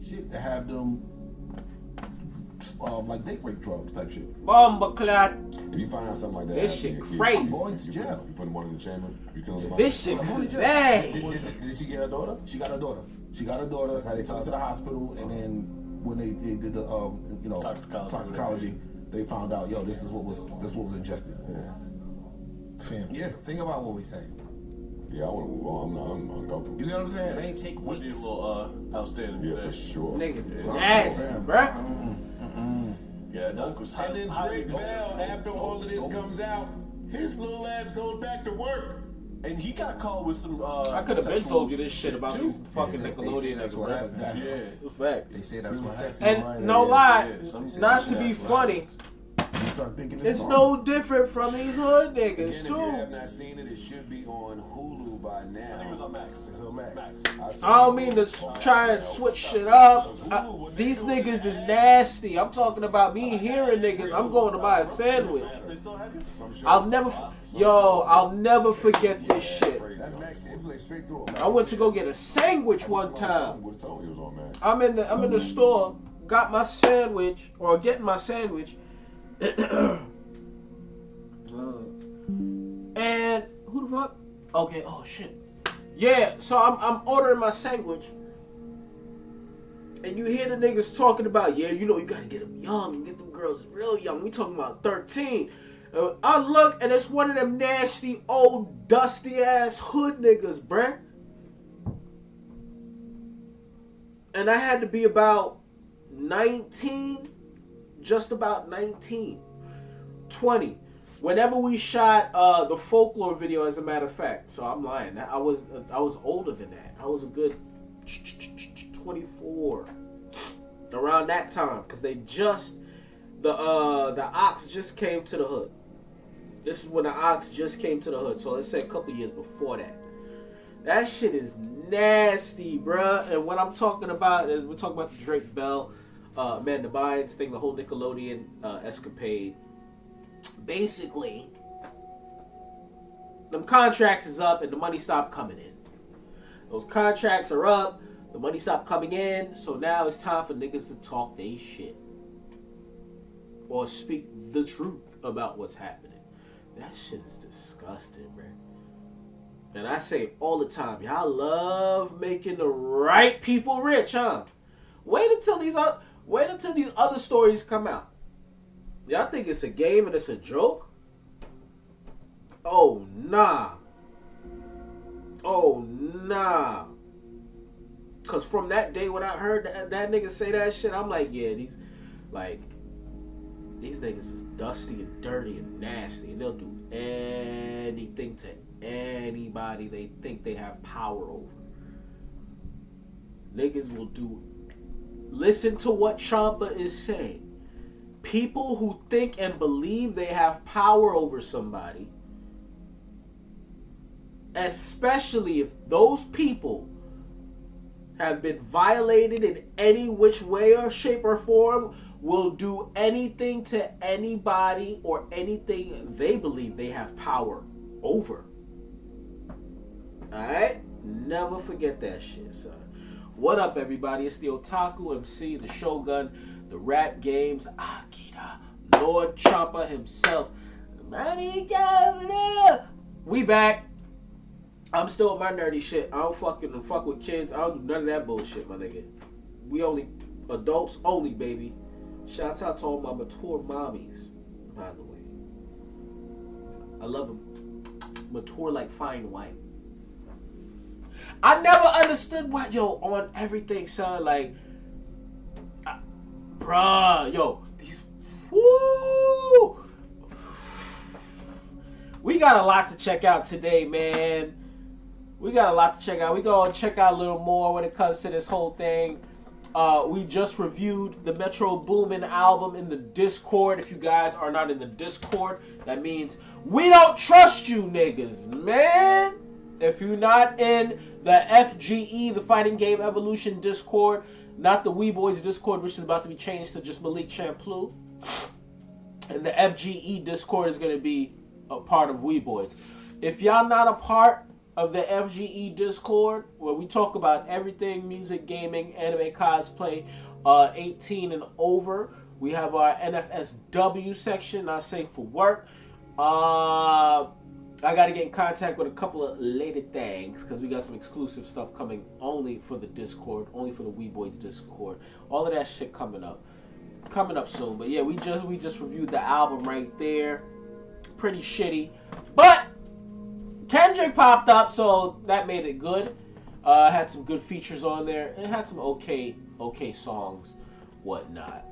shit to have them like date rape drugs type shit. Bombaclat. If you find out something like that, This shit crazy. I'm going to jail. You put one in the chamber. You kill them. This shit crazy. Did she get her daughter? She got her daughter. She got her daughter. They took her to the hospital, and then when they did the toxicology, they found out, yo, this is what was ingested. Yeah. Fam, think about what we say. Yeah, I want to move on. I'm uncomfortable. You get what I'm saying? They ain't take What weeks. a little outstanding. Yeah, for sure. Niggas is Yeah. nasty, bruh. Yeah, that was And then Drake Bell, after all of this comes out, his little ass goes back to work. And he got caught with some. I could have been told you this shit about too. these fucking Nickelodeon that's as what well. happened. Yeah. Fact. They say that's what happened. And no lie, some not to shit be that's funny, You start thinking it's no different from these hood niggas Again, if you have too. not seen it, it should be on Hulu by now. I think it was on Max. It's on Max. I don't mean to try and switch shit up. These niggas is nasty. I'm talking about me hearing niggas. I'm going to buy a sandwich. They still have it? I'll never forget this shit. That Max, it plays straight through. I went to go get a sandwich one time. Would have told me it was on Max. I'm in the store, got my sandwich, or getting my sandwich. And who the fuck? Okay, oh shit. Yeah, so I'm ordering my sandwich. And you hear the niggas talking about, yeah, you know, you gotta get them young and get them girls real young. We talking about 13. I look and it's one of them nasty, old, dusty ass hood niggas, bruh. And I had to be about 19, just about 19, 20. Whenever we shot the folklore video, as a matter of fact, so I'm lying. I was older than that. I was a good 24 around that time, because the Ox just came to the hood. This is when the Ox just came to the hood. So let's say a couple years before that. That shit is nasty, bruh. And what I'm talking about is we're talking about the Drake Bell, Amanda Bynes thing, the whole Nickelodeon escapade. Basically, them contracts is up and the money stopped coming in. Those contracts are up, the money stopped coming in, so now it's time for niggas to talk they shit. Or speak the truth about what's happening. That shit is disgusting, man. And I say all the time, y'all love making the right people rich, huh? Wait until these other stories come out. Y'all think it's a game and it's a joke? Oh, nah. Oh, nah. Because from that day when I heard that nigga say that shit, I'm like, yeah, these niggas is dusty and dirty and nasty. And they'll do anything to anybody they think they have power over. Niggas will do... Listen to what Champa is saying. People who think and believe they have power over somebody, especially if those people have been violated in any which way or shape or form, will do anything to anybody or anything they believe they have power over. Alright? Never forget that shit, son. What up, everybody? It's the Otaku MC, the Shogun, the Rap Games, Akira, Lord Champa himself. MalikChamploo. We back. I'm still on my nerdy shit. I don't fuck with kids. I don't do none of that bullshit, my nigga. We only adults only, baby. Shouts out to all my mature mommies, by the way. I love them. Mature like fine wine. I never understood why, on everything, son, like, bruh, these, woo! We got a lot to check out today, man. We got a lot to check out. We gonna check out a little more when it comes to this whole thing. We just reviewed the Metro Boomin album in the Discord. If you guys are not in the Discord, that means we don't trust you niggas, man. If you're not in the FGE, the Fighting Game Evolution Discord, not the Weeboids Discord, which is about to be changed to just MalikChamploo, and the FGE Discord is going to be a part of Weeboids. If y'all not a part of the FGE Discord, where we talk about everything music, gaming, anime, cosplay, 18 and over. We have our NFSW section, not safe for work. I got to get in contact with a couple of lady things because we got some exclusive stuff coming only for the Discord, only for the Weeboids Discord. All of that shit coming up soon. But yeah, we just reviewed the album right there. Pretty shitty, but Kendrick popped up, so that made it good. Had some good features on there. It had some okay songs, whatnot.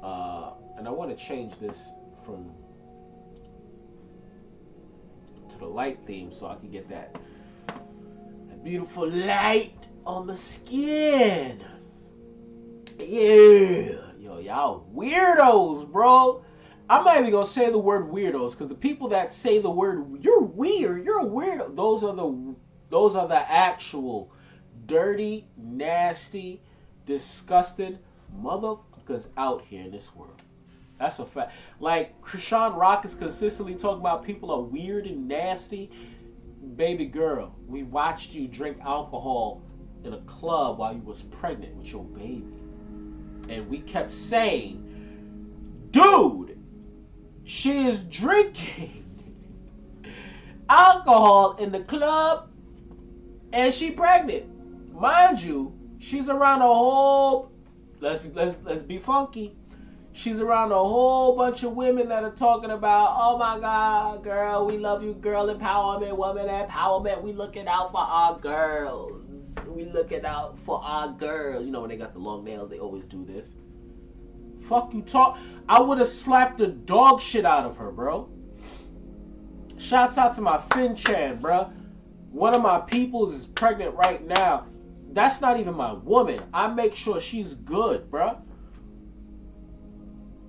And I want to change this from to the light theme so I can get that beautiful light on my skin. Yeah, yo, y'all weirdos, bro. I'm not even gonna say the word weirdos because the people that say the word "you're weird," "you're a weirdo," those are the actual dirty, nasty, disgusting motherfuckers out here in this world. That's a fact. Like Krishan Rock is consistently talking about people are weird and nasty. Baby girl, we watched you drink alcohol in a club while you was pregnant with your baby, and we kept saying, dude, she is drinking alcohol in the club and she pregnant. Mind you, she's around a whole, let's be funky. She's around a whole bunch of women that are talking about, oh my God, girl, we love you, girl empowerment, woman empowerment. We looking out for our girls. We looking out for our girls. You know when they got the long nails, they always do this. Fuck you talk. I would have slapped the dog shit out of her, bro. Shouts out to my Fin-chan, bro. One of my peoples is pregnant right now. That's not even my woman. I make sure she's good, bro.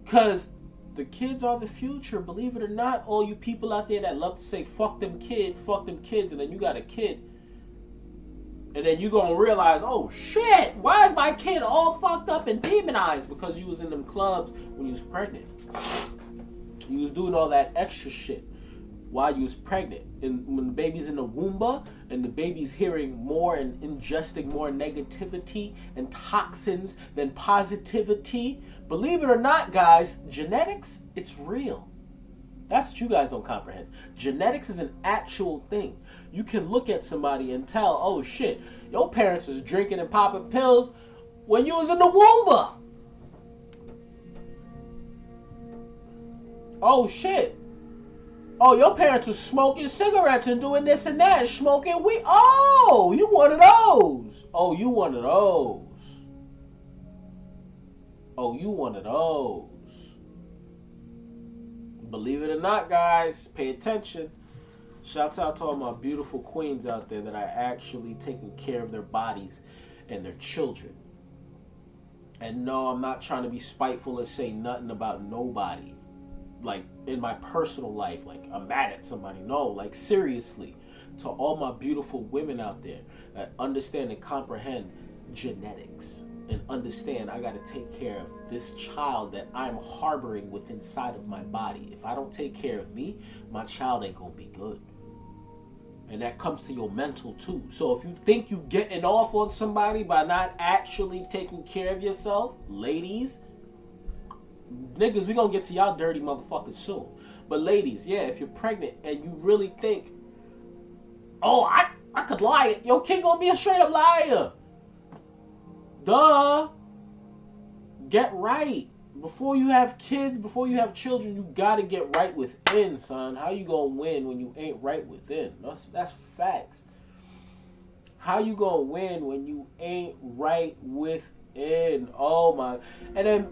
Because the kids are the future. Believe it or not, all you people out there that love to say, fuck them kids, and then you got a kid. And then you gonna realize, oh shit, why is my kid all fucked up and demonized? Because you was in them clubs when you was pregnant. You was doing all that extra shit while you was pregnant. And when the baby's in the womb and the baby's hearing more and ingesting more negativity and toxins than positivity. Believe it or not, guys, genetics, it's real. That's what you guys don't comprehend. Genetics is an actual thing. You can look at somebody and tell, oh shit, your parents was drinking and popping pills when you was in the womb. Oh shit. Oh, your parents was smoking cigarettes and doing this and that, smoking weed. Oh, you one of those. Oh, you one of those. Oh, you one of those. Believe it or not, guys, pay attention. Shouts out to all my beautiful queens out there that are actually taking care of their bodies and their children. And no, I'm not trying to be spiteful and say nothing about nobody. Like, in my personal life, like, I'm mad at somebody. No, like, seriously. To all my beautiful women out there that understand and comprehend genetics. And understand I got to take care of this child that I'm harboring with inside of my body. If I don't take care of me, my child ain't going to be good. And that comes to your mental too. So if you think you getting off on somebody by not actually taking care of yourself, ladies, niggas, we going to get to y'all dirty motherfuckers soon. But ladies, yeah, if you're pregnant and you really think, oh, I could lie, your kid going to be a straight up liar. Duh. Get right. Before you have kids, before you have children, you gotta get right within, son. How you gonna win when you ain't right within? That's facts. How you gonna win when you ain't right within? Oh my. And then,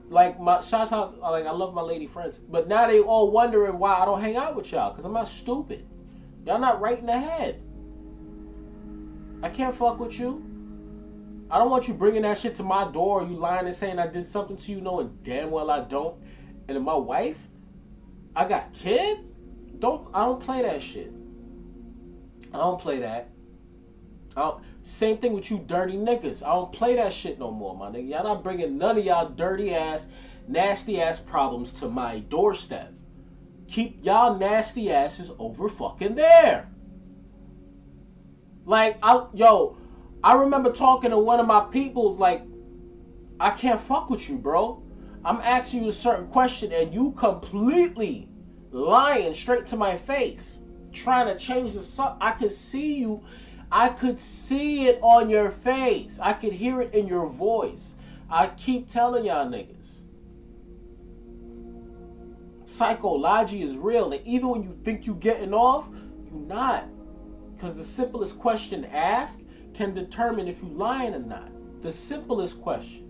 like, my shout out, like, I love my lady friends, but now they all wondering why I don't hang out with y'all, because I'm not stupid. Y'all not right in the head. I can't fuck with you. I don't want you bringing that shit to my door, or you lying and saying I did something to you knowing damn well I don't. And then my wife, I got kid? I don't play that shit. I don't play that. Same thing with you dirty niggas. I don't play that shit no more, my nigga. Y'all not bringing none of y'all dirty ass, nasty ass problems to my doorstep. Keep y'all nasty asses over fucking there. Like, I remember talking to one of my peoples, like, I can't fuck with you, bro. I'm asking you a certain question and you completely lying straight to my face, trying to change the sub. I could see you. I could see it on your face. I could hear it in your voice. I keep telling y'all niggas. Psychology is real. And even when you think you getting off, you're not. Because the simplest question asked can determine if you lying or not. The simplest question.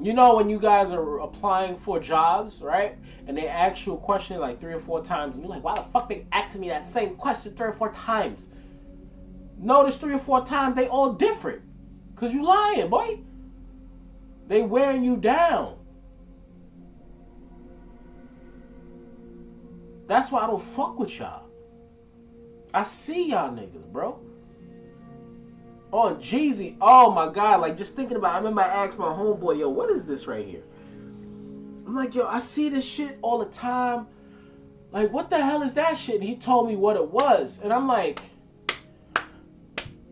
You know when you guys are applying for jobs, right? And they ask you a question like 3 or 4 times, and you're like, why the fuck they asking me that same question 3 or 4 times? Notice 3 or 4 times they all different. Cause you lying, boy. They wearing you down. That's why I don't fuck with y'all. I see y'all niggas, bro. On Jeezy, oh my God, like just thinking about it, I remember I asked my homeboy, yo, what is this right here? I'm like, yo, I see this shit all the time. Like, what the hell is that shit? And he told me what it was. And I'm like,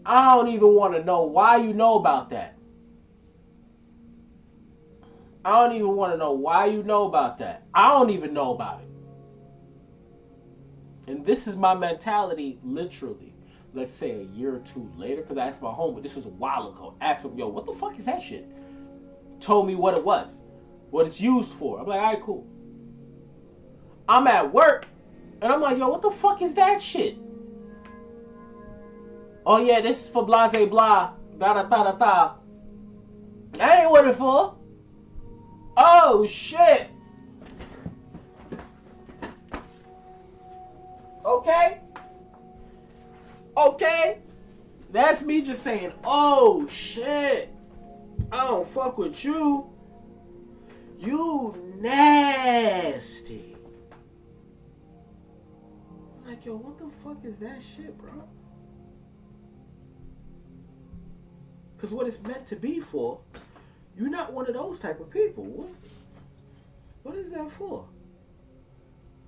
I don't even want to know why you know about that. I don't even want to know why you know about that. I don't even know about it. And this is my mentality, literally. Let's say a year or 2 later, because I asked my homie, this was a while ago. Asked him, yo, what the fuck is that shit? Told me what it was, what it's used for. I'm like, all right, cool. I'm at work, and I'm like, yo, what the fuck is that shit? Oh yeah, this is for blase blah, da da da da da. I ain't what it for. Oh shit. Okay. Okay. That's me just saying, oh shit. I don't fuck with you. You nasty. I'm like, yo, what the fuck is that shit, bro? Because what it's meant to be for, you're not one of those type of people. What is that for?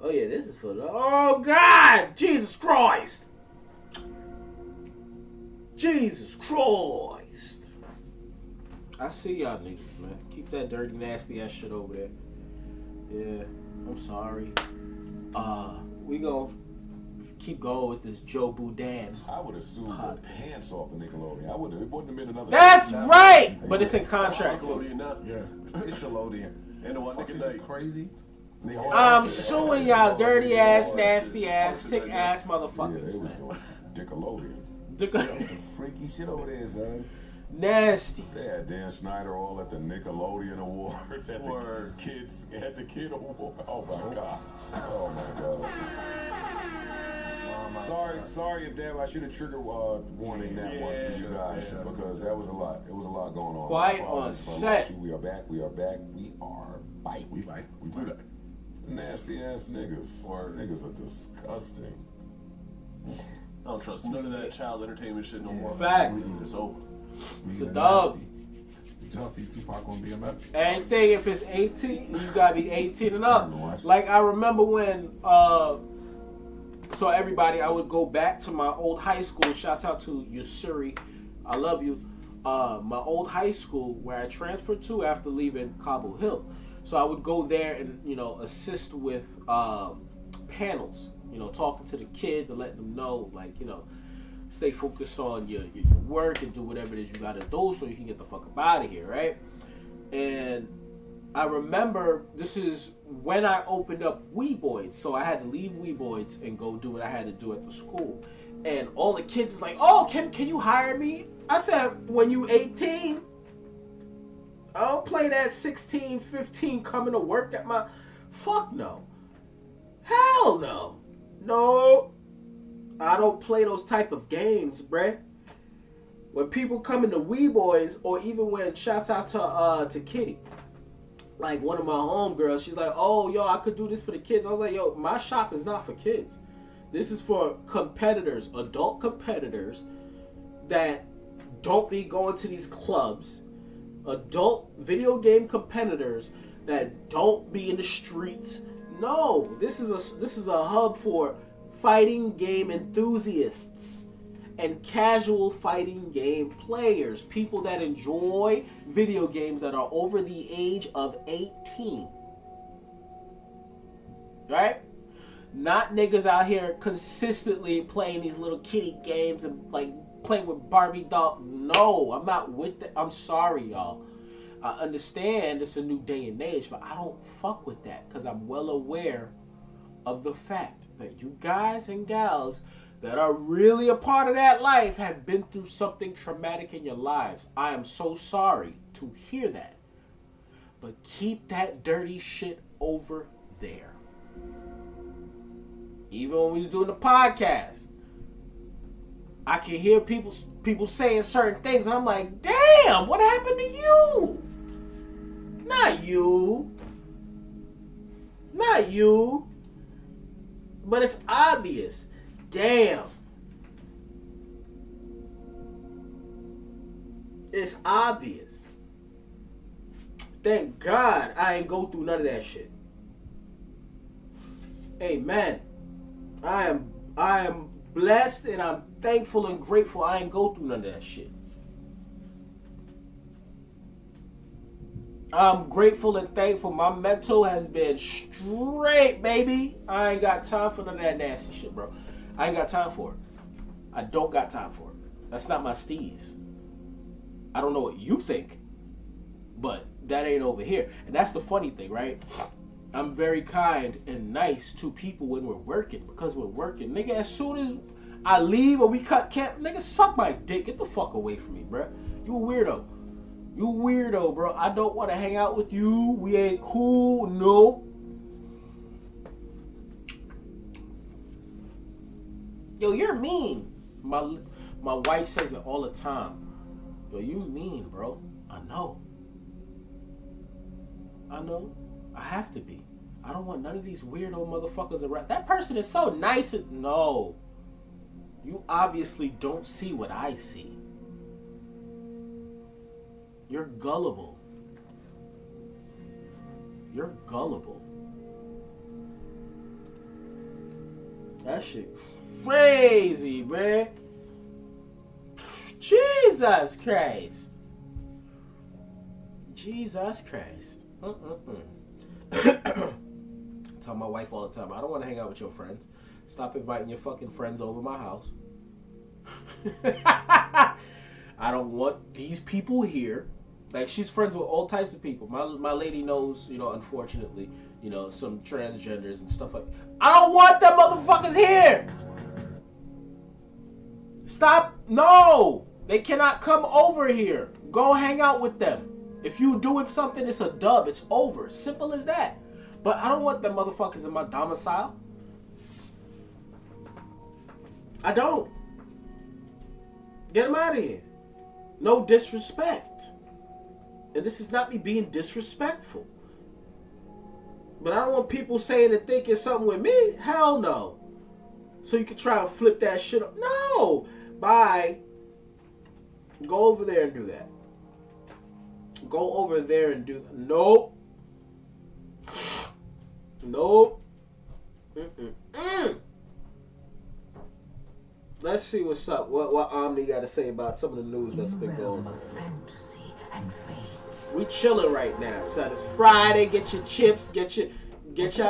Oh yeah, this is for the... Oh God! Jesus Christ! Jesus Christ! I see y'all niggas, man. Keep that dirty, nasty ass shit over there. Yeah, I'm sorry. We gonna keep going with this Joe Boudin. I would assume the pants off of Nickelodeon. It wouldn't have been another. That's right! But it's in contract. Nickelodeon now. Yeah, it's Nickelodeon. And the one Fuck, is Nick you crazy? I'm suing y'all dirty ass, nasty ass, sick ass Yeah, they motherfuckers, was man. doing Nickelodeon. Some freaky shit over there, son. Nasty. They had Dan Schneider all at the Nickelodeon Awards, at Word. the Kid Award. Oh my God. Oh my God. Sorry if that, I should have trigger warning that one for you guys, because that was a lot. It was a lot going on. Quiet on set. We are back. We bite. Nasty ass niggas. Niggas are disgusting. I don't trust none of that child entertainment shit no more. Facts. It's over. It's a dub. Did y'all see Tupac on BMF? Anything if it's 18, you gotta be 18 and up. Like I remember when so everybody, I would go back to my old high school. Shouts out to Yusuri. I love you. My old high school where I transferred to after leaving Cobble Hill. So I would go there and, you know, assist with panels, you know, talking to the kids and letting them know, like, you know, stay focused on your work and do whatever it is you got to do so you can get the fuck up out of here, right? And I remember this is when I opened up Weeboids, so I had to leave Weeboids and go do what I had to do at the school. And all the kids is like, oh, can you hire me? I said, when you 18? I don't play that 16, 15 coming to work at my... Fuck no. Hell no. No. I don't play those type of games, bruh. When people come into Weeboids, or even when, shouts out to Kitty, like one of my homegirls, she's like, oh, yo, I could do this for the kids. I was like, yo, my shop is not for kids. This is for competitors, adult competitors that don't be going to these clubs, adult video game competitors that don't be in the streets. No, this is a hub for fighting game enthusiasts and casual fighting game players, people that enjoy video games that are over the age of 18. Right? Not niggas out here consistently playing these little kitty games and like playing with Barbie doll. No, I'm not with that. I'm sorry, y'all. I understand it's a new day and age, but I don't fuck with that because I'm well aware of the fact that you guys and gals that are really a part of that life have been through something traumatic in your lives. I am so sorry to hear that. But keep that dirty shit over there. Even when we was doing the podcast, I can hear people saying certain things, and I'm like, damn, what happened to you? Not you. Not you. But it's obvious. Damn. It's obvious. Thank God I ain't go through none of that shit. Amen. I am blessed and I'm thankful and grateful I ain't go through none of that shit. I'm grateful and thankful my mental has been straight, baby. I ain't got time for none of that nasty shit, bro. I ain't got time for it. I don't got time for it. That's not my steez. I don't know what you think, but that ain't over here. And that's the funny thing, right? I'm very kind and nice to people when we're working, because we're working. Nigga, as soon as I leave or we cut camp, nigga, suck my dick. Get the fuck away from me, bro. You a weirdo. You a weirdo, bro. I don't want to hang out with you. We ain't cool. Nope. Yo, you're mean. My wife says it all the time. Yo, you mean, bro. I know. I know. I have to be. I don't want none of these weirdo motherfuckers around. That person is so nice. No. You obviously don't see what I see. You're gullible. You're gullible. That shit crazy, man. Jesus Christ. Jesus Christ. Tell my wife all the time, I don't want to hang out with your friends. Stop inviting your fucking friends over my house. I don't want these people here. Like, she's friends with all types of people. My lady knows, you know, unfortunately, you know, some transgenders and stuff like that. I don't want them motherfuckers here. Stop. No. They cannot come over here. Go hang out with them. If you doing something, it's a dub. It's over. Simple as that. But I don't want them motherfuckers in my domicile. I don't. Get them out of here. No disrespect. And this is not me being disrespectful. But I don't want people saying and thinking something with me. Hell no. So you can try and flip that shit up. No. Bye. Go over there and do that. Go over there and do that. Nope. Nope. Let's see what's up. What Omni got to say about some of the news that's been going on. Fantasy and fate. We chilling right now, son. It's Friday. Get your chips. Get your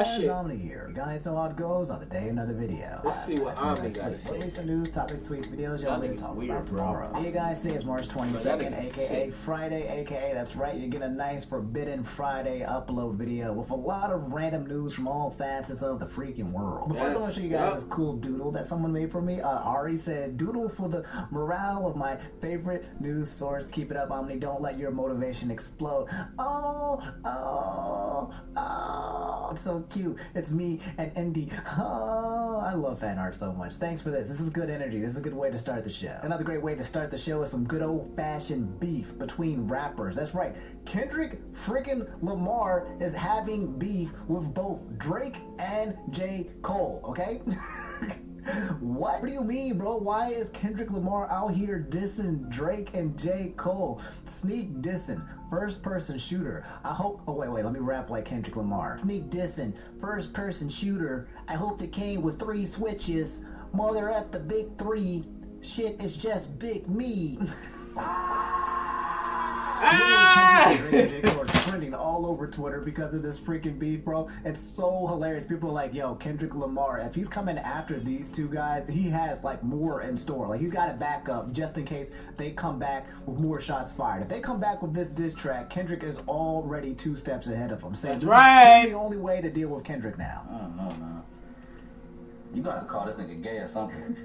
shit. Omni here. You guys know how it goes on the day another video. Let's see what Omni got to say. Recent news, topic, tweets, videos, y'all going to talk about tomorrow. Hey guys, today is March 22nd, aka Friday, aka that's right, you get a nice Forbidden Friday upload video with a lot of random news from all facets of the freaking world. But first I want to show you guys this cool doodle that someone made for me. Ari said, doodle for the morale of my favorite news source. Keep it up, Omni. Don't let your motivation explode. Oh. It's so cute. It's me and Indy. Oh, I love fan art so much. Thanks for this. This is good energy. This is a good way to start the show. Another great way to start the show is some good old-fashioned beef between rappers. That's right. Kendrick freaking Lamar is having beef with both Drake and J. Cole, okay? What do you mean, bro? Why is Kendrick Lamar out here dissing Drake and J. Cole? Sneak dissing, first person shooter. I hope, oh wait, let me rap like Kendrick Lamar. Sneak dissing, first person shooter. I hope they came with 3 switches. Mother at the big 3. Shit is just big me. Drake are trending all over Twitter because of this freaking beef, bro. It's so hilarious. People are like, yo, Kendrick Lamar, if he's coming after these two guys, he has like more in store. Like, he's got it back up just in case they come back with more shots fired. If they come back with this diss track, Kendrick is already 2 steps ahead of him. Saying this is the only way to deal with Kendrick now. I don't know, man. You got to call this nigga gay or something.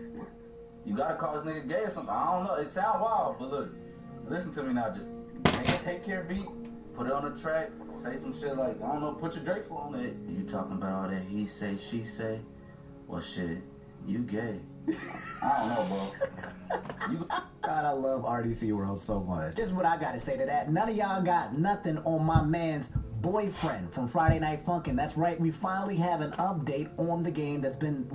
You got to call this nigga gay or something. I don't know. It sound wild, but look, listen to me now. Just take care beat, put it on the track, say some shit like, I don't know, put your Drake flow on it. You talking about all that he say, she say? Well, shit, you gay. I don't know, bro. God, I love RDC World so much. This is what I gotta say to that. None of y'all got nothing on my man's boyfriend from Friday Night Funkin'. That's right, we finally have an update on the game that's been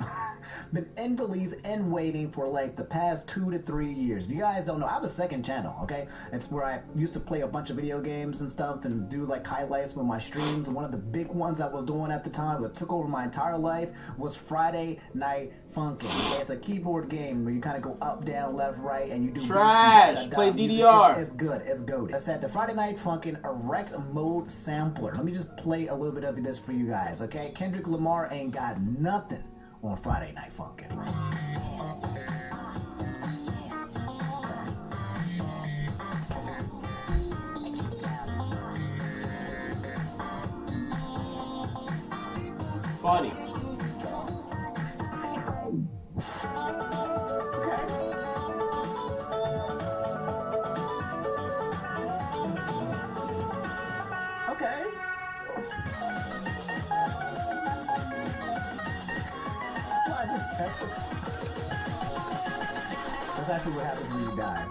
in release and waiting for like the past 2 to 3 years. If you guys don't know, I have a second channel, okay? It's where I used to play a bunch of video games and stuff and do like highlights with my streams. One of the big ones I was doing at the time that took over my entire life was Friday Night Funkin'. Okay? It's a keyboard game where you kind of go up, down, left, right, and you do trash. Play DDR. It's good. It's goated. I said the Friday Night Funkin' Erect Mode Sampler. Let me just play a little bit of this for you guys, okay? Kendrick Lamar ain't got nothing on Friday Night Funkin'. Funny. Okay. That's actually what happens when you die.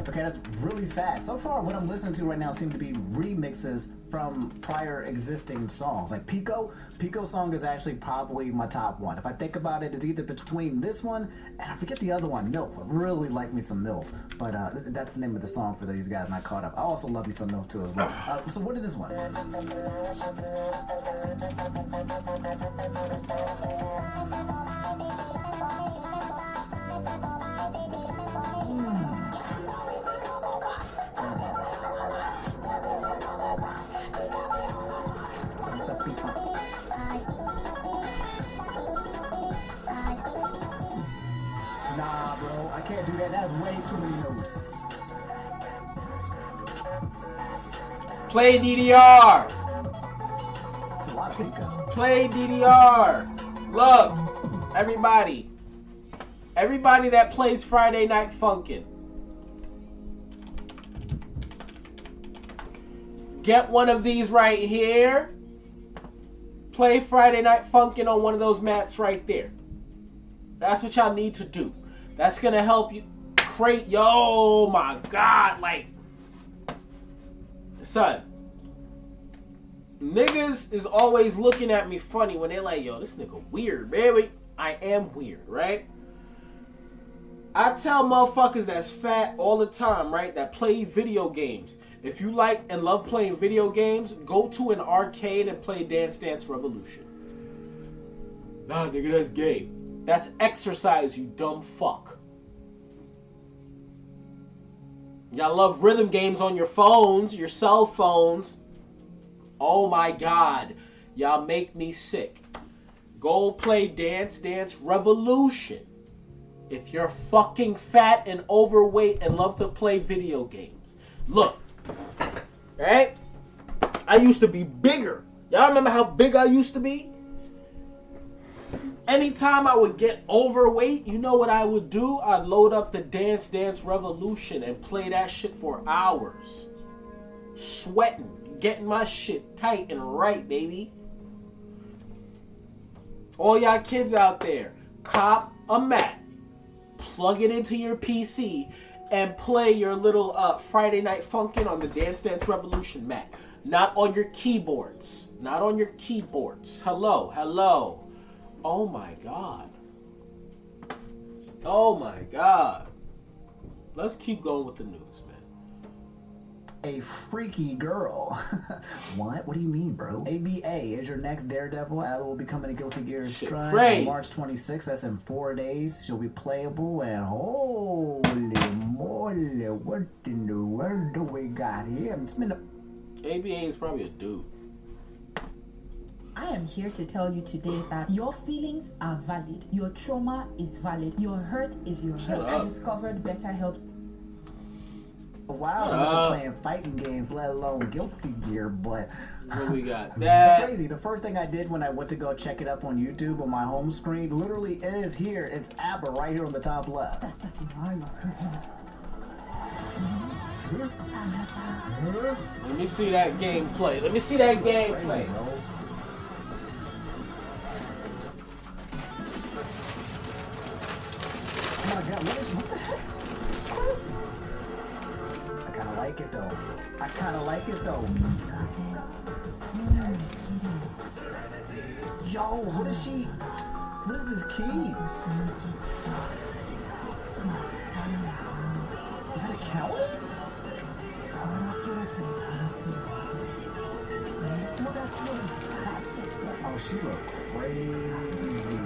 Okay, that's really fast. So far, what I'm listening to right now seem to be remixes from prior existing songs. Like Pico song is actually probably my top one. If I think about it, it's either between this one and I forget the other one, MILF. I really like me some MILF, but that's the name of the song for those guys not caught up. I also love me some MILF too as well. So what is this one? Nah, bro, I can't do that. That's way too many notes. Play DDR. That's a lot of Pico. Play DDR. Look, everybody that plays Friday Night Funkin', get one of these right here. Play Friday Night Funkin' on one of those mats right there. That's what y'all need to do. That's gonna help you create. Yo, my God, like, son, niggas is always looking at me funny when they're like, yo, this nigga weird, baby. I am weird, right? I tell motherfuckers that's fat all the time, right, that play video games. If you like and love playing video games, go to an arcade and play Dance Dance Revolution. Nah, nigga, that's gay. That's exercise, you dumb fuck. Y'all love rhythm games on your phones, your cell phones. Oh my God. Y'all make me sick. Go play Dance Dance Revolution. If you're fucking fat and overweight and love to play video games. Look. Right? I used to be bigger. Y'all remember how big I used to be? Anytime I would get overweight, you know what I would do? I'd load up the Dance Dance Revolution and play that shit for hours. Sweating, getting my shit tight and right, baby. All y'all kids out there, cop a mat, plug it into your PC, and play your little Friday Night Funkin' on the Dance Dance Revolution mat. Not on your keyboards. Not on your keyboards. Hello, hello. Oh my God. Oh my God. Let's keep going with the news, man. A freaky girl. What? What do you mean, bro? ABA is your next Daredevil. Ella will be coming to Guilty Gear Strive on March 26th. That's in 4 days. She'll be playable, and holy moly, what in the world do we got here? It's been ABA is probably a dude. I am here to tell you today that your feelings are valid. Your trauma is valid. Your hurt is your hurt. I discovered BetterHelp. Wow, so playing fighting games, let alone Guilty Gear, but what we got? That crazy. The first thing I did when I went to go check it up on YouTube on my home screen literally is here. It's ABBA right here on the top left. Let me see that gameplay. Let me see that gameplay. Oh my God, what the heck? It's crazy. I kind of like it though. I kind of like it though. Yo, what is she? What is this key? Is that a cow? Oh, she look crazy.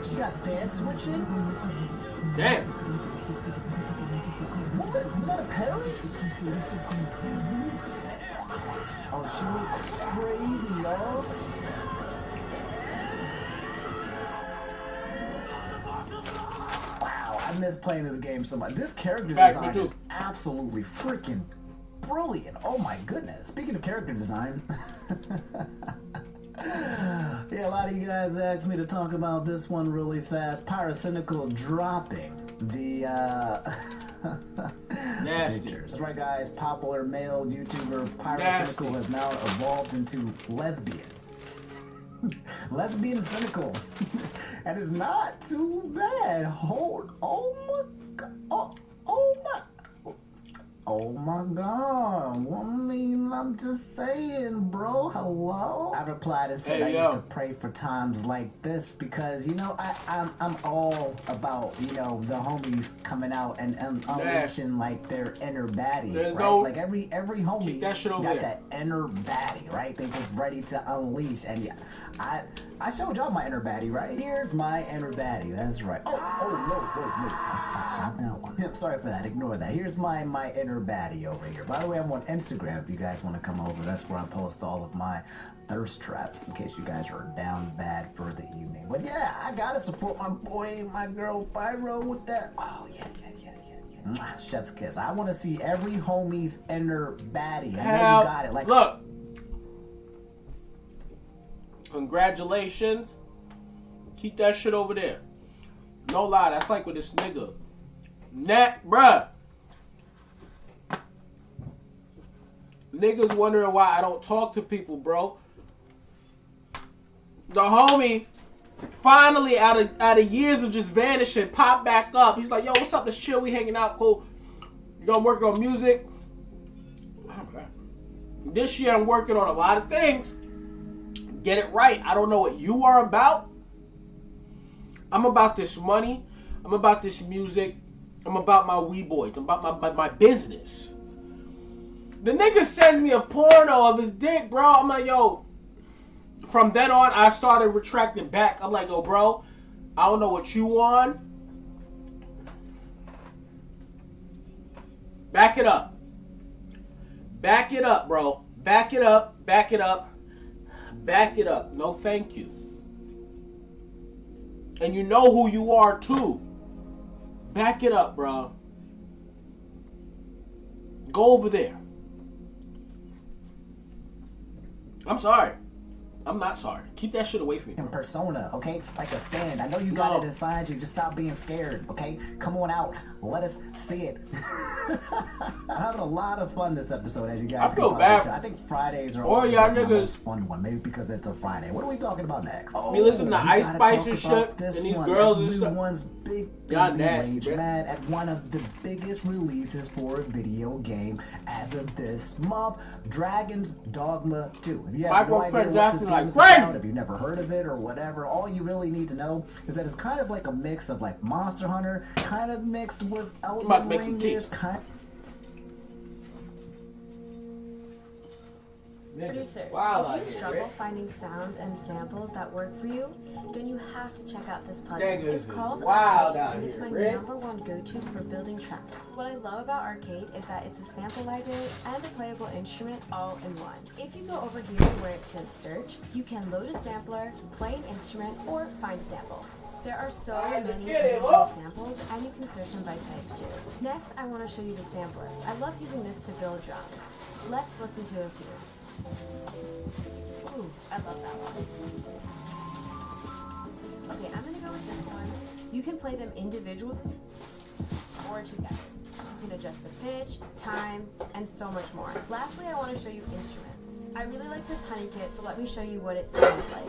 She got dance switching? Damn. Was that a parry? Oh, she look crazy, y'all. Wow, I miss playing this game so much. This character design is absolutely freaking brilliant. Oh my goodness. Speaking of character design. Yeah, a lot of you guys asked me to talk about this one really fast. Pyrocynical dropping the pictures. That's right, guys. Popular male YouTuber Pyrocynical has now evolved into lesbian. Lesbian cynical. And it's not too bad. Oh my God. Oh my God. I mean, I'm just saying, bro. Hello? I replied and said I used to pray for times like this because, you know, I'm all about, you know, the homies coming out and unleashing like their inner baddie. There's right? Like every homie got that inner baddie, right? They just ready to unleash. And yeah, I showed y'all my inner baddie, right? Here's my inner baddie. That's right. Oh no, wait. Not that one. I'm sorry for that. Ignore that. Here's my inner baddie over here. By the way, I'm on Instagram if you guys want to come over. That's where I post all of my thirst traps in case you guys are down bad for the evening. But yeah, I gotta support my boy, my girl Pyro with that. Oh yeah. Chef's kiss. I want to see every homie's inner baddie. I know you got it. Like, look. Congratulations. Keep that shit over there. No lie, that's like with this nigga. Bruh. Niggas wondering why I don't talk to people, bro. The homie finally out of years of just vanishing, popped back up. He's like, yo, what's up? Let's chill. We hanging out. Cool. You gonna work on music? This year I'm working on a lot of things. Get it right. I don't know what you are about. I'm about this money. I'm about this music. I'm about my Weeboids. I'm about my business. The nigga sends me a porno of his dick, bro. I'm like, yo. From then on, I started retracting back. I'm like, yo, bro. I don't know what you on. Back it up. Back it up, bro. Back it up. Back it up. Back it up. No, thank you. And you know who you are, too. Back it up, bro. Go over there. I'm sorry. I'm not sorry. Keep that shit away from me, bro. Persona, okay? Like a stand. I know you got it inside you. Just stop being scared, okay? Come on out. Let us see it. I'm having a lot of fun this episode, as you guys I feel can bad. tell. I think Fridays are Or always y'all like my niggas- most fun one, maybe because it's a Friday. What are we talking about next? Oh, Me listen to we Ice gotta Spice talk and about shit, this and these one. girls and Everyone's stuff. big Y'all baby nasty, rage man. mad at one of the biggest releases for a video game as of this month, Dragon's Dogma 2. If you have no idea what this game is about, if you've never heard of it or whatever, all you really need to know is that it's kind of like a mix of like Monster Hunter, kind of mixed with Elden Ring. Producers, Wow, if you struggle finding sounds and samples that work for you, then you have to check out this plugin. Dang, It's called wild Arcade, out and it's here, my Rick. #1 go-to for building tracks. What I love about Arcade is that it's a sample library and a playable instrument all in one. If you go over here where it says search, you can load a sampler, play an instrument, or find a sample. There are so many individual samples, and you can search them by type too. Next, I want to show you the sampler. I love using this to build drums. Let's listen to a few. Ooh, I love that one. Okay, I'm gonna go with this one. You can play them individually or together. You can adjust the pitch, time, and so much more. Lastly, I want to show you instruments. I really like this honey kit, so let me show you what it sounds like.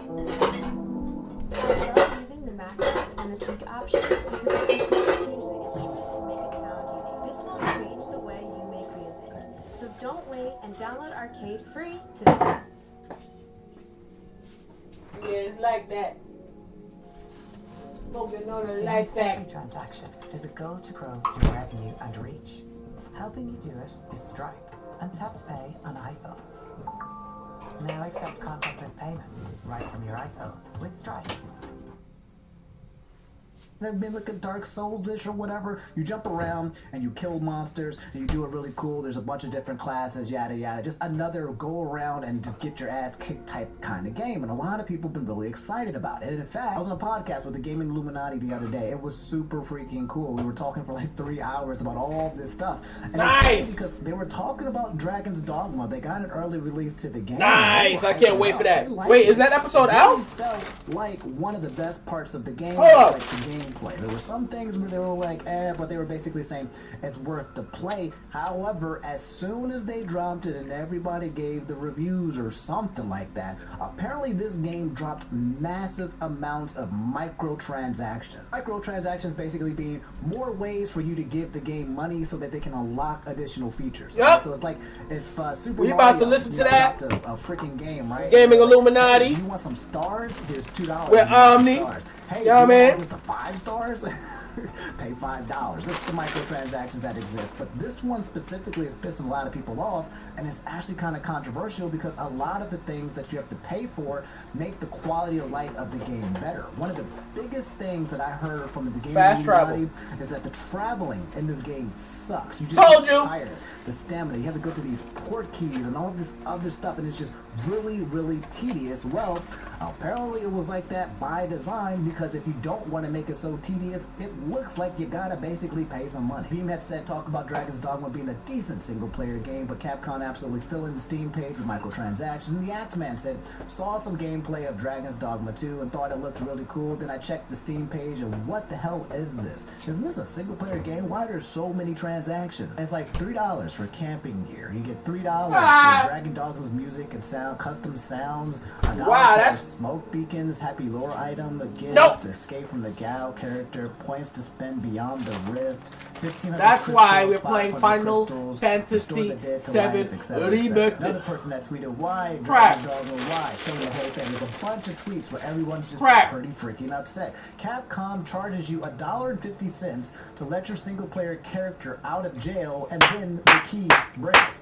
I love using the macros and the tweak options because I can quickly change the instrument to make it sound unique. This will change the way you make music. So don't wait and download Arcade free today. Yeah, it's like that. Smoking on it like that. Every transaction is a goal to grow your revenue and reach. Helping you do it is Stripe and Tap to Pay on iPhone. Now accept contactless payments right from your iPhone with Stripe. I've been looking Dark Souls-ish or whatever. You jump around and you kill monsters and you do it really cool. There's a bunch of different classes, yada yada. Just another go around and just get your ass kicked type kind of game. And a lot of people have been really excited about it. And in fact, I was on a podcast with the Gaming Illuminati the other day. It was super freaking cool. We were talking for like 3 hours about all this stuff. And it's funny because they were talking about Dragon's Dogma. They got an early release to the game. Nice! I can't wait for that. Wait, is that episode out? It felt like one of the best parts of the game. Hold up. Like the gameplay. There were some things where they were like, but they were basically saying it's worth the play. However, as soon as they dropped it and everybody gave the reviews or something like that, apparently this game dropped massive amounts of microtransactions. Microtransactions basically being more ways for you to give the game money so that they can unlock additional features. Yep. Right? So it's like if Super Mario, about to listen to that. dropped a freaking game, right? Gaming Like, Illuminati. hey, you want some stars? Here's $2. We're You want some Omni. stars. Hey, Yeah, you man. guys, it's the 5 stars? Pay $5. That's the microtransactions that exist. But this one specifically is pissing a lot of people off, and it's actually kind of controversial because a lot of the things that you have to pay for make the quality of life of the game better. One of the biggest things that I heard from the game community is that the traveling in this game sucks. You just get tired. The stamina, you have to go to these port keys and all this other stuff, and it's just really, really tedious. Well, apparently it was like that by design, because if you don't want to make it so tedious, it looks like you gotta basically pay some money. Beam had said talk about Dragon's Dogma being a decent single-player game, but Capcom absolutely filling the Steam page with microtransactions. And the Axeman said, saw some gameplay of Dragon's Dogma 2 and thought it looked really cool. Then I checked the Steam page and what the hell is this? Isn't this a single-player game? Why are there so many transactions? It's like $3 for camping gear. You get $3 for Dragon Dogma's music and sound, custom sounds, $1 for smoke beacons, happy lore item, a gift, escape from the Gao character, points to spend beyond the rift, 1,500 That's crystals, why we're playing 500 Final crystals, Fantasy restore the dead to 7 life, etc., Rebirth. Another person that tweeted, why Dragon Dogma, why? Showing the whole thing. There's a bunch of tweets where everyone's just pretty freaking upset. Capcom charges you $1.50 to let your single player character out of jail, and then the key breaks.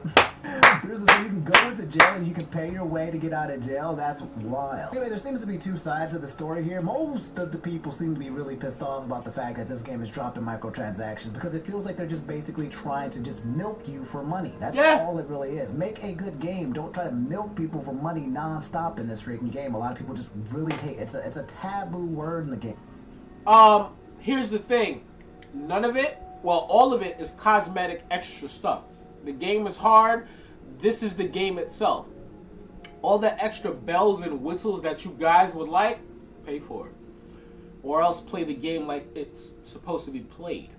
So you can go into jail and you can pay your way to get out of jail. That's wild. Anyway, there seems to be two sides of the story here. Most of the people seem to be really pissed off about the fact that this game is dropped in microtransactions because it feels like they're just basically trying to just milk you for money. That's all it really is. Make a good game. Don't try to milk people for money non-stop in this freaking game. A lot of people just really hate it. It's a taboo word in the game. Here's the thing. None of it, well, all of it is cosmetic extra stuff. The game is hard. This is the game itself. All the extra bells and whistles that you guys would like, pay for it. Or else play the game like it's supposed to be played.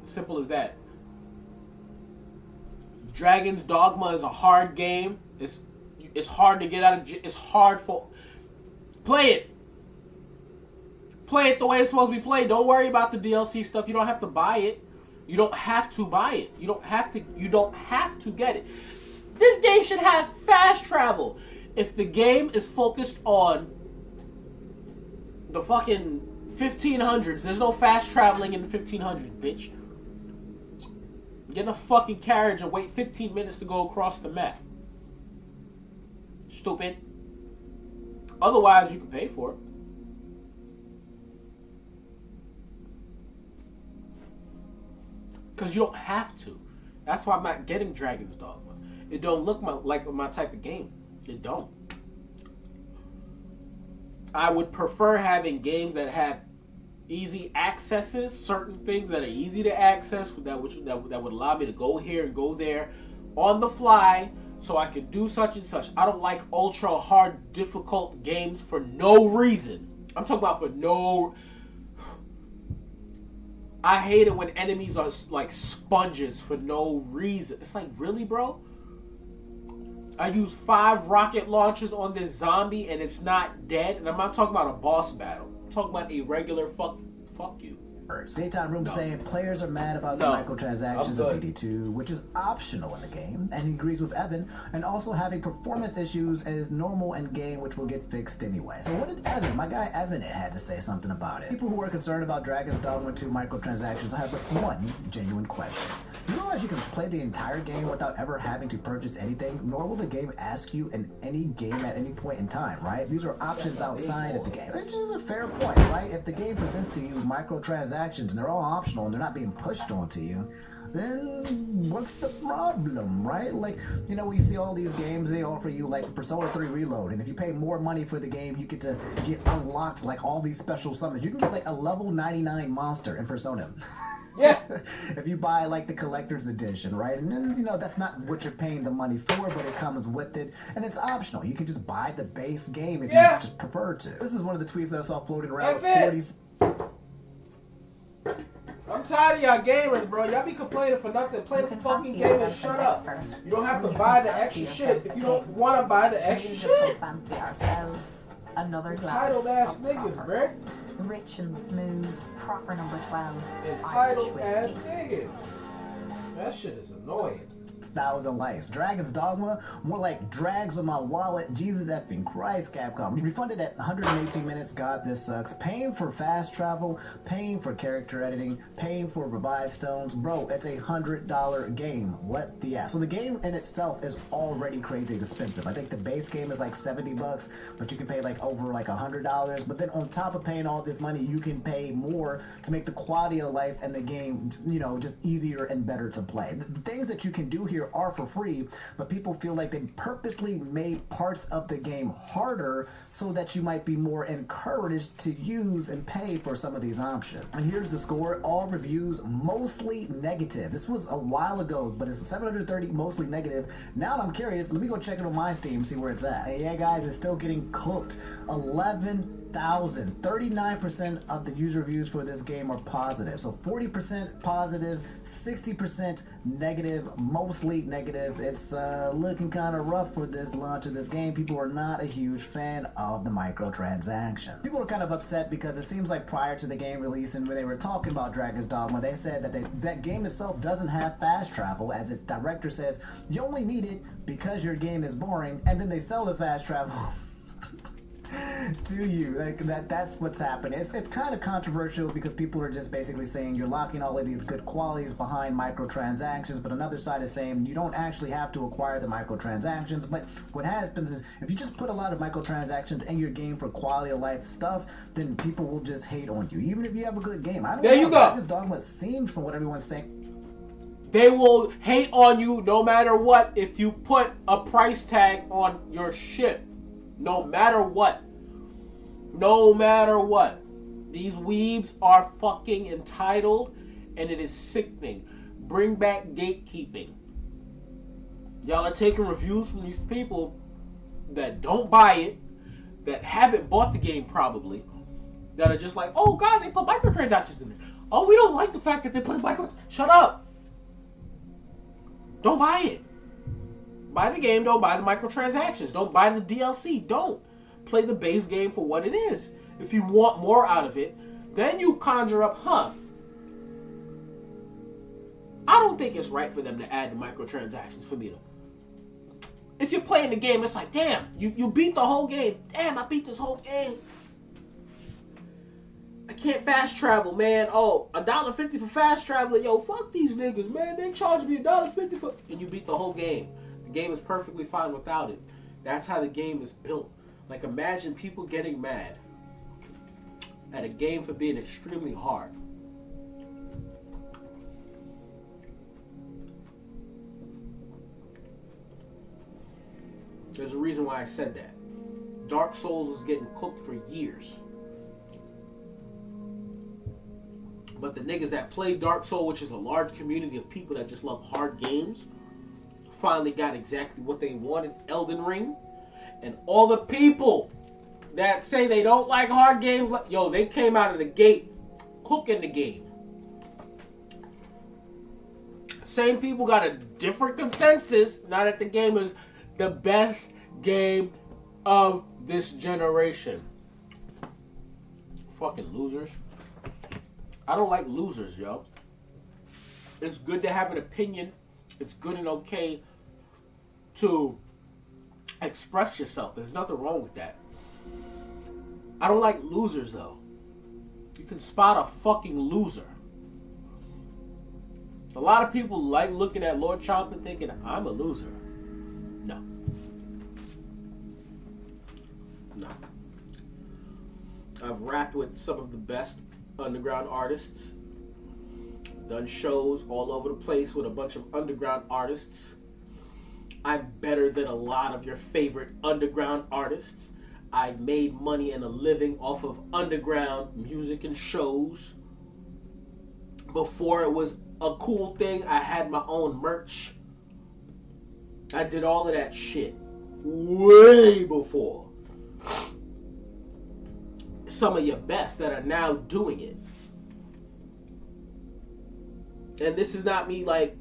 Simple as that. Dragon's Dogma is a hard game. It's hard to get out of. It's hard for. Play it. Play it the way it's supposed to be played. Don't worry about the DLC stuff. You don't have to buy it. You don't have to buy it. You don't have to. You don't have to get it. This game should have fast travel. If the game is focused on the fucking 1500s, there's no fast traveling in the 1500s, bitch. Get in a fucking carriage and wait 15 minutes to go across the map. Stupid. Otherwise, you can pay for it. Because you don't have to. That's why I'm not getting Dragon's Dogma. It don't look like my type of game. It don't. I would prefer having games that have easy accesses, certain things that are easy to access that would allow me to go here and go there on the fly so I can do such and such. I don't like ultra hard difficult games for no reason. I'm talking about for no. I hate it when enemies are like sponges for no reason. It's like, really, bro? I use 5 rocket launchers on this zombie and it's not dead. And I'm not talking about a boss battle. I'm talking about a regular fuck you. Daytime Room saying players are mad about the microtransactions of DD2, which is optional in the game, and he agrees with Evan, and also having performance issues is normal in game, which will get fixed anyway. So what did Evan, my guy Evan, had to say something about it? People who are concerned about Dragon's Dogma 2 microtransactions, I have but one genuine question. You realize you can play the entire game without ever having to purchase anything, nor will the game ask you in any game at any point in time, right? These are options outside of the game, which is a fair point, right? If the game presents to you microtransactions and they're all optional and they're not being pushed onto you, then what's the problem, right? Like, you know, we see all these games, they offer you like Persona 3 Reload, and if you pay more money for the game, you get to get unlocked like all these special summons. You can get like a level 99 monster in Persona. Yeah. If you buy like the collector's edition, right? And then, you know, that's not what you're paying the money for, but it comes with it, and it's optional. You can just buy the base game if you just prefer to. This is one of the tweets that I saw floating around. That's I'm tired of y'all gamers, bro. Y'all be complaining for nothing. Play the fucking game and shut up. You don't have to buy the extra shit if you don't want to buy the extra shit. Fancy ourselves. Another glass. Entitled ass niggas, bro. Rich and smooth, proper number 12. Entitled ass niggas. That shit is annoying. 1,000 likes. Dragon's Dogma, more like drags on my wallet. Jesus effing Christ, Capcom. You refunded at 118 minutes. God, this sucks. Paying for fast travel, paying for character editing, paying for revive stones. Bro, it's a $100 game. What the ass? So the game in itself is already crazy expensive. I think the base game is like $70, but you can pay like over like $100. But then on top of paying all this money, you can pay more to make the quality of life and the game, you know, just easier and better to play. The things that you can do here are for free, but people feel like they purposely made parts of the game harder so that you might be more encouraged to use and pay for some of these options. And here's the score. All reviews mostly negative. This was a while ago, but it's 730 mostly negative. Now I'm curious, let me go check it on my Steam, see where it's at. Yeah, guys, it's still getting cooked. 11,000. 39% of the user reviews for this game are positive. So 40% positive, 60% negative, mostly negative. It's looking kind of rough for this launch of this game. People are not a huge fan of the microtransaction. People are kind of upset because it seems like prior to the game release and when they were talking about Dragon's Dogma, they said that that game itself doesn't have fast travel, as its director says, you only need it because your game is boring, and then they sell the fast travel to you. Like that's what's happening. It's kind of controversial because people are just basically saying you're locking all of these good qualities behind microtransactions, but another side is saying you don't actually have to acquire the microtransactions. But what happens is if you just put a lot of microtransactions in your game for quality of life stuff, then people will just hate on you, even if you have a good game. I don't know. Dragon's Dogma seems from what everyone's saying. They will hate on you no matter what if you put a price tag on your shit. No matter what. No matter what. These weebs are fucking entitled, and it is sickening. Bring back gatekeeping. Y'all are taking reviews from these people that don't buy it, that haven't bought the game probably, that are just like, oh god, they put microtransactions in there. Oh, we don't like the fact that they put micro... Shut up. Don't buy it. Buy the game, don't buy the microtransactions. Don't buy the DLC. Don't. Play the base game for what it is. If you want more out of it, then you conjure up, I don't think it's right for them to add the microtransactions for me to. If you're playing the game, it's like, damn, you beat the whole game. Damn, I beat this whole game. I can't fast travel, man. Oh, $1.50 for fast traveling. Yo, fuck these niggas, man. They charge me $1.50 for... And you beat the whole game. The game is perfectly fine without it. That's how the game is built. Like, imagine people getting mad at a game for being extremely hard. There's a reason why I said that. Dark Souls was getting cooked for years. But the niggas that play Dark Souls, which is a large community of people that just love hard games, finally got exactly what they wanted, Elden Ring. And all the people that say they don't like hard games, yo, they came out of the gate cooking the game. Same people got a different consensus now that the game is the best game of this generation. Fucking losers. I don't like losers, yo. It's good to have an opinion. It's good and okay to express yourself. There's nothing wrong with that. I don't like losers, though. You can spot a fucking loser. A lot of people like looking at Lord Chomp thinking, I'm a loser. No. No. I've rapped with some of the best underground artists. Done shows all over the place with a bunch of underground artists. I'm better than a lot of your favorite underground artists. I made money and a living off of underground music and shows. Before it was a cool thing, I had my own merch. I did all of that shit way before some of your best that are now doing it. And this is not me like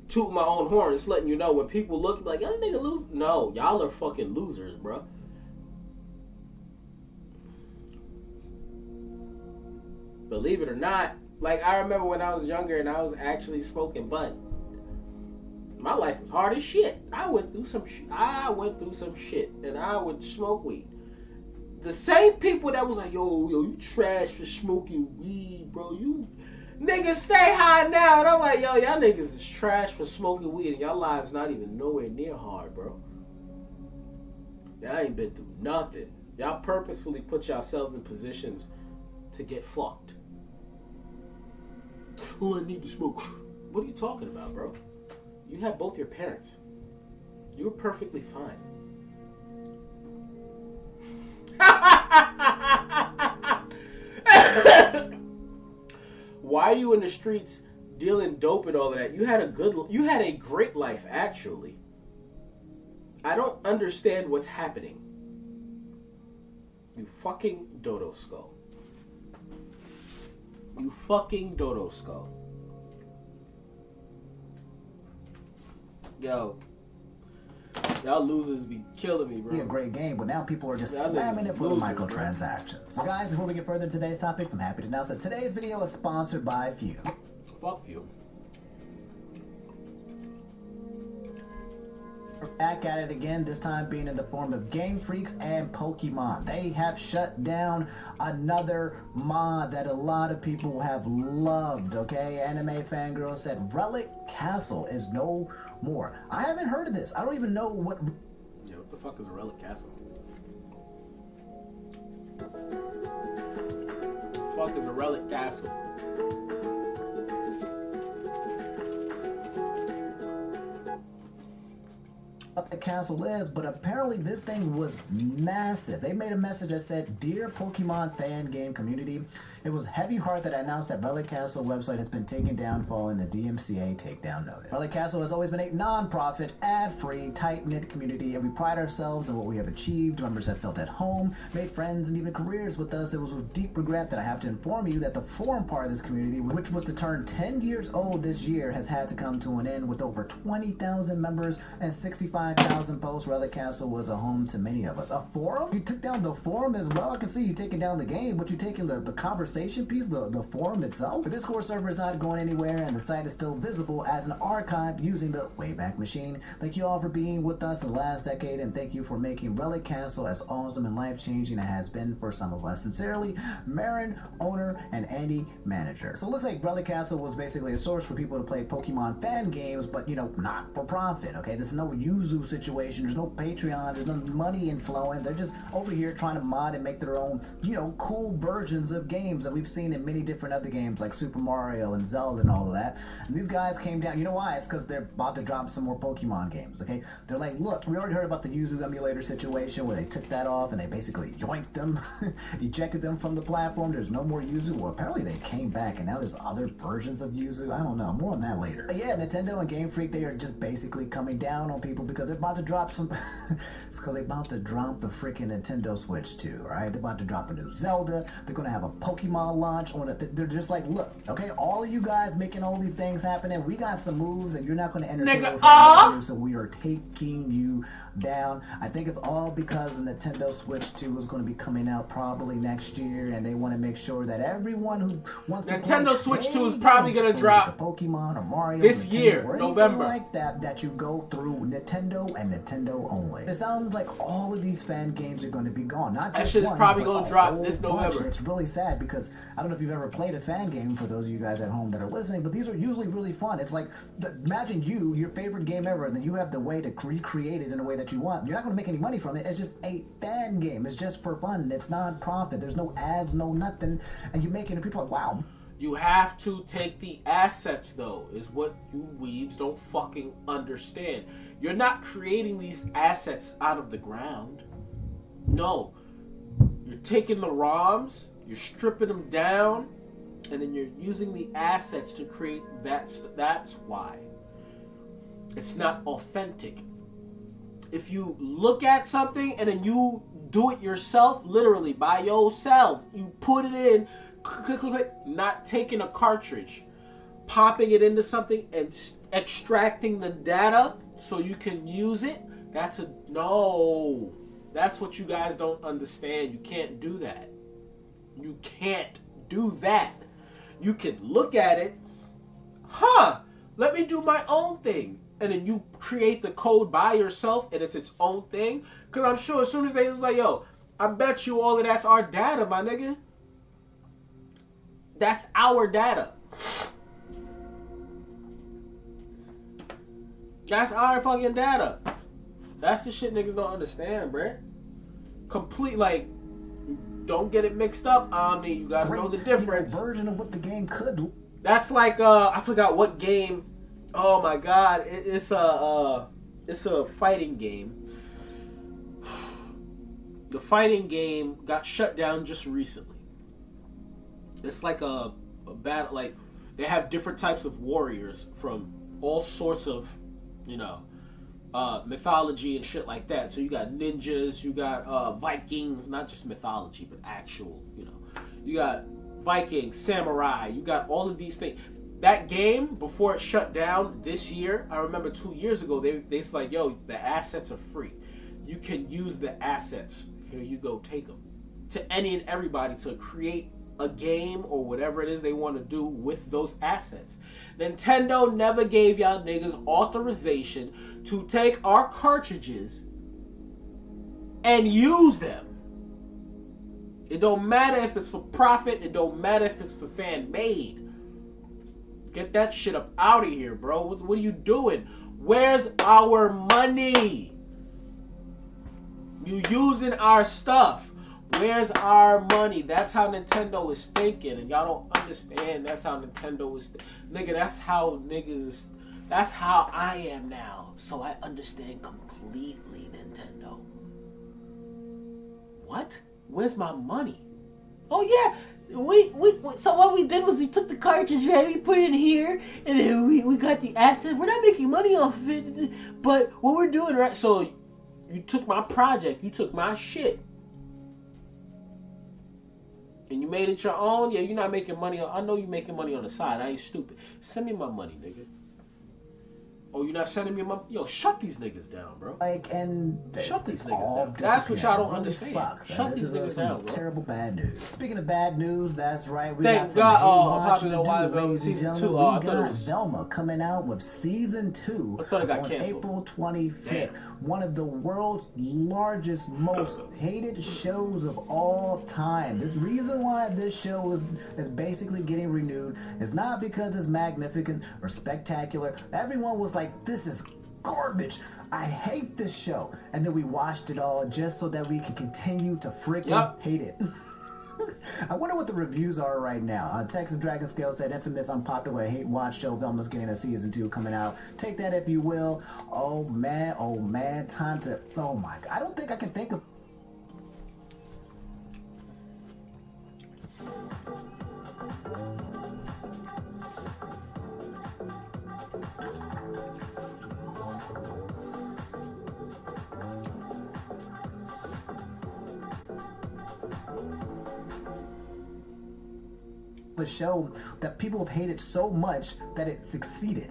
tooting my own horn. It's letting you know when people look like, y'all nigga lose. No, y'all are fucking losers, bro. Believe it or not, like I remember when I was younger and I was actually smoking bud. My life was hard as shit. I went through some shit and I would smoke weed. The same people that was like, yo, you trash for smoking weed, bro. You niggas stay high now. And I'm like, yo, y'all niggas is trash for smoking weed and y'all lives not even nowhere near hard, bro. Y'all ain't been through nothing. Y'all purposefully put yourselves in positions to get fucked. Oh, I need to smoke. What are you talking about, bro? You had both your parents. You were perfectly fine. Why are you in the streets dealing dope and all of that? You had a great life, actually. I don't understand what's happening. You fucking dodo skull. You fucking dodo skull. Yo. Y'all losers be killing me, bro. Be a great game, but now people are just slamming it for the microtransactions. So guys, before we get further into today's topics, I'm happy to announce that today's video is sponsored by Fume. Fuck Fume. We're back at it again, this time being in the form of Game Freaks and Pokemon. They have shut down another mod that a lot of people have loved, okay? Anime Fangirl said Relic Castle is no more. I haven't heard of this. I don't even know what... Yeah, what the fuck is a Relic Castle? What the fuck is a Relic Castle? what the castle is, but apparently this thing was massive. They made a message that said, "Dear Pokemon fan game community, it was heavy heart that I announced that Relic Castle website has been taken down following the DMCA takedown notice. Relic Castle has always been a non-profit, ad-free, tight-knit community, and we pride ourselves in what we have achieved. Members have felt at home, made friends, and even careers with us. It was with deep regret that I have to inform you that the forum part of this community, which was to turn 10 years old this year, has had to come to an end. With over 20,000 members and 65,000 posts, Relic Castle was a home to many of us." A forum? You took down the forum as well? I can see you taking down the game, but you taking the conversation piece, the forum itself. The Discord server is not going anywhere, and the site is still visible as an archive using the Wayback Machine. Thank you all for being with us in the last decade, and thank you for making Relic Castle as awesome and life-changing as it has been for some of us. Sincerely, Marin, owner, and Andy, manager. So it looks like Relic Castle was basically a source for people to play Pokemon fan games, but, you know, not for profit, okay? There's no Yuzu situation, there's no Patreon, there's no money inflowing. They're just over here trying to mod and make their own, you know, cool versions of games that we've seen in many different other games like Super Mario and Zelda and all of that. And these guys came down. You know why? It's because they're about to drop some more Pokemon games, okay? They're like, look, we already heard about the Yuzu emulator situation where they took that off and they basically yoinked them, ejected them from the platform. There's no more Yuzu. Well, apparently they came back and now there's other versions of Yuzu. I don't know. More on that later. But yeah, Nintendo and Game Freak, they are just basically coming down on people because they're about to drop some... It's because they're about to drop the freaking Nintendo Switch too, alright? They're about to drop a new Zelda. They're going to have a Pokemon launch on it. They're just like, look, okay, all of you guys making all these things happening, we got some moves and you're not going to interfere with us, so we are taking you down. I think it's all because the Nintendo Switch 2 is going to be coming out probably next year, and they want to make sure that everyone who wants to play Switch 2 is probably going to drop Pokemon or Mario this Nintendo, year, or November, like that you go through Nintendo and Nintendo only. It sounds like all of these fan games are going to be gone. Not just that shit's probably going to drop this November. It's really sad because I don't know if you've ever played a fan game, for those of you guys at home that are listening, but these are usually really fun. It's like, imagine your favorite game ever, and then you have the way to recreate it in a way that you want. You're not going to make any money from it. It's just a fan game. It's just for fun. It's non-profit. There's no ads, no nothing, and you're making it. People are like, wow. You have to take the assets, though, is what you weebs don't fucking understand. You're not creating these assets out of the ground. No. You're taking the ROMs, you're stripping them down, and then you're using the assets to create that. That's why. It's not authentic. If you look at something and then you do it yourself, literally by yourself, you put it in, click, click, click, not taking a cartridge, popping it into something and extracting the data so you can use it, that's a no. That's what you guys don't understand. You can't do that. You can't do that. You can look at it, let me do my own thing. And then you create the code by yourself and it's its own thing. Because I'm sure as soon as they was like, yo, I bet you all of that's our data, my nigga. That's our data. That's our fucking data. That's the shit niggas don't understand, bruh. Complete, like, don't get it mixed up, Omni. You gotta know the difference. Version of what the game could do. That's like, I forgot what game. Oh my god, it's a fighting game. The fighting game got shut down just recently. It's like a battle, like they have different types of warriors from all sorts of, you know, mythology and shit like that. So you got ninjas, you got Vikings, not just mythology, but actual, you know. You got Vikings, samurai, you got all of these things. That game, before it shut down this year, I remember 2 years ago, they's like, yo, the assets are free. You can use the assets. Here you go, take them. To any and everybody to create a game or whatever it is they want to do with those assets. Nintendo never gave y'all niggas authorization to take our cartridges and use them. It don't matter if it's for profit. It don't matter if it's for fan made. Get that shit up out of here, bro. What are you doing? Where's our money? You using our stuff. Where's our money? That's how Nintendo is thinking, and y'all don't understand. That's how Nintendo is. Nigga, that's how niggas is. That's how I am now. So I understand completely, Nintendo. What? Where's my money? Oh yeah, so what we did was we took the cartridge, right? We put it in here, and then we got the asset. We're not making money off of it, but what we're doing, right? So you took my project, you took my shit, and you made it your own. Yeah, you're not making money. I know you're making money on the side. I ain't stupid. Send me my money, nigga. Oh, you're not sending me my... Yo, shut these niggas down, bro. Like, and shut these niggas down. That's what y'all don't understand. Sucks. Shut these niggas down, bro. Terrible bad news. Speaking of bad news, that's right. We Thank got some God, hate watching to do, ladies and gentlemen. We got was... Velma coming out with season 2 on April 25th. Damn. One of the world's largest, most hated shows of all time. This reason why this show is basically getting renewed is not because it's magnificent or spectacular. Everyone was like, this is garbage. I hate this show. And then we watched it all just so that we could continue to freaking hate it. I wonder what the reviews are right now. Texas Dragon Scale said, infamous, unpopular, hate watch show. Velma's getting a season 2 coming out. Take that if you will. Oh man, time to... Oh my God. I don't think I can think of... a show that people have hated so much that it succeeded.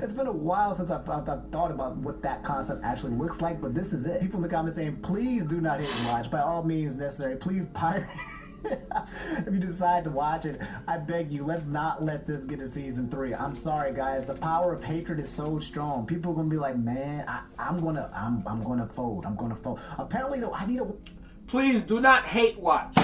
It's been a while since I've thought about what that concept actually looks like, but this is it. People in the comments saying, please do not hate and watch. By all means necessary, please pirate. If you decide to watch it, I beg you, let's not let this get to season 3. I'm sorry, guys. The power of hatred is so strong. People are gonna be like, man, I'm gonna fold. I'm gonna fold. Apparently, though, I need a... Please do not hate watch.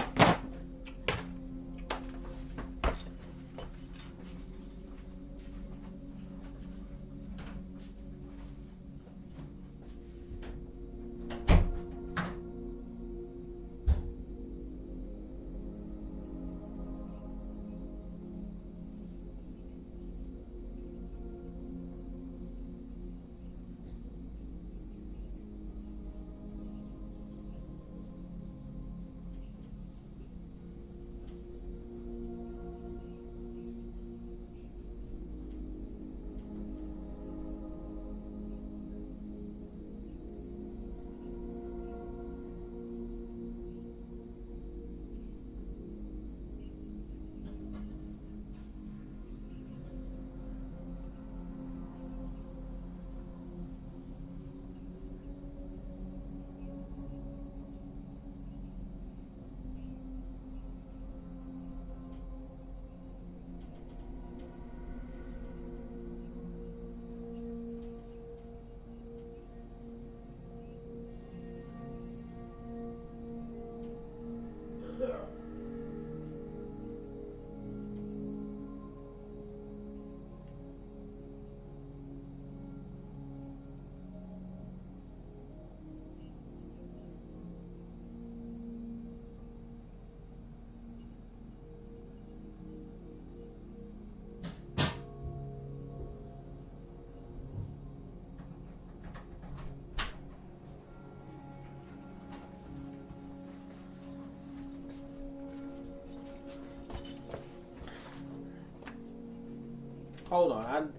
Hold on.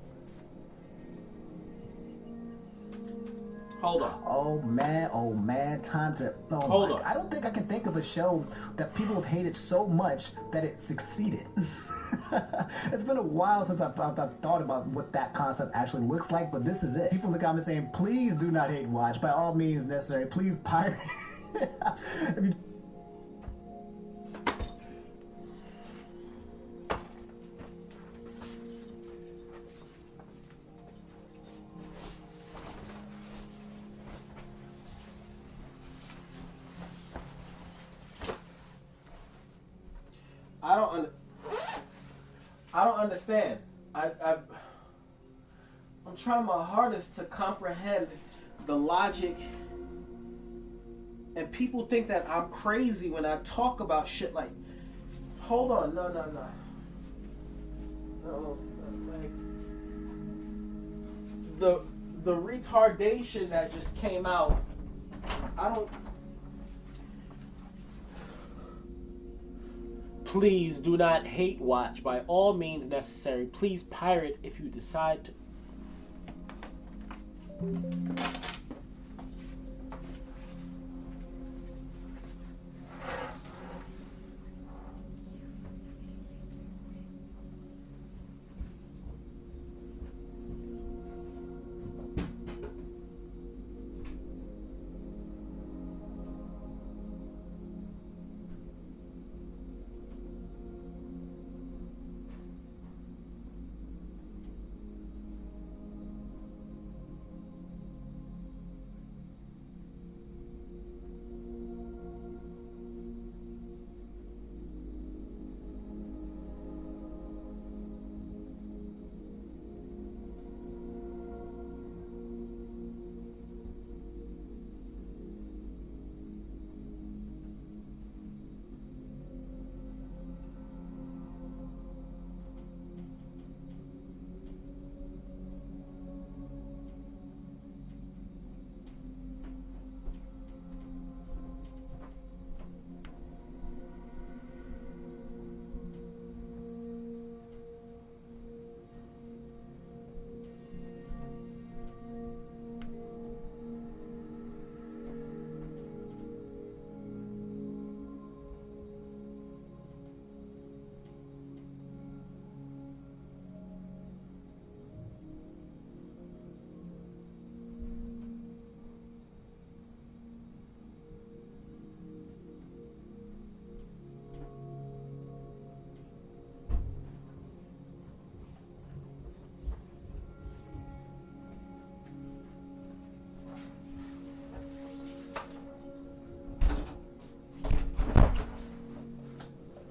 Hold on. Oh man, time to... Oh Hold on. I don't think I can think of a show that people have hated so much that it succeeded. It's been a while since I've thought about what that concept actually looks like, but this is it. People in the comments saying, please do not hate watch. By all means necessary, please pirate. I mean, I don't understand. I'm trying my hardest to comprehend the logic, and people think that I'm crazy when I talk about shit like, hold on, no, like, the retardation that just came out, I don't. Please do not hate watch by all means necessary. Please pirate if you decide to.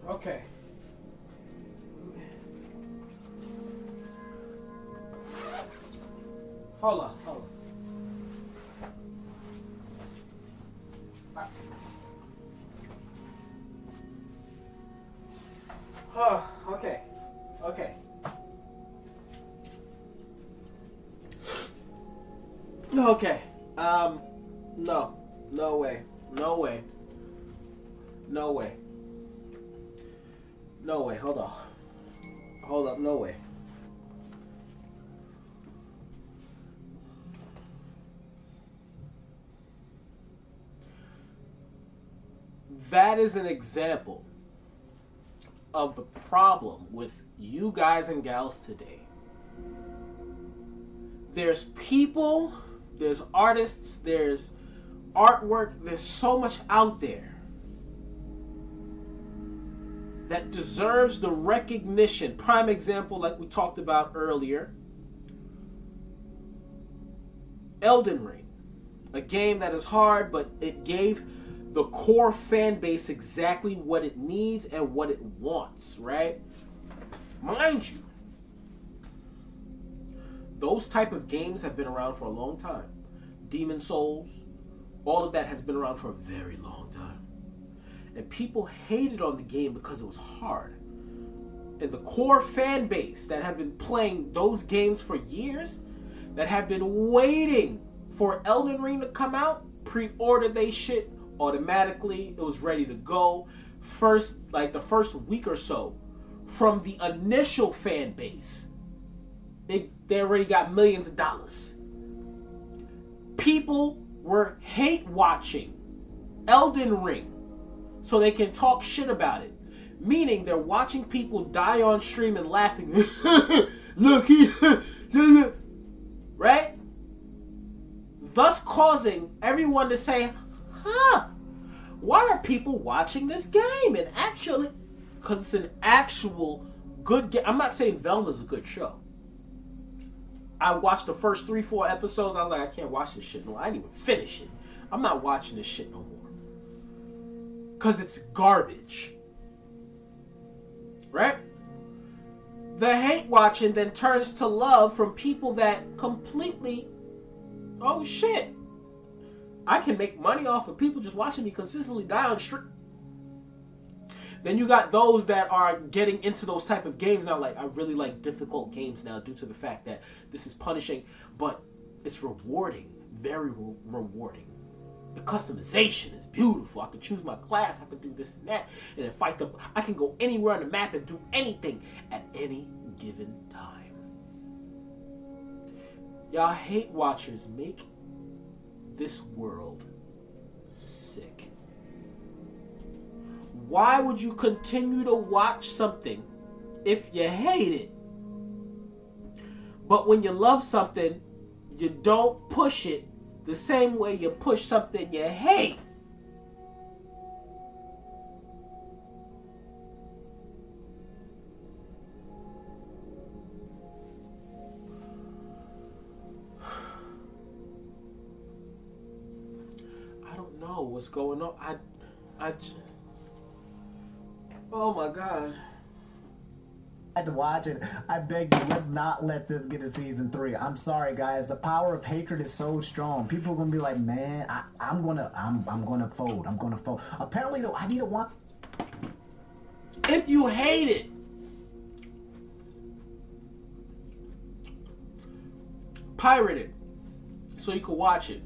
Okay. Hold on. Okay. Okay. No way. Hold up, no way. That is an example of the problem with you guys and gals today. There's people, there's artists, there's artwork, there's so much out there that deserves the recognition. Prime example, like we talked about earlier, Elden Ring. A game that is hard, but it gave the core fan base exactly what it needs and what it wants, right? Mind you, those type of games have been around for a long time. Demon Souls, all of that has been around for a very long time. And people hated on the game because it was hard. And the core fan base that have been playing those games for years, that have been waiting for Elden Ring to come out, pre-ordered they shit automatically. It was ready to go. The first week or so, from the initial fan base, they already got millions of dollars. People were hate watching Elden Ring so they can talk shit about it. Meaning they're watching people die on stream and laughing. Look, right? Thus causing everyone to say, why are people watching this game? And actually, because it's an actual good game. I'm not saying Velma's a good show. I watched the first 3-4 episodes. I was like, I can't watch this shit no more. I didn't even finish it. I'm not watching this shit no more. Because it's garbage. Right? The hate watching then turns to love from people that completely, oh shit, I can make money off of people just watching me consistently die on stream. Then you got those that are getting into those type of games now. Like, I really like difficult games now due to the fact that this is punishing, but it's rewarding, very rewarding. The customization is beautiful. I can choose my class. I can do this and that, and then fight them. I can go anywhere on the map and do anything at any given time. Y'all hate watchers make this world sick. Why would you continue to watch something if you hate it? But when you love something, you don't push it the same way you push something you hate. I don't know what's going on. Oh my God. I had to watch it. I beg you, let's not let this get to season 3. I'm sorry, guys. The power of hatred is so strong. People are gonna be like, man, I'm gonna fold. I'm gonna fold. Apparently, though, I need to watch. If you hate it, pirate it so you can watch it.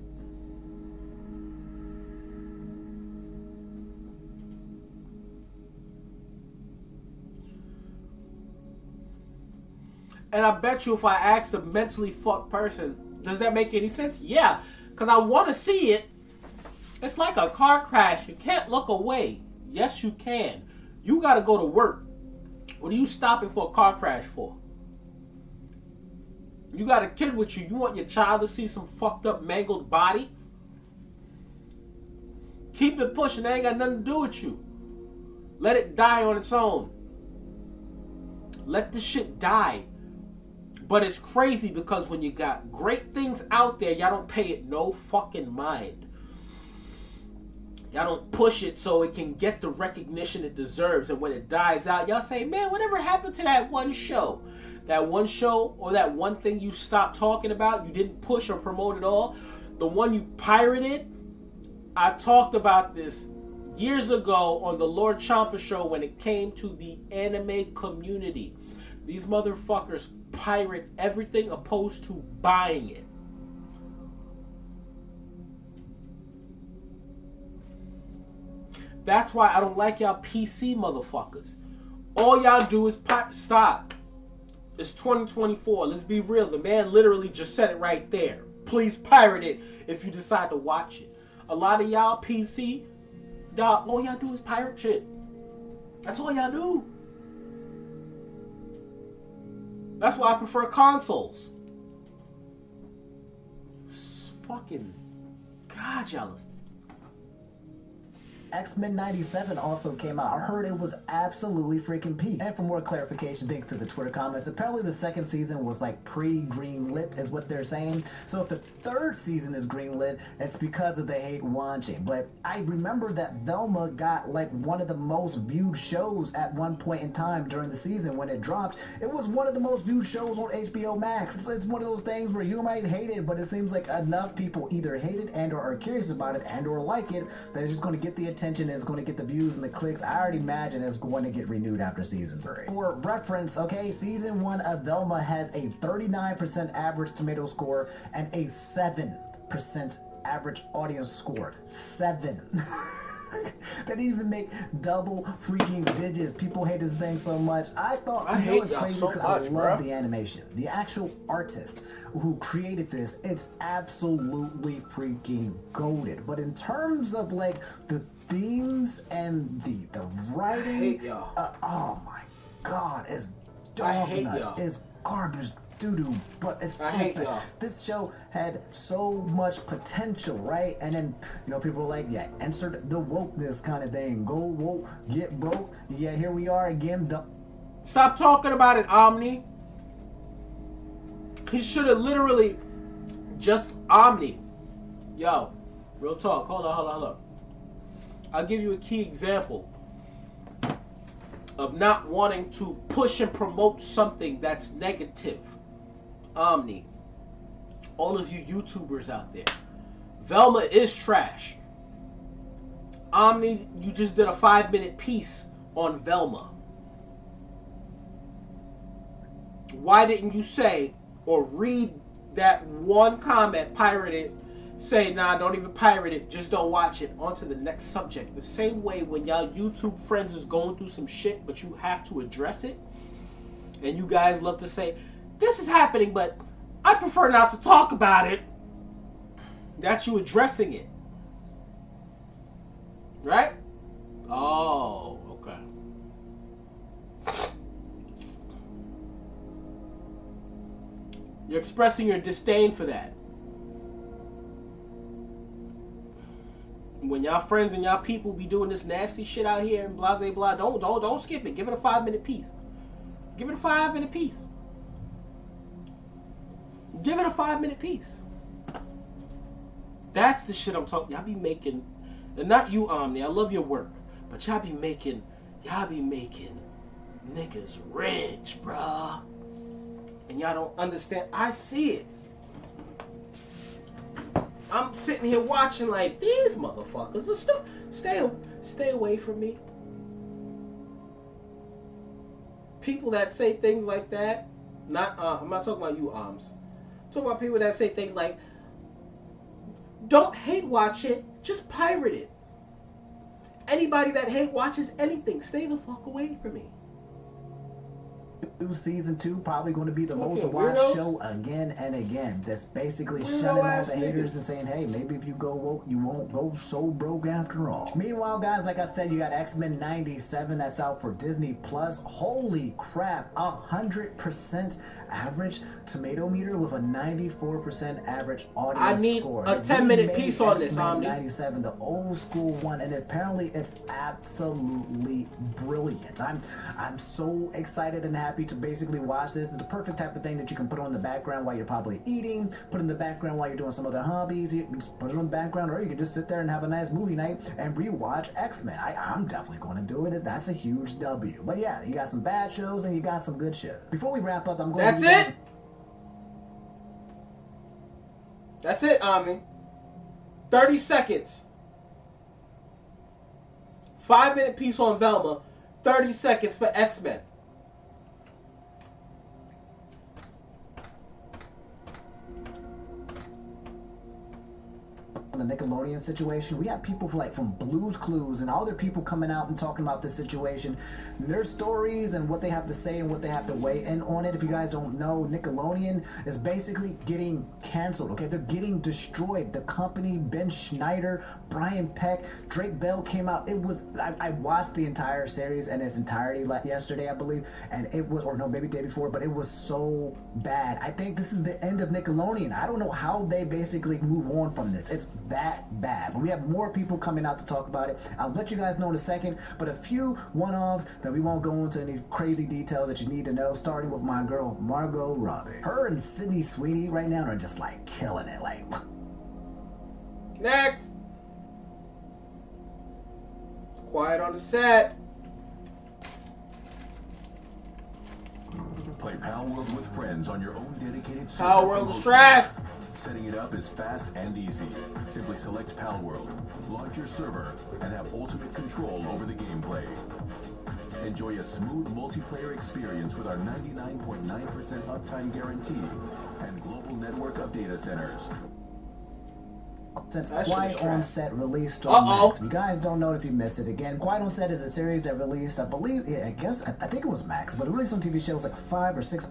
And I bet you if I asked a mentally fucked person, does that make any sense? Yeah, because I want to see it. It's like a car crash. You can't look away. Yes, you can. You got to go to work. What are you stopping for a car crash for? You got a kid with you. You want your child to see some fucked up, mangled body? Keep it pushing. That ain't got nothing to do with you. Let it die on its own. Let this shit die. But it's crazy because when you got great things out there, y'all don't pay it no fucking mind. Y'all don't push it so it can get the recognition it deserves. And when it dies out, y'all say, man, whatever happened to that one show? That one show or that one thing you stopped talking about, you didn't push or promote at all? The one you pirated? I talked about this years ago on the MalikChamploo show when it came to the anime community. These motherfuckers pirate everything opposed to buying it. That's why I don't like y'all PC motherfuckers. All y'all do is stop. It's 2024. Let's be real. The man literally just said it right there. Please pirate it if you decide to watch it. A lot of y'all PC, y'all, all y'all do is pirate shit. That's all y'all do. That's why I prefer consoles. Fucking God, y'all. X-Men 97 also came out. I heard it was absolutely freaking peak. And for more clarification, thanks to the Twitter comments, apparently the second season was like pre-greenlit is what they're saying. So if the third season is greenlit, it's because of they hate watching. But I remember that Velma got like one of the most viewed shows at one point in time during the season when it dropped. It was one of the most viewed shows on HBO Max. It's one of those things where you might hate it, but it seems like enough people either hate it and or are curious about it and or like it that it's just going to get the attention. Is going to get the views and the clicks. I already imagine it's going to get renewed after season 3. For reference, okay, season 1 of Velma has a 39% average tomato score and a 7% average audience score. 7. They didn't even make double freaking digits. People hate this thing so much. I thought, I hate it's crazy because I love the animation. The actual artist who created this, it's absolutely freaking goated. But in terms of like the themes and the writing, I hate y'all. Oh my God, it's dog nuts. It's garbage doo-doo, but it's so bad. This show had so much potential, right? And then, you know, people are like, yeah, insert the wokeness kind of thing. Go woke, get broke. Yeah, here we are again. Stop talking about it, Omni. He should have literally just Omni. Yo, real talk. Hold on. I'll give you a key example of not wanting to push and promote something that's negative. Omni. All of you YouTubers out there. Velma is trash. Omni, you just did a 5-minute piece on Velma? Why didn't you say or read that one comment, pirate it, say, nah, don't even pirate it, just don't watch it, on to the next subject? The same way when y'all YouTube friends is going through some shit, but you have to address it, and you guys love to say, this is happening, but I prefer not to talk about it. That's you addressing it. Right? Oh, okay. You're expressing your disdain for that. When y'all friends and y'all people be doing this nasty shit out here and blah, blah, blah, don't skip it. Give it a 5-minute piece. Give it a 5-minute piece. Give it a 5-minute piece. That's the shit I'm talking. Y'all be making, and not you, Omni, I love your work, but y'all be making niggas rich, bruh. And y'all don't understand. I see it. I'm sitting here watching like, these motherfuckers are stay away from me. People that say things like that, I'm not talking about you, Arms. I'm talking about people that say things like, don't hate watch it, just pirate it. Anybody that hate watches anything, stay the fuck away from me. Season 2 probably going to be the most watched show again and again. That's basically shunning all the haters and saying, hey, maybe if you go woke, you won't go so broke after all. Meanwhile, guys, like I said, you got X-Men 97 that's out for Disney Plus. Holy crap, 100% average tomato meter with a 94% average audience score. I need a 10-minute piece on this, Omni. 97, the old school one, and apparently it's absolutely brilliant. I'm so excited and happy to basically watch this. It's the perfect type of thing that you can put on the background while you're probably eating, put in the background while you're doing some other hobbies. You can just put it on the background, or you can just sit there and have a nice movie night and rewatch X-Men. I'm definitely going to do it. That's a huge W. But yeah, you got some bad shows and you got some good shows. Before we wrap up, I'm going to... That's it? That's it, Omni. 30 seconds. 5-minute piece on Velma. 30 seconds for X-Men. The Nickelodeon situation, we have people from Blue's Clues and other people coming out and talking about this situation, their stories and what they have to say and what they have to weigh in on it. If you guys don't know, Nickelodeon is basically getting canceled, okay? They're getting destroyed. The company, Ben Schneider, Brian Peck, Drake Bell came out. It was, I watched the entire series in its entirety yesterday, I believe, and it was, or no, maybe the day before, but it was so bad. I think this is the end of Nickelodeon. I don't know how they basically move on from this. It's that bad. But we have more people coming out to talk about it. I'll let you guys know in a second, but a few one-offs that we won't go into any crazy details that you need to know, starting with my girl, Margot Robbie. Her and Sydney Sweeney right now are just like killing it. Like, next. Quiet on the set. Play Pal World with friends on your own dedicated server. Pal World is trash. Setting it up is fast and easy. Simply select Pal World, launch your server, and have ultimate control over the gameplay. Enjoy a smooth multiplayer experience with our 99.9% uptime guarantee and global network of data centers. Since Quiet on Set released on Max. If you guys don't know, if you missed it again, Quiet on Set is a series that released, I believe, I think it was Max, but it released on TV show. It was like a 5 or 6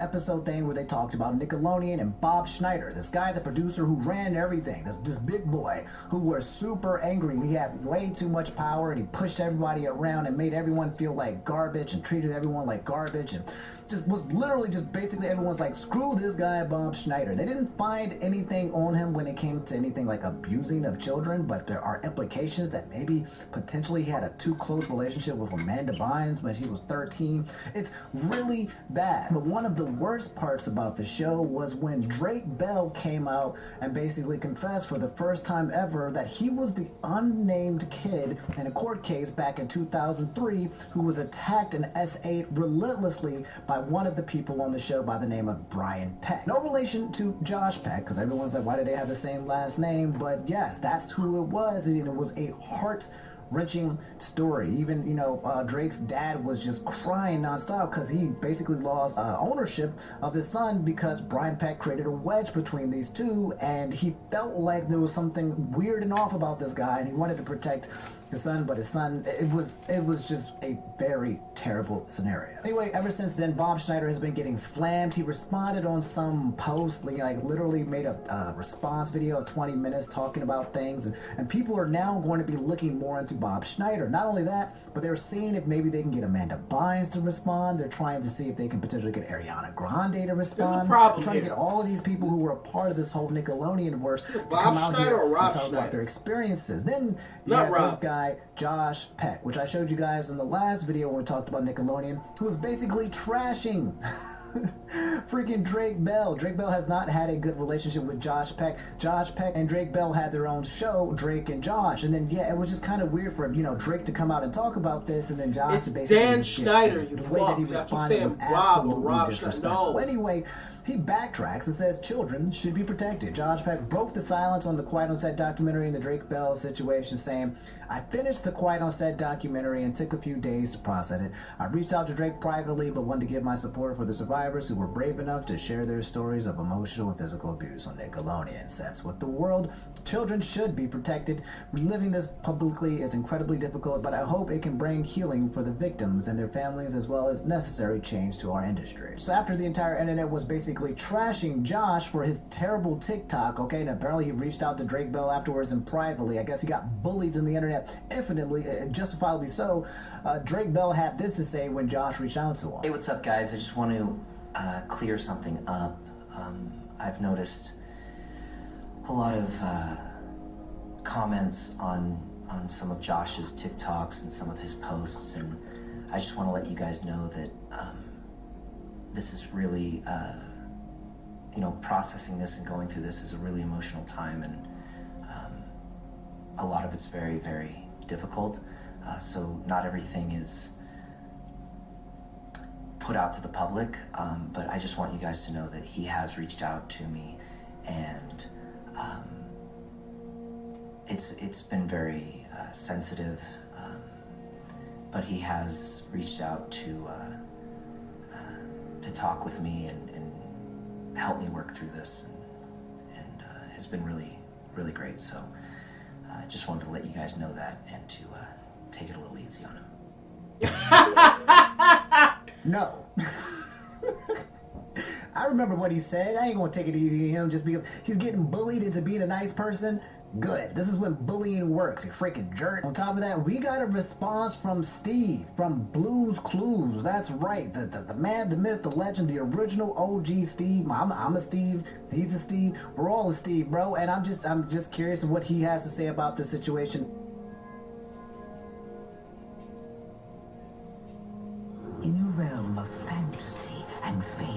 episode thing where they talked about Nickelodeon and Bob Schneider, this guy, the producer who ran everything, this big boy who was super angry. He had way too much power and he pushed everybody around and made everyone feel like garbage and treated everyone like garbage and just was literally just basically everyone's like, screw this guy Bob Schneider. They didn't find anything on him when it came to anything like abusing of children, but there are implications that maybe potentially he had a too close relationship with Amanda Bynes when she was 13. It's really bad. But one of the worst parts about the show was when Drake Bell came out and basically confessed for the first time ever that he was the unnamed kid in a court case back in 2003 who was attacked in S8 relentlessly by one of the people on the show by the name of Brian Peck. No relation to Josh Peck, because everyone's like, why do they have the same last name? But yes, that's who it was, and it was a heart heart-wrenching story. Even, you know, Drake's dad was just crying nonstop because he basically lost ownership of his son because Brian Peck created a wedge between these two, and he felt like there was something weird and off about this guy, and he wanted to protect his son, but his son, it was just a very terrible scenario. Anyway, ever since then, Bob Schneider has been getting slammed. He responded on some post, like literally made a response video of 20 minutes talking about things, and people are now going to be looking more into Bob Schneider. Not only that, but they're seeing if maybe they can get Amanda Bynes to respond. They're trying to see if they can potentially get Ariana Grande to respond. They're trying to get all of these people who were a part of this whole Nickelodeon verse to come out here and talk about their experiences. Then you have this guy, Josh Peck, which I showed you guys in the last video when we talked about Nickelodeon, who was basically trashing freaking Drake Bell. Drake Bell has not had a good relationship with Josh Peck. Josh Peck and Drake Bell had their own show, Drake and Josh, and then yeah, it was just kind of weird for, you know, Drake to come out and talk about this, and then Josh to basically Dan Schneider, the way that he responded was absolutely disrespectful. Anyway, he backtracks and says children should be protected. Josh Peck broke the silence on the Quiet on Set documentary and the Drake Bell situation, saying, I finished the Quiet on Set documentary and took a few days to process it. I reached out to Drake privately, but wanted to give my support for the survivors who were brave enough to share their stories of emotional and physical abuse on Nickelodeon. Says with the world, children should be protected. Reliving this publicly is incredibly difficult, but I hope it can bring healing for the victims and their families, as well as necessary change to our industry. So after the entire internet was basically trashing Josh for his terrible TikTok, okay, and apparently he reached out to Drake Bell afterwards and privately. I guess he got bullied in the internet infinitely, justifiably so. Drake Bell had this to say when Josh reached out to him. Hey, what's up, guys? I just want to clear something up. I've noticed a lot of comments on some of Josh's TikToks and some of his posts, and I just want to let you guys know that this is really, you know, processing this and going through this is a really emotional time, and a lot of it's very, very difficult. So not everything is put out to the public, but I just want you guys to know that he has reached out to me, and it's been very sensitive, but he has reached out to talk with me and help me work through this, and has been really, really great. So I just wanted to let you guys know that, and to take it a little easy on him. No. I remember what he said. I ain't gonna take it easy on him just because he's getting bullied into being a nice person. Good. This is when bullying works, you freaking jerk. On top of that, we got a response from Steve from Blue's Clues. That's right. The man, the myth, the legend, the original OG Steve. I'm a Steve. He's a Steve. We're all a Steve, bro. And I'm just curious of what he has to say about this situation. In a realm of fantasy and fate,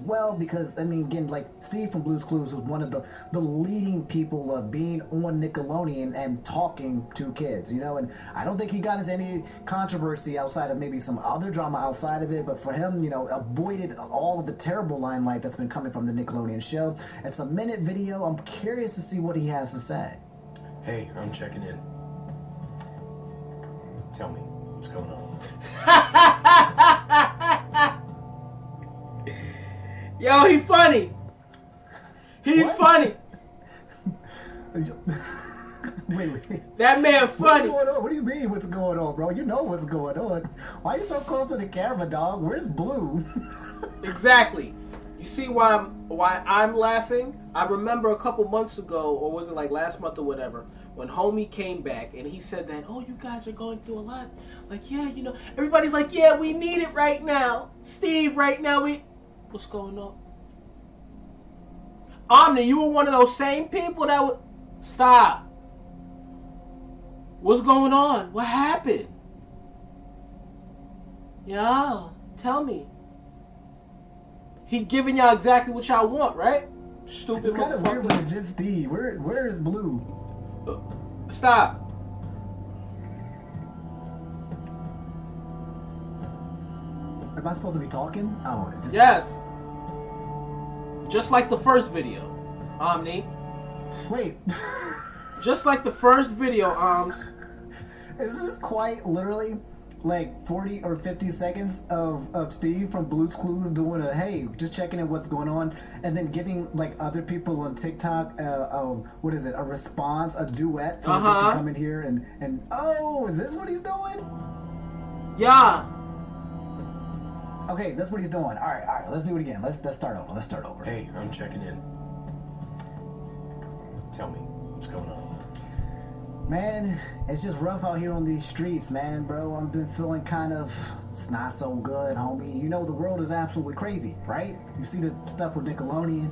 well, because I mean, again, like Steve from Blue's Clues was one of the leading people of being on Nickelodeon and talking to kids, you know, and I don't think he got into any controversy outside of maybe some other drama outside of it, but for him, you know, avoided all of the terrible limelight that's been coming from the Nickelodeon show. It's a minute video. I'm curious to see what he has to say. Hey, I'm checking in. Tell me, what's going on? Yo, he funny. He's funny. Wait. That man funny. What's going on? What do you mean what's going on, bro? You know what's going on. Why are you so close to the camera, dog? Where's Blue? Exactly. You see why I'm laughing? I remember a couple months ago, or was it like last month or whatever, when homie came back and he said that, oh, you guys are going through a lot. Like, yeah, you know, everybody's like, yeah, we need it right now. Steve, right now, what's going on? Omni, you were one of those same people that would... Stop. What's going on? What happened? Yeah, tell me. He giving y'all exactly what y'all want, right? Stupid. It's kind of weird when it's just Steve. Where is Blue? Stop. Am I supposed to be talking? Oh, just... Yes. Just like the first video, Omni. Wait. Just like the first video, This is quite literally like 40 or 50 seconds of Steve from Blue's Clues doing a, hey, just checking in what's going on, and then giving like other people on TikTok what is it, a response, a duet, so that they can come in here and oh, is this what he's doing? Yeah. Okay, that's what he's doing. All right, let's do it again. Let's start over. Hey, I'm checking in. Tell me, what's going on? Man, it's just rough out here on these streets, man, bro. I've been feeling kind of, it's not so good, homie. You know, the world is absolutely crazy, right? You see the stuff with Nickelodeon,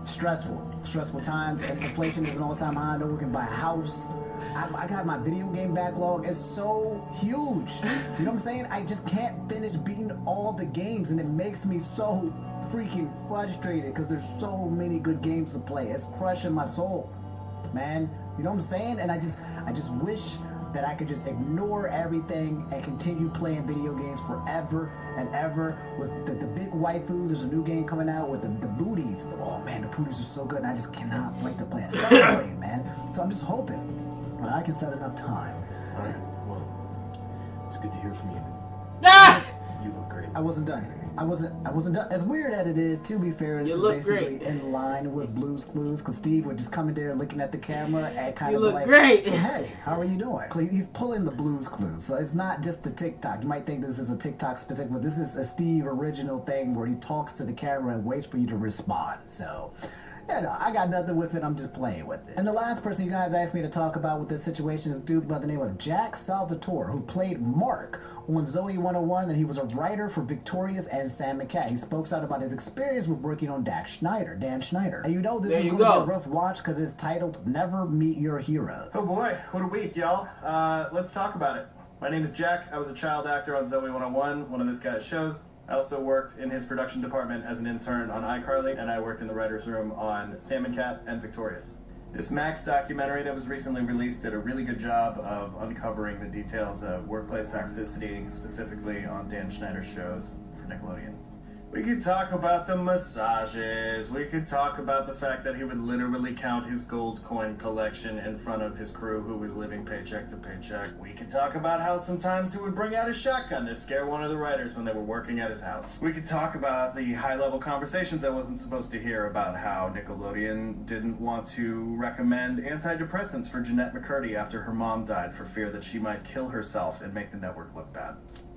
stressful times, and inflation is an all-time high. No one can buy a house. I got my video game backlog. It's so huge. You know what I'm saying? I just can't finish beating all the games, and it makes me so freaking frustrated because there's so many good games to play. It's crushing my soul, man. You know what I'm saying? And I just wish that I could just ignore everything and continue playing video games forever and ever. With the big waifus, there's a new game coming out with the booties. Oh man, the booties are so good, and I just cannot wait to play it. Start playing, man. So I'm just hoping that I can set enough time. All right, well, it's good to hear from you. You look great. I wasn't done. I wasn't done. As weird as it is, to be fair, this is basically in line with Blue's Clues, because Steve would just come in there looking at the camera and kind of look like, great. So, hey, how are you doing? He's pulling the Blue's Clues, so it's not just the TikTok. You might think this is a TikTok specific, but this is a Steve original thing where he talks to the camera and waits for you to respond. So, yeah, no, I got nothing with it. I'm just playing with it. And the last person you guys asked me to talk about with this situation is a dude by the name of Jack Salvatore, who played Mark on Zoe 101, and he was a writer for Victorious and Sam and Cat. He spoke out about his experience with working on Dan Schneider. And you know this is going to be a rough watch because it's titled Never Meet Your Hero. Oh boy, what a week, y'all. Let's talk about it. My name is Jack. I was a child actor on Zoe 101, one of this guy's shows. I also worked in his production department as an intern on iCarly, and I worked in the writer's room on Sam and Cat and Victorious. This Max documentary that was recently released did a really good job of uncovering the details of workplace toxicity, specifically on Dan Schneider's shows for Nickelodeon. We could talk about the massages. We could talk about the fact that he would literally count his gold coin collection in front of his crew who was living paycheck to paycheck. We could talk about how sometimes he would bring out his shotgun to scare one of the writers when they were working at his house. We could talk about the high-level conversations I wasn't supposed to hear about how Nickelodeon didn't want to recommend antidepressants for Jeanette McCurdy after her mom died for fear that she might kill herself and make the network look bad.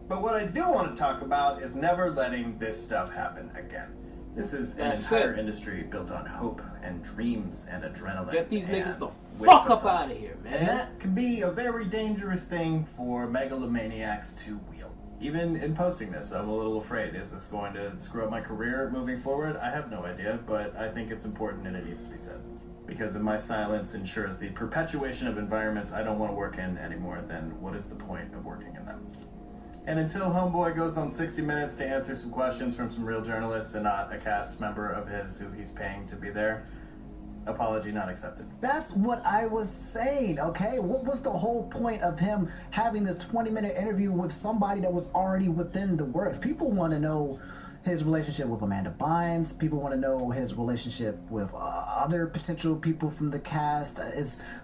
But what I do want to talk about is never letting this stuff happen again. This is an entire industry built on hope and dreams and adrenaline. Get these niggas the fuck up out of here, man. And that can be a very dangerous thing for megalomaniacs to wield. Even in posting this, I'm a little afraid. Is this going to screw up my career moving forward? I have no idea, but I think it's important and it needs to be said. Because if my silence ensures the perpetuation of environments I don't want to work in anymore, then what is the point of working in them? And until Homeboy goes on 60 Minutes to answer some questions from some real journalists and not a cast member of his who he's paying to be there, apology not accepted. That's what I was saying, okay? What was the whole point of him having this 20-minute interview with somebody that was already within the works? People want to know his relationship with Amanda Bynes. People want to know his relationship with other potential people from the cast.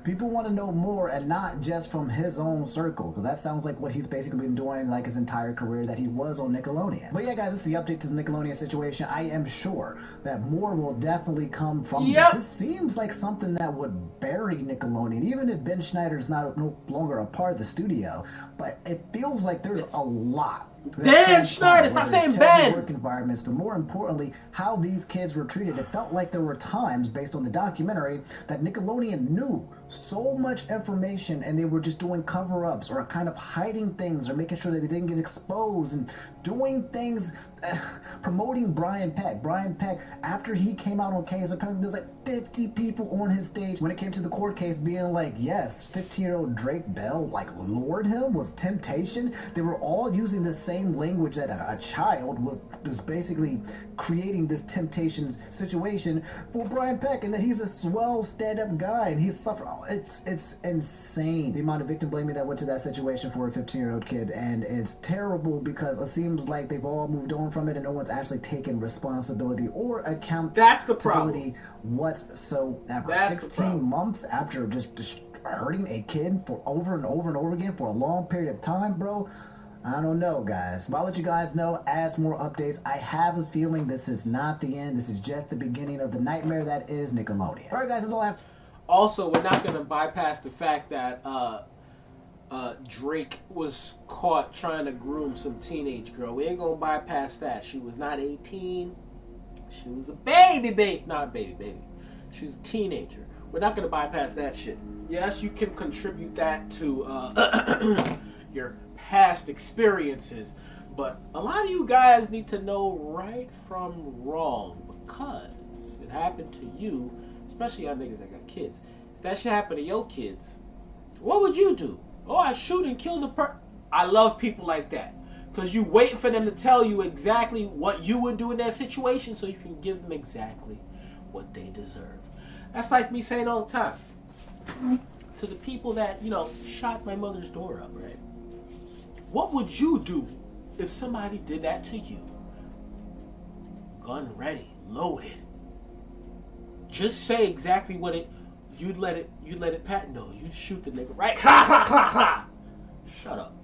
People want to know more, and not just from his own circle, because that sounds like what he's basically been doing like his entire career that he was on Nickelodeon. But yeah, guys, this is the update to the Nickelodeon situation. I am sure that more will definitely come from this. This seems like something that would bury Nickelodeon, even if Ben Schneider's no longer a part of the studio. But it feels like there's a lot. Dan Schneider, stop saying Ben! Work environments, but more importantly, how these kids were treated. It felt like there were times, based on the documentary, that Nickelodeon knew so much information and they were just doing cover-ups or kind of hiding things or making sure that they didn't get exposed and doing things, promoting Brian Peck. Brian Peck, after he came out on case, apparently there was like 50 people on his stage when it came to the court case being like, yes, 15-year-old Drake Bell, like, lured him, was temptation. They were all using the same language that a child was basically creating this temptation situation for Brian Peck, and that he's a swell stand-up guy and he's suffering. It's insane the amount of victim blaming that went to that situation for a 15-year-old kid, and it's terrible because it seems like they've all moved on from it and no one's actually taken responsibility or accountability. That's the problem. Whatsoever. That's 16 months after just hurting a kid for over and over and over again for a long period of time, bro. I don't know, guys. But I'll let you guys know as more updates. I have a feeling this is not the end. This is just the beginning of the nightmare that is Nickelodeon. All right, guys, that's all I have. Also, we're not going to bypass the fact that Drake was caught trying to groom some teenage girl. We ain't going to bypass that. She was not 18. She was a baby. Not baby. She was a teenager. We're not going to bypass that shit. Yes, you can contribute that to your past experiences, but a lot of you guys need to know right from wrong, because it happened to you, especially y'all niggas that got kids. If that shit happened to your kids, what would you do? Oh, I shoot and kill the person. I love people like that, because you waiting for them to tell you exactly what you would do in that situation so you can give them exactly what they deserve. That's like me saying all the time to the people that, you know, shot my mother's door up, right? What would you do if somebody did that to you? Gun ready, loaded. Just say exactly what you'd let it pat. No, you'd shoot the nigga, right? Ha ha ha ha. Shut up.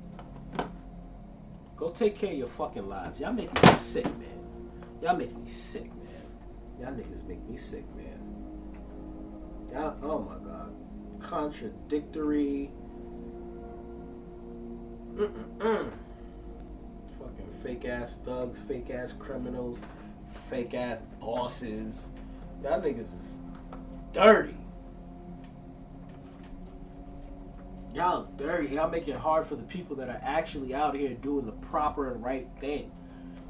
Go take care of your fucking lives. Y'all make me sick, man. Y'all make me sick, man. Y'all niggas make me sick, man. Y'all, oh my god. Contradictory. Fucking fake ass thugs, fake ass criminals, fake ass bosses. Y'all niggas is dirty. Y'all dirty. Y'all make it hard for the people that are actually out here doing the proper and right thing.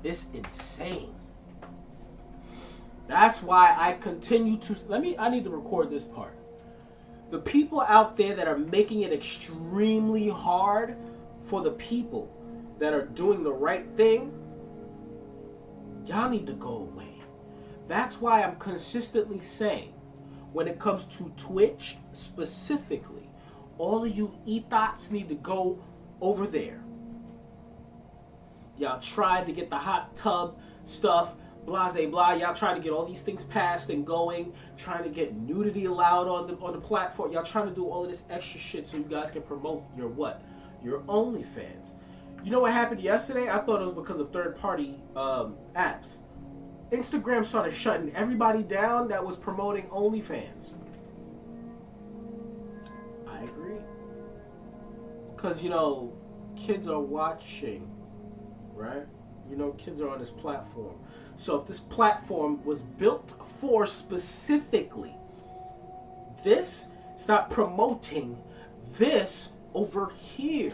It's insane. That's why I continue to I need to record this part. The people out there that are making it extremely hard for the people that are doing the right thing, y'all need to go away. That's why I'm consistently saying, when it comes to Twitch specifically, all of you ethos need to go over there. Y'all tried to get the hot tub stuff, blase blah. Y'all trying to get all these things passed and going, trying to get nudity allowed on the platform. Y'all trying to do all of this extra shit so you guys can promote your what? Your OnlyFans. You know what happened yesterday? I thought it was because of third-party apps. Instagram started shutting everybody down that was promoting OnlyFans. I agree. Because, you know, kids are watching, right? You know, kids are on this platform. So if this platform was built for specifically this, stop promoting this over here.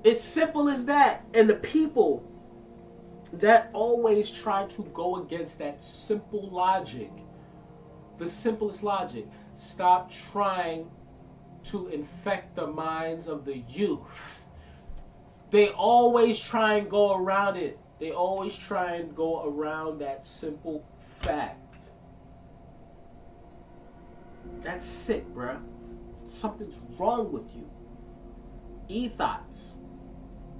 It's simple as that. And the people that always try to go against that simple logic, the simplest logic, stop trying to infect the minds of the youth. They always try and go around it. They always try and go around that simple fact. That's sick, bruh. Something's wrong with you. Ethos.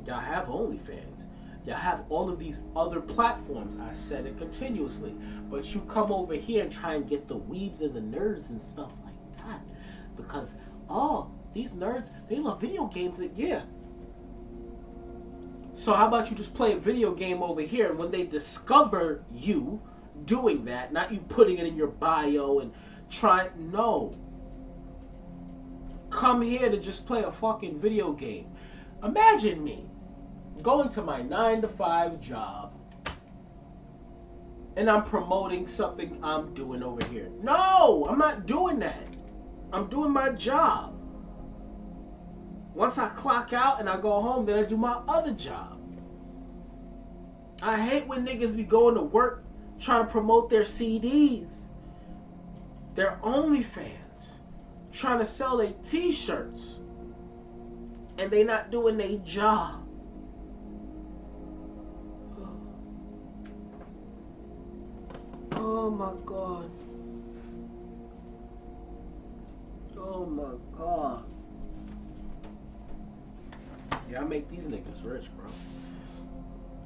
Y'all have OnlyFans. Y'all have all of these other platforms. I said it continuously. But you come over here and try and get the weebs and the nerds and stuff like that. Because, oh, these nerds, they love video games. Yeah. So how about you just play a video game over here, and when they discover you doing that, not you putting it in your bio and trying, no. Come here to just play a fucking video game. Imagine me going to my 9-to-5 job and I'm promoting something I'm doing over here. No, I'm not doing that. I'm doing my job. Once I clock out and I go home, then I do my other job. I hate when niggas be going to work trying to promote their CDs, their OnlyFans, trying to sell their t-shirts, and they not doing their job. Oh my God. Oh my God. Y'all make these niggas rich, bro.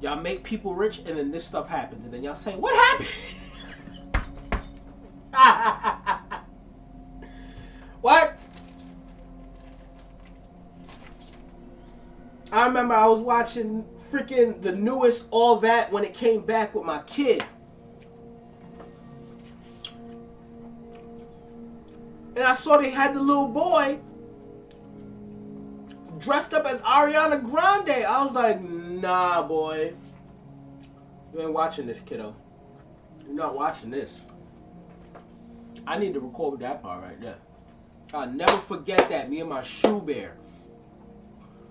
Y'all make people rich, and then this stuff happens, and then y'all say, "What happened?" What? I remember I was watching freaking the newest All That when it came back with my kid. And I saw they had the little boy dressed up as Ariana Grande. I was like, nah, boy. You ain't watching this, kiddo. You're not watching this. I need to record that part right there. I'll never forget that. Me and my shoe bear.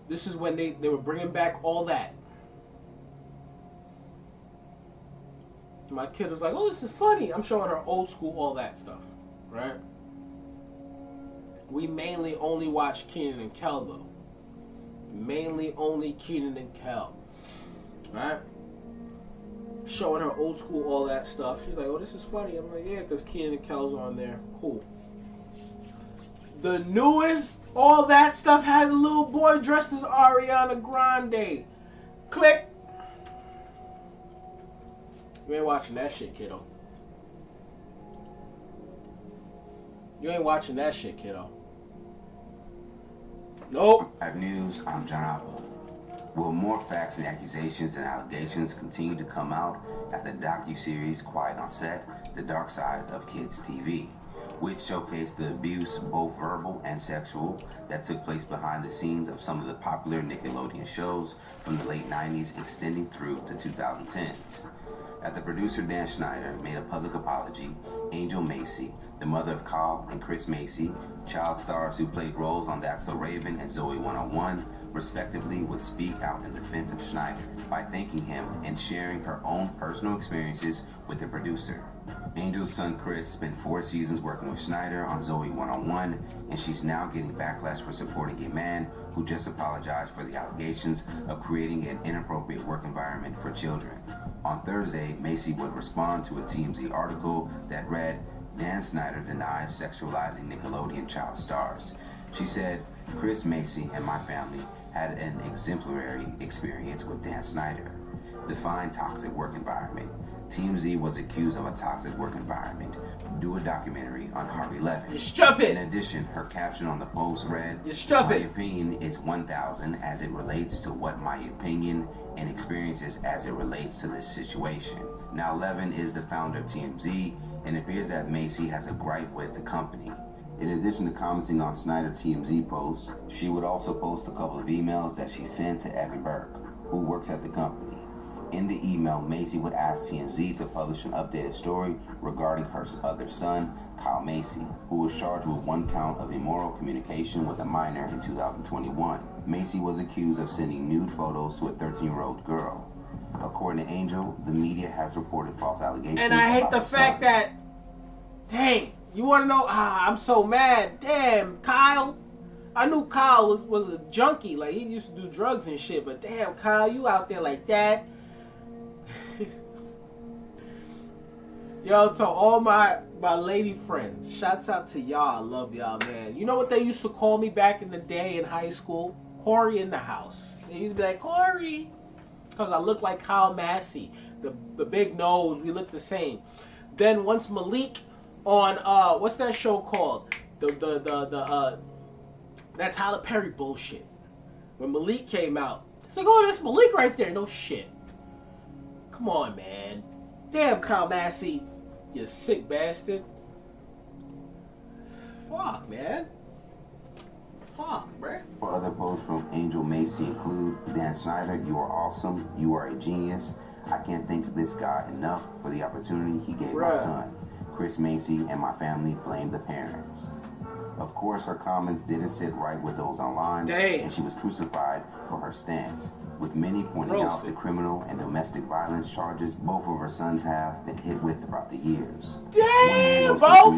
This is when they were bringing back All That. My kid was like, oh, this is funny. I'm showing her old school All That stuff, right? We mainly only watch Kenan and Kel, though. Mainly only Kenan and Kel, right? Showing her old school All That stuff. She's like, oh, this is funny. I'm like, yeah, because Kenan and Kel's on there. Cool. The newest All That stuff had a little boy dressed as Ariana Grande. Click. You ain't watching that shit, kiddo. You ain't watching that shit, kiddo. Nope. At News, I'm John Apple. Will more facts and accusations and allegations continue to come out after the docuseries Quiet on Set, The Dark Side of Kids TV, which showcased the abuse, both verbal and sexual, that took place behind the scenes of some of the popular Nickelodeon shows from the late 90s extending through the 2010s. After producer Dan Schneider made a public apology, Angel Macy, the mother of Kyle and Chris Macy, child stars who played roles on That's So Raven and Zoe 101, respectively, would speak out in defense of Schneider by thanking him and sharing her own personal experiences with the producer. Angel's son Chris spent 4 seasons working with Schneider on Zoe 101, and she's now getting backlash for supporting a man who just apologized for the allegations of creating an inappropriate work environment for children. On Thursday, Macy would respond to a TMZ article that read, Dan Schneider denies sexualizing Nickelodeon child stars. She said, Chris Macy and my family had an exemplary experience with Dan Schneider. Define toxic work environment. TMZ was accused of a toxic work environment. Do a documentary on Harvey Levin. You're stupid. In addition, her caption on the post read, You're stupid. My opinion is 1,000 as it relates to what my opinion and experiences as it relates to this situation. Now, Levin is the founder of TMZ, and it appears that Macy has a gripe with the company. In addition to commenting on Schneider TMZ posts, she would also post a couple of emails that she sent to Evan Burke, who works at the company. In the email, Macy would ask TMZ to publish an updated story regarding her other son, Kyle Macy, who was charged with 1 count of immoral communication with a minor in 2021. Macy was accused of sending nude photos to a 13-year-old girl. According to Angel, the media has reported false allegations. And I hate the fact that, dang, you want to know? I'm so mad. Damn, Kyle. I knew Kyle was a junkie. Like, he used to do drugs and shit. But damn, Kyle, you out there like that. Yo, to all my lady friends, shouts out to y'all. I love y'all, man. You know what they used to call me back in the day in high school? Corey in the house. They used to be like, Corey. Because I look like Kyle Massey. The big nose, we look the same. Then once Malik on, what's that show called? That Tyler Perry bullshit. When Malik came out, it's like, oh, that's Malik right there. No shit. Come on, man. Damn, Kyle Massey, you sick bastard. Fuck, man. Fuck, bruh. Other posts from Angel Macy include, Dan Schneider, you are awesome. You are a genius. I can't thank this guy enough for the opportunity he gave my son. Chris Macy and my family blame the parents. Of course, her comments didn't sit right with those online, and she was crucified for her stance, with many pointing out the criminal and domestic violence charges both of her sons have been hit with throughout the years. Damn, bro!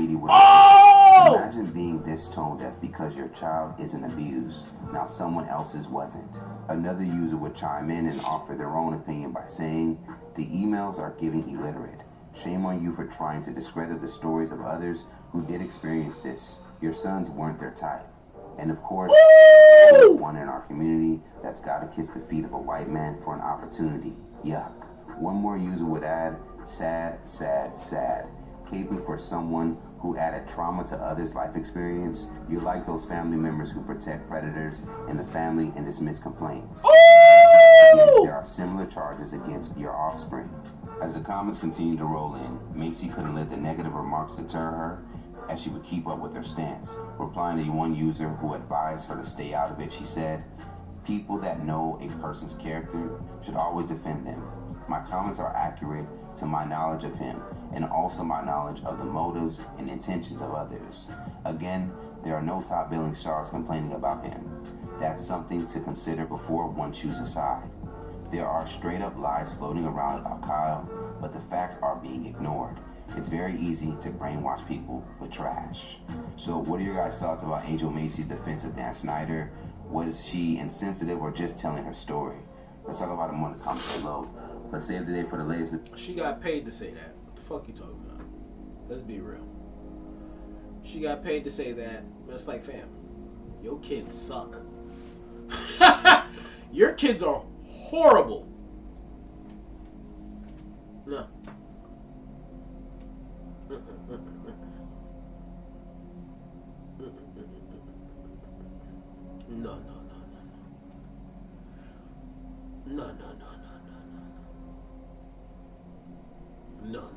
Imagine being this tone deaf because your child isn't abused. Now someone else's wasn't. Another user would chime in and offer their own opinion by saying, the emails are giving illiterate. Shame on you for trying to discredit the stories of others who did experience this. Your sons weren't their type. And of course, there's one in our community that's got to kiss the feet of a white man for an opportunity. Yuck. One more user would add, sad, sad, sad. Caping for someone who added trauma to others' life experience. You're like those family members who protect predators in the family and dismiss complaints. Yet there are similar charges against your offspring. As the comments continue to roll in, Macy couldn't let the negative remarks deter her, as she would keep up with her stance. Replying to one user who advised her to stay out of it, she said, "People that know a person's character should always defend them. My comments are accurate to my knowledge of him, and also my knowledge of the motives and intentions of others. Again, there are no top billing stars complaining about him. That's something to consider before one chooses a side. There are straight up lies floating around about Kyle, but the facts are being ignored. It's very easy to brainwash people with trash." So what are your guys' thoughts about Angel Macy's defense of Dan Snyder? Was she insensitive or just telling her story? Let's talk about it more in the comments below. Let's save the day for the latest. She got paid to say that. What the fuck you talking about? Let's be real. She got paid to say that. It's like, fam, your kids suck. Your kids are horrible. No. No.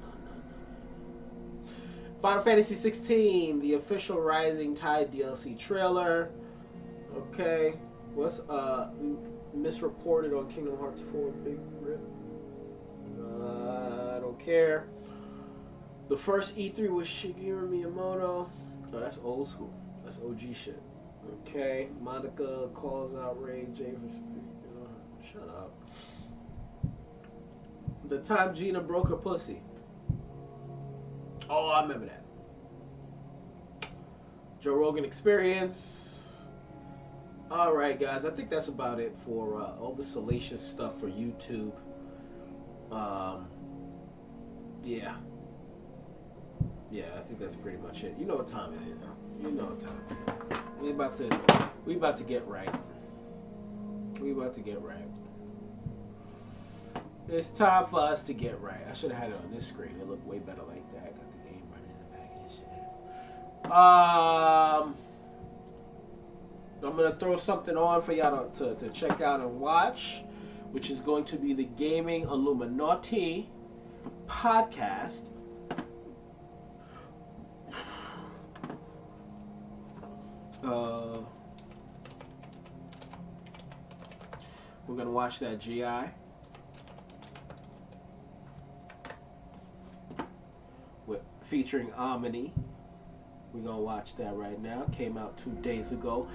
Final Fantasy 16, the official Rising Tide DLC trailer. Okay, what's misreported on Kingdom Hearts 4 Big Rip? I don't care. The first E3 was Shigeru Miyamoto. No, that's old school. That's OG shit. Okay, Monica calls out Ray J for speaking. Shut up. The time Gina broke her pussy. Oh, I remember that. Joe Rogan Experience. Alright, guys. I think that's about it for all the salacious stuff for YouTube. Yeah. Yeah, I think that's pretty much it. You know what time it is. You know what time it is. We about to get right. We about to get right. It's time for us to get right. I should have had it on this screen. It looked way better like that. Got the game running in the back and shit. I'm gonna throw something on for y'all to check out and watch, which is going to be the Gaming Illuminati podcast. We're gonna watch that GI. Featuring Omni. We're gonna watch that right now. Came out 2 days ago.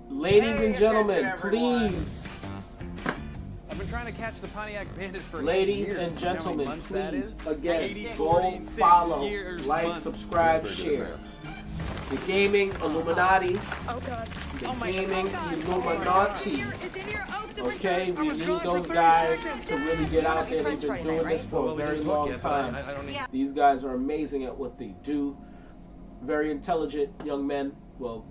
Ladies and gentlemen, please. I've been trying to catch the Pontiac Bandit for ladies years. and gentlemen, please, again, 86 go follow, like, months. subscribe, share. The Gaming Illuminati. Oh God. The Oh my Gaming God. Illuminati. Okay, we need those guys to really get out there. They've been doing this for a very long time. These guys are amazing at what they do. Very intelligent young men. Well,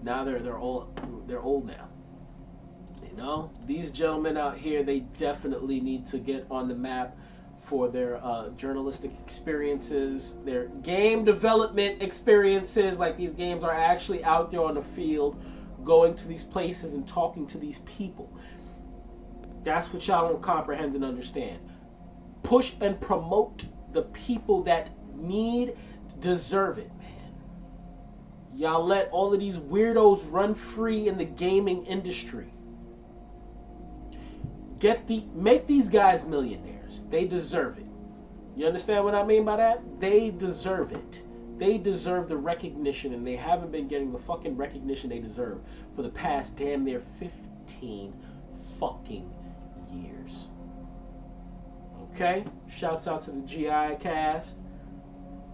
now they're old now. You know, these gentlemen out here, they definitely need to get on the map for their journalistic experiences, their game development experiences. Like, these games are actually out there on the field, going to these places and talking to these people. That's what y'all don't comprehend and understand. Push and promote the people that deserve it, man. Y'all let all of these weirdos run free in the gaming industry. Make these guys millionaires. They deserve it. You understand what I mean by that? They deserve it. They deserve the recognition, and they haven't been getting the fucking recognition they deserve for the past damn near 15 fucking years. Okay? Shouts out to the GI cast.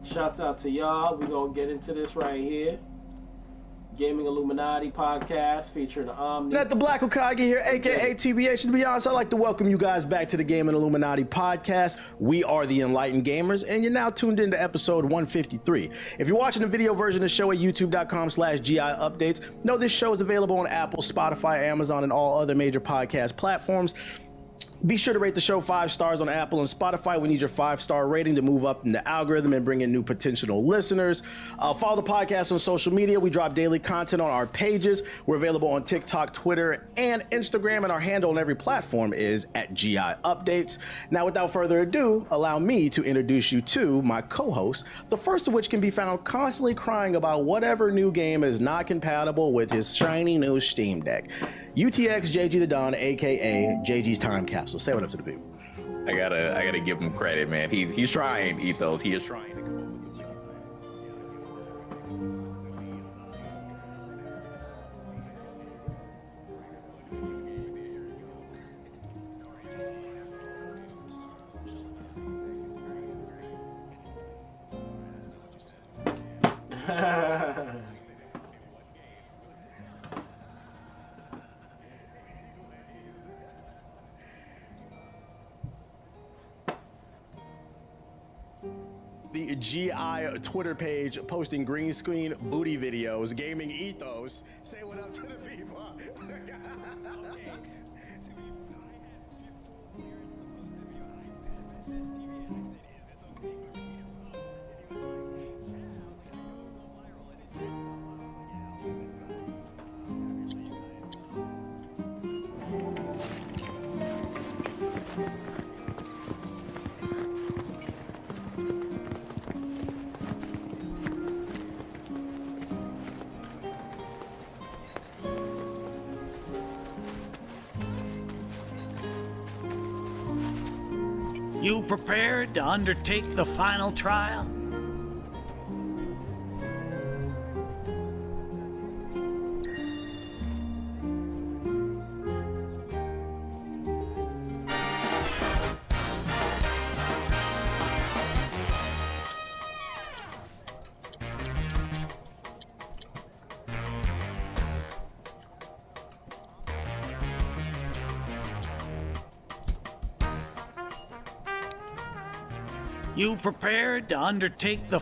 Shouts out to y'all. We're gonna get into this right here. Gaming Illuminati podcast featuring Omni. Let the Black Okage here, aka TBH. To be honest, I'd like to welcome you guys back to the Gaming Illuminati podcast. We are the Enlightened Gamers, and you're now tuned into episode 153. If you're watching the video version of the show at youtube.com/GI updates, know this show is available on Apple, Spotify, Amazon, and all other major podcast platforms. Be sure to rate the show 5 stars on Apple and Spotify. We need your 5-star rating to move up in the algorithm and bring in new potential listeners. Follow the podcast on social media. We drop daily content on our pages. We're available on TikTok, Twitter, and Instagram, and our handle on every platform is @GI Updates. Now, without further ado, allow me to introduce you to my co-host, the first of which can be found constantly crying about whatever new game is not compatible with his shiny new Steam Deck. UTX JG the Don, aka JG's Time Capsule. Say what up to the people. I gotta give him credit, man. He's trying, Ethos. He is trying to come up with this. The GI Twitter page posting green screen booty videos, gaming ethos. Say what up to the people. You prepared to undertake the final trial? You prepared to undertake the...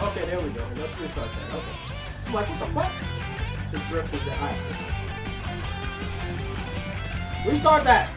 Okay, there we go. Let's restart that. Okay. I'm like, what the fuck? To drift with the eye. Restart that!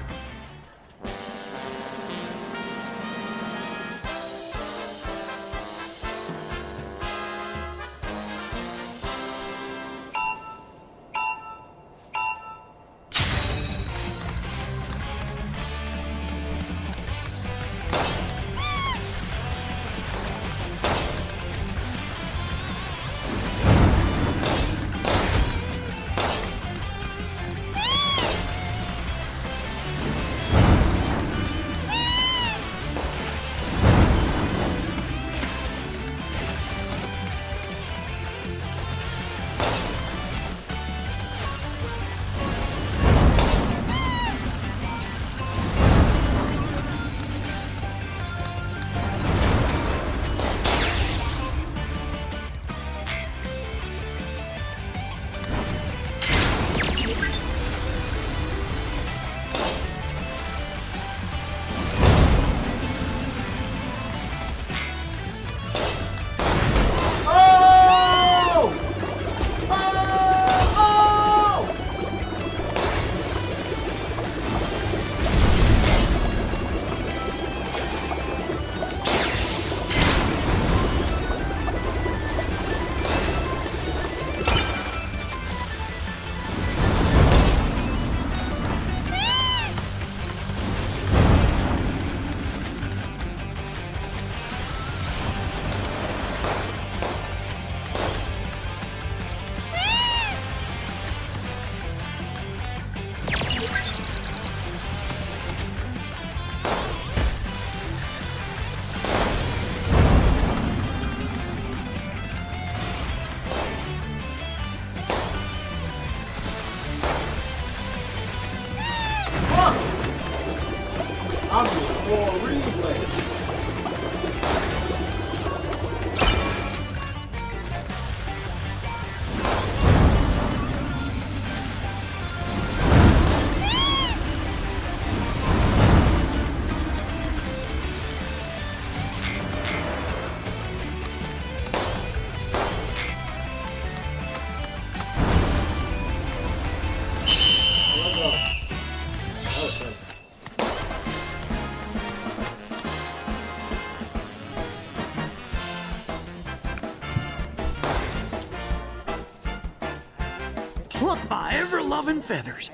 pluck my ever-loving feathers.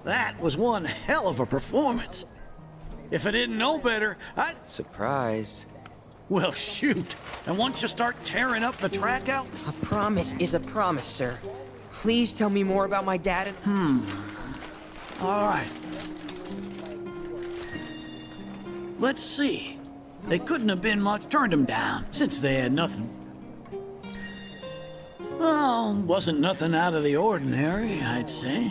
That was one hell of a performance. If I didn't know better, I'd... Surprise. Well, shoot. And once you start tearing up the track out... A promise is a promise, sir. Please tell me more about my dad and... All right. Let's see. They couldn't have been much. Turned them down, since they had nothing. Well, wasn't nothing out of the ordinary, I'd say.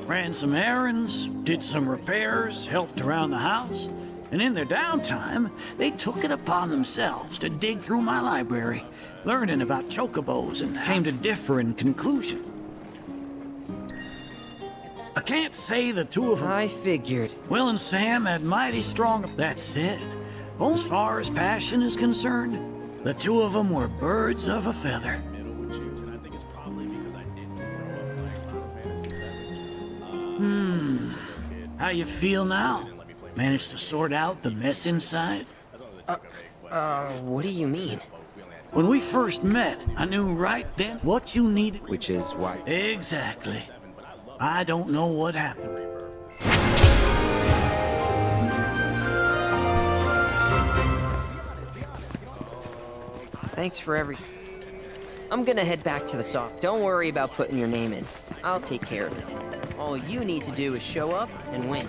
Ran some errands, did some repairs, helped around the house, and in their downtime, they took it upon themselves to dig through my library, learning about chocobos, and came to differing conclusions. I can't say the two of them... I figured. Will and Sam had mighty strong... That said, as far as passion is concerned, the two of them were birds of a feather. How you feel now? Managed to sort out the mess inside? What do you mean? When we first met, I knew right then what you needed. Which is why... Exactly. I don't know what happened. Thanks for everything. I'm gonna head back to the saw. Don't worry about putting your name in. I'll take care of it. All you need to do is show up and win.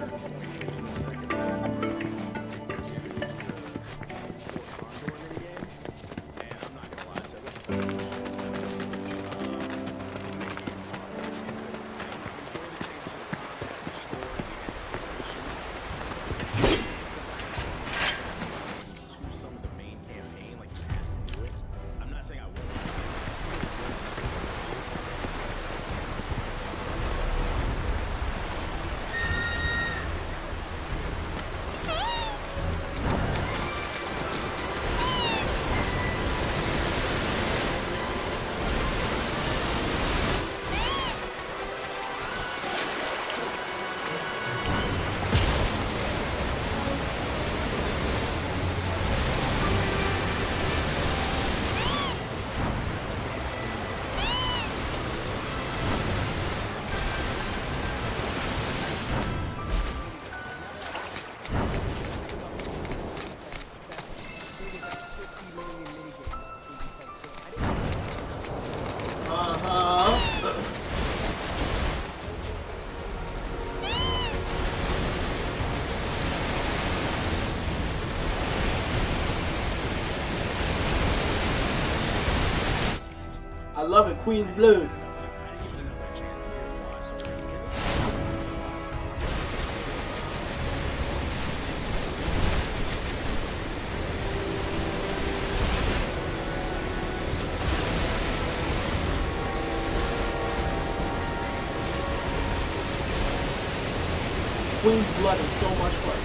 I love it, Queen's Blood. Queen's Blood is so much fun.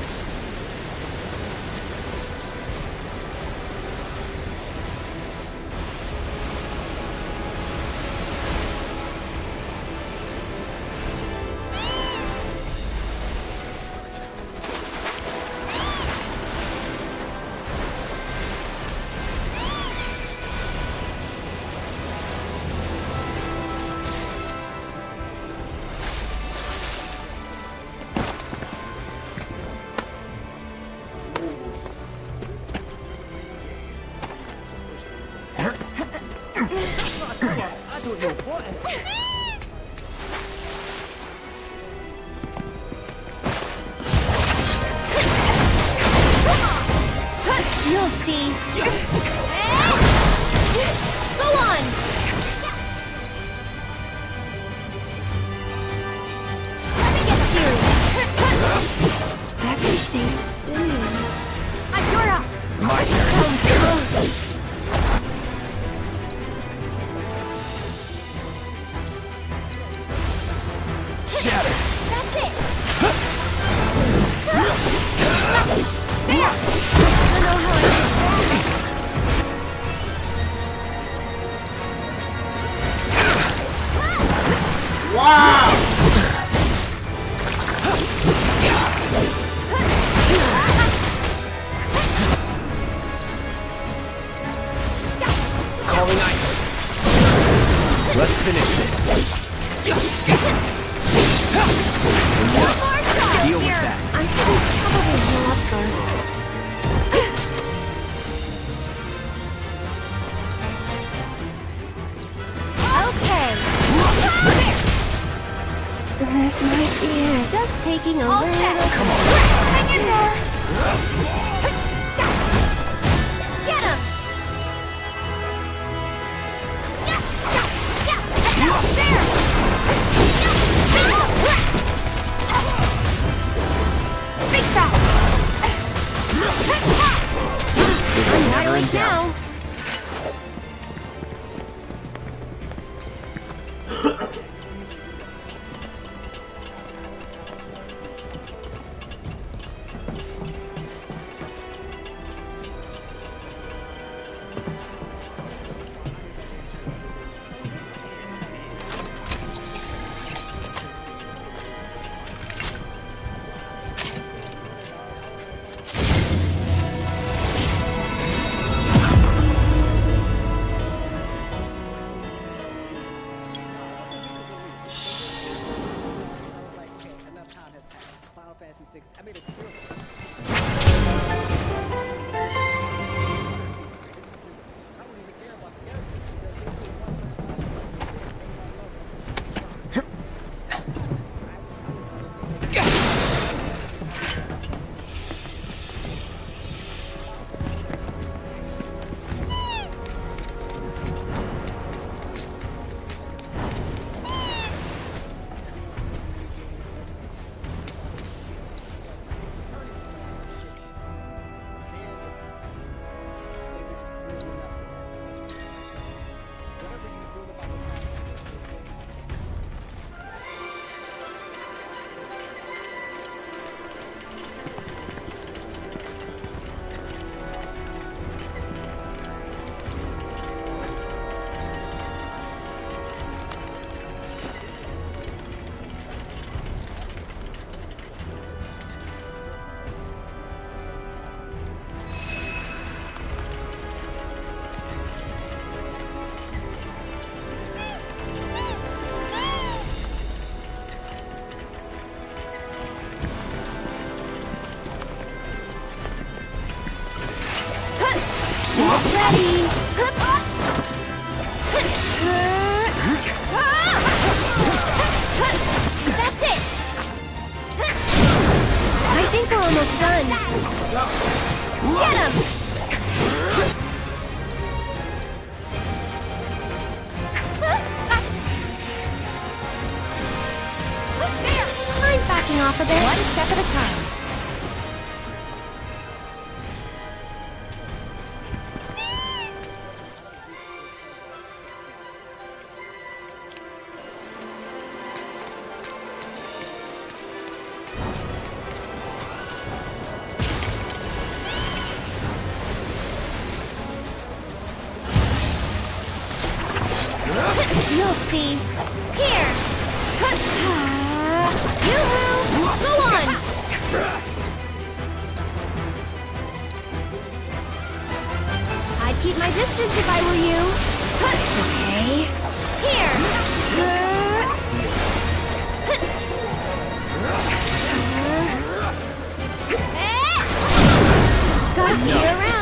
You'll see. Go on. Let me get serious. Everything's spinning. Adora. My turn. Shatter. That's it. There. I don't know how I Wow! Calling item. Let's finish this. Deal with that. I should probably heal up first. Okay. This might be it. Just taking a little. Come on. Hang in there. Get him. There. Big fast. I'm narrowing down. Ready. That's it. I think we're almost done. Get him. There. I'm backing off a bit. One step at a time. You'll see. Here! Yoo-hoo! Go on! I'd keep my distance if I were you. Okay. Here! Gotta see you around.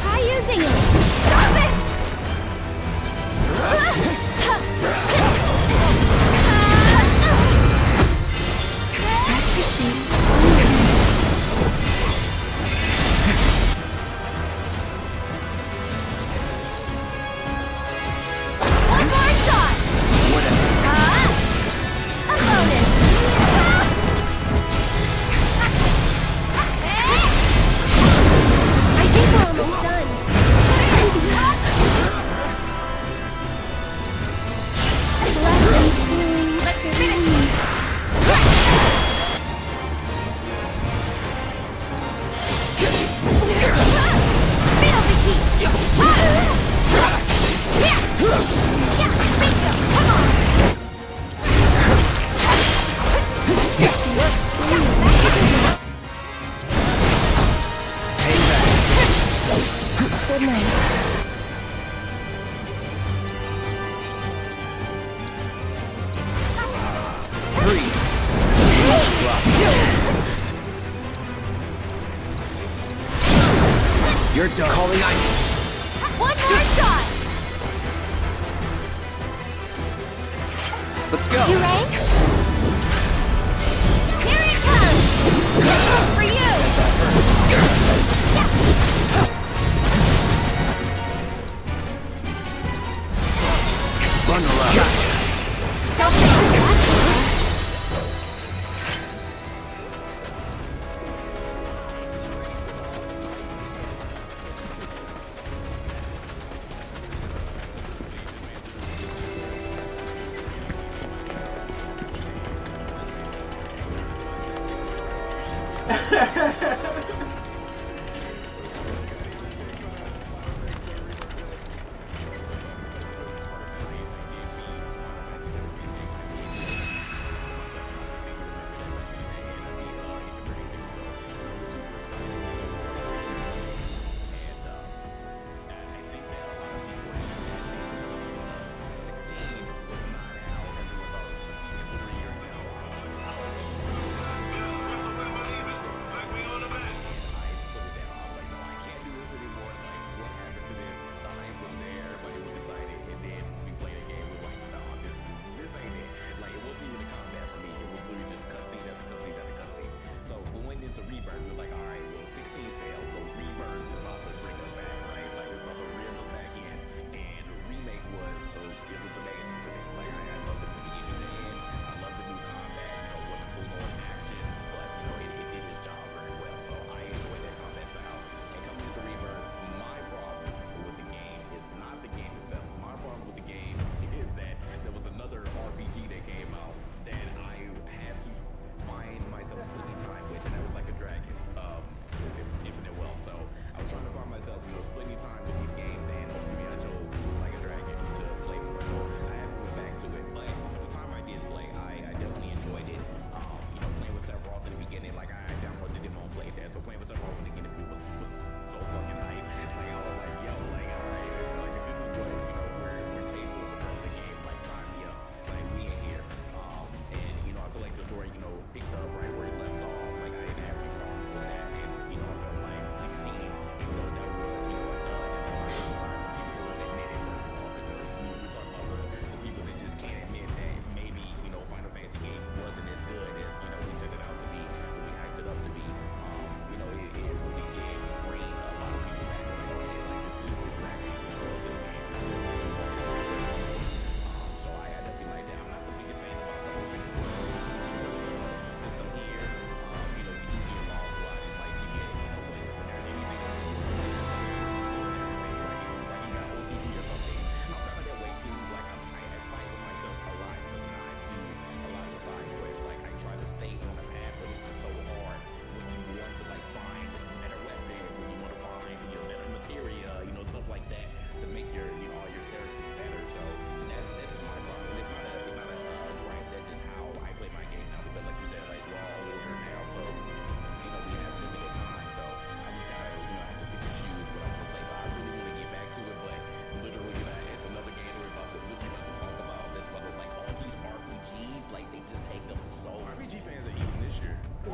Try using it. Stop it! One more shot. A bonus. I think we're almost done. Let's finish it. Feel the heat. Come on. Good night. Freeze. You're done. Calling ice. One more shot. Let's go. You ready? Here it comes. This one's for you. Bundle up. Don't say that.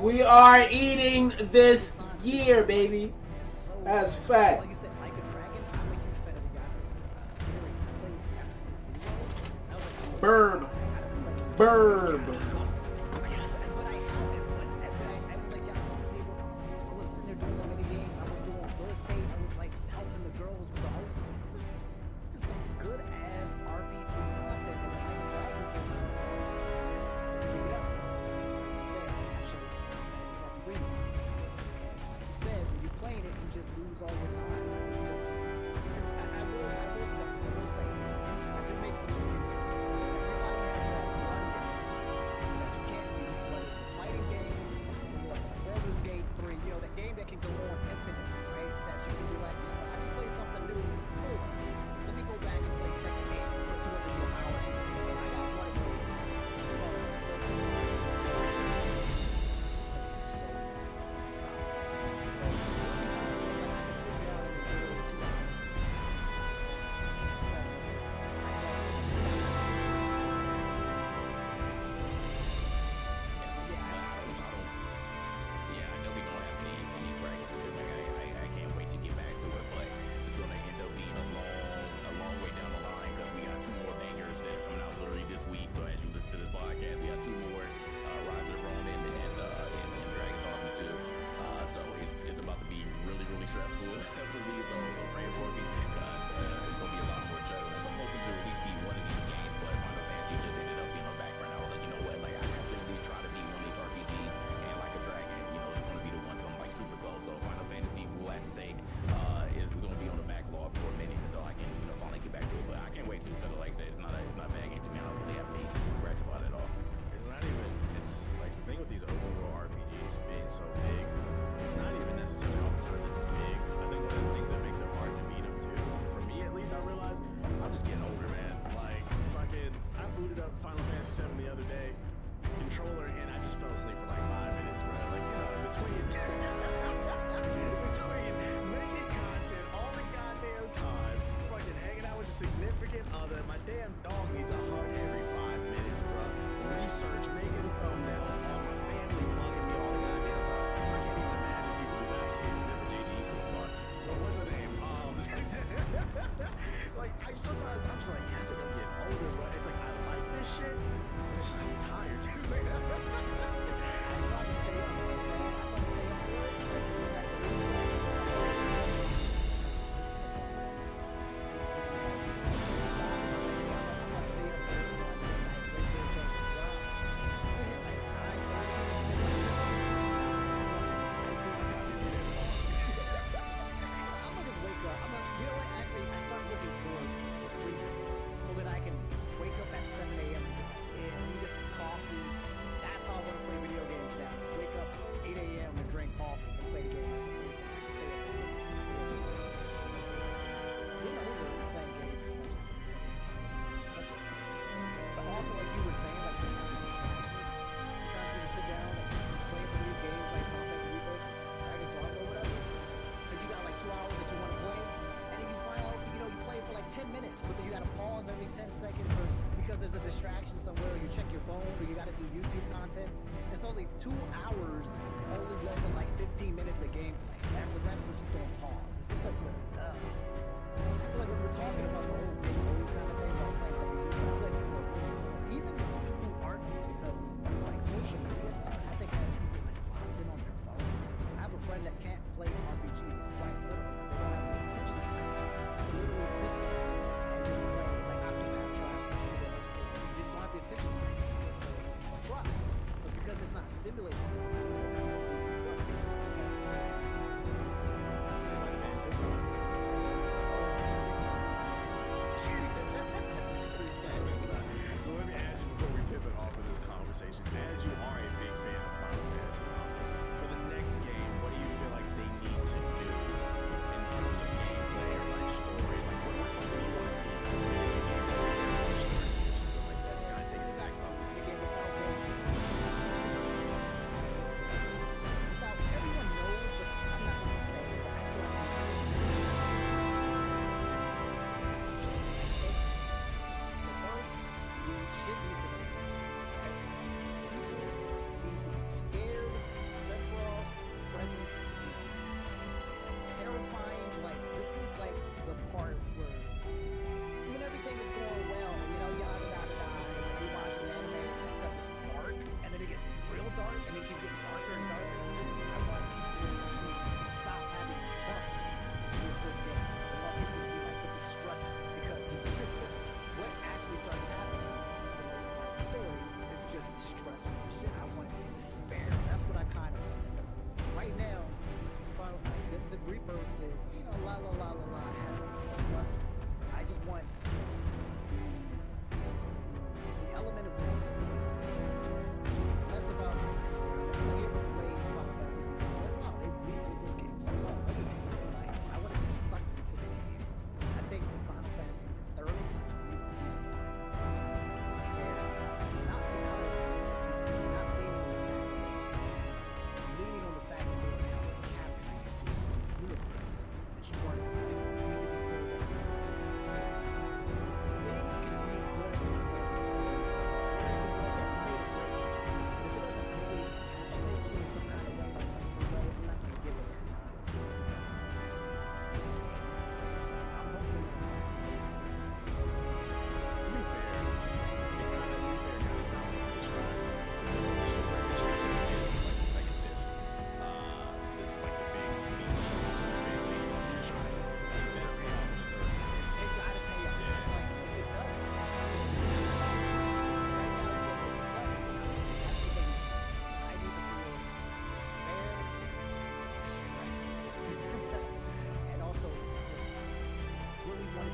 We are eating this year, baby. That's fact. Burb. somewhere, or you check your phone, or you gotta do YouTube content. It's only 2 hours, only led to like 15 minutes of gameplay, and the rest was just on pause. It's just such a, I feel like when we're talking about the whole game mode kind of thing, about playing RPGs, I feel like even people who aren't, because like social media now, I think has people like locked in on their phones. I have a friend that can't play RPGs quite literally because they don't have the attention span to literally sit there and just play like Octopath Traveler or something else. They just don't have the attention span. So I'll try, but because it's not stimulating them, they just can't.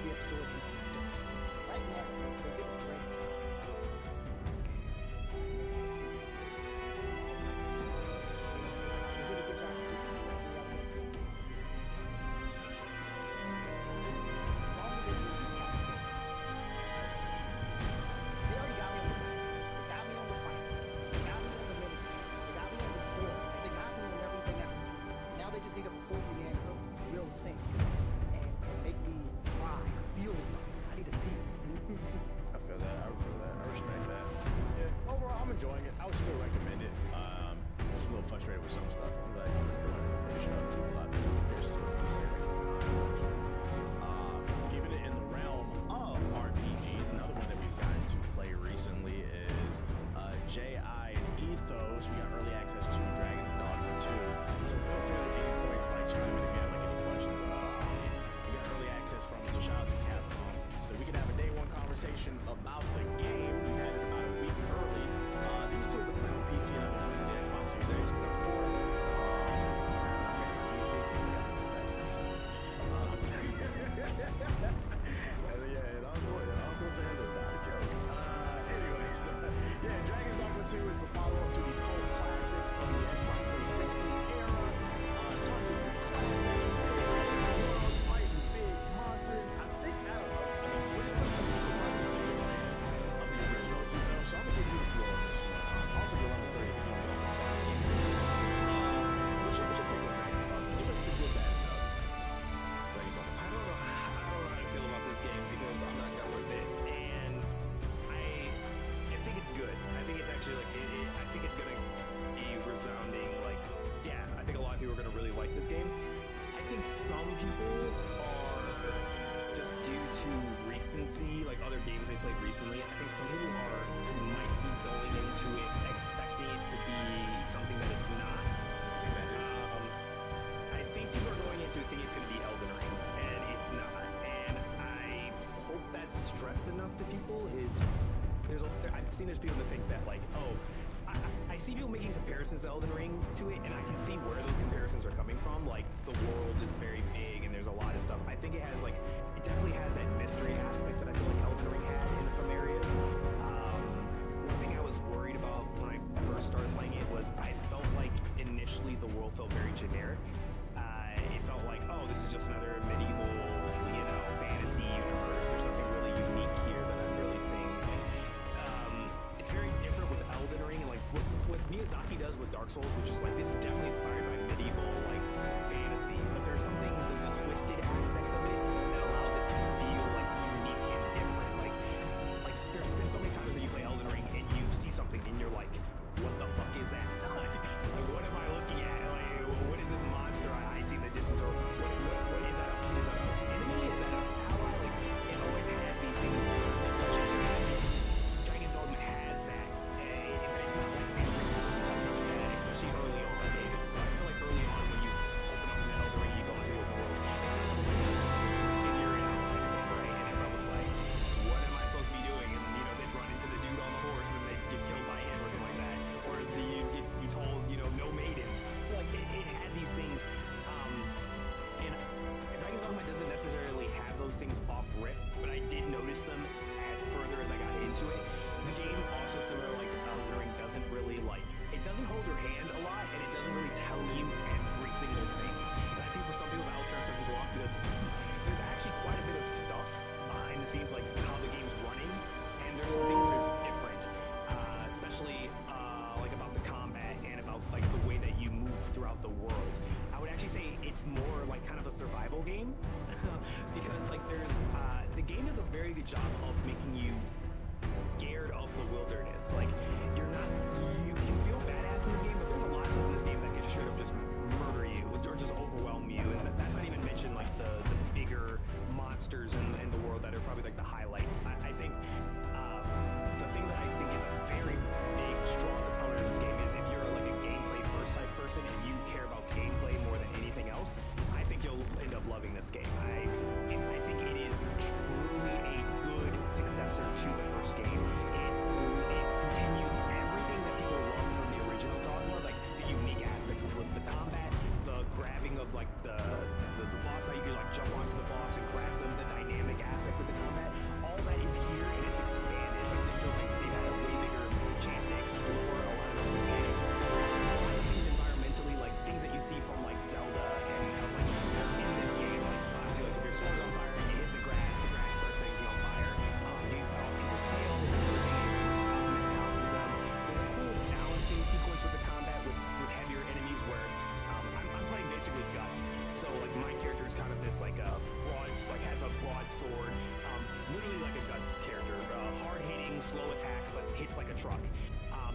be absorbed into the story. Right now, they did a great job. Enjoying it. I would still recommend it. Just a little frustrated with some stuff. I'm like, pretty sure a lot of keeping it in the realm of RPGs. Another one that we've gotten to play recently is J.I. and Ethos. We got early access to Dragon's Dogma 2. So feel free at any point to like chime in if you have like any questions. We got early access from, so shout out to Capcom. So we can have a day one conversation about the game. We've had it about a week early. These two have been playing on PC and I've been playing on the Xbox Series X because I'm bored. And Uncle Santa's not a joke. Anyways, Dragon's Dogma 2 is the follow-up to the cult classic from the Xbox 360 era. Talk to the classic, fighting big monsters. I think out of the three of us, I'm the biggest fan of the original. So I'm gonna give you the floor on this one. Also, go on the 30 if you don't know this far. What's your take on Dragon's Dogma? Give us the good, bad, Dragon's Dogma 2. I don't know how to feel about this game because I'm not done with it, and I think it's good. I think it's actually like I think it's gonna be resounding. Like, yeah, I think a lot of people are gonna really like this game. I think some people are just due to recency, like other games they played recently. I think some people might be going into it expecting it to be something that it's not. I think people are going into it thinking it's going to be Elden Ring, and it's not. And I hope that's stressed enough to people. I've seen there's people that think that like, oh, I see people making comparisons to Elden Ring to it, and I can see where those comparisons are coming from. Like, the world is very big, and there's a lot of stuff. I think it definitely has that mystery aspect that I feel like Elden Ring had in some areas. One thing I was worried about when I first started playing it was I felt like initially the world felt very generic. It felt like, oh, this is just another medieval, fantasy universe. There's nothing really unique here that I'm really seeing. It's very different with Elden Ring and like what Miyazaki does with Dark Souls, which is like this is definitely inspired by medieval fantasy, but there's something the twisted aspect of it that allows it to feel like unique and different. Like there's been so many times that you play Elden Ring and you see something and you're like, what the fuck is that? Like what am I looking at? Like what is this monster I see in the distance? Or what is that? Is that an enemy? Is that an ally? Like it always has these things. Dragon's Dogma has that, but it's not like every single second, especially early on. I feel like early on when you open up the Elden Ring, you go into the open world, it kind of was like figure it out type thing, right? And everyone was like, what am I supposed to be doing? And they'd run into the dude on the horse and they'd get killed by him or something like that. Or you get told, no maidens. So like it had these things, and Dragon's Dogma doesn't necessarily have those things off rip, but I did notice them as further as I got into it. The game also, similar like Elden Ring, doesn't really it doesn't hold your hand a lot, and it doesn't really tell you every single thing. And I think for some people that'll turn some people off because there's actually quite a bit of stuff behind the scenes, like how the game's running, and there's some things that are different, especially like about the combat and about like the way that you move throughout the world. I would actually say it's more like kind of a survival game because like there's the game does a very good job of making you scared of the wilderness. Like you can feel badass in this game, but there's a lot of stuff in this game that can straight up just murder you or just overwhelm you. And that's not even mention like the bigger monsters in the world that are probably like the highlights. I think the thing that I think is a very big, strong component of this game is if you're like a gameplay first type person and you care about gameplay more than anything else, I think you'll end up loving this game. I think it is truly a good successor to the first game. It continues everything that people love from the original Dogma, like the unique aspects, which was the combat, the grabbing of like the boss that you can like jump onto the boss and grab them, the dynamic aspect of the combat, all that is here and it's expanded. So it feels like they've had a way bigger chance to explore a lot of those mechanics. Things environmentally, like things that you see from like Zelda and like in this game, like obviously like if your sword's on fire and you hit the grass starts setting on fire. You cut off people's tails, that sort of thing. Misbalances them. There's a cool balancing sequence with the combat with heavier enemies where I'm playing basically guts. So like my character is kind of this like has a broad sword, literally like a guts character, hard hitting, slow attacks, but hits like a truck.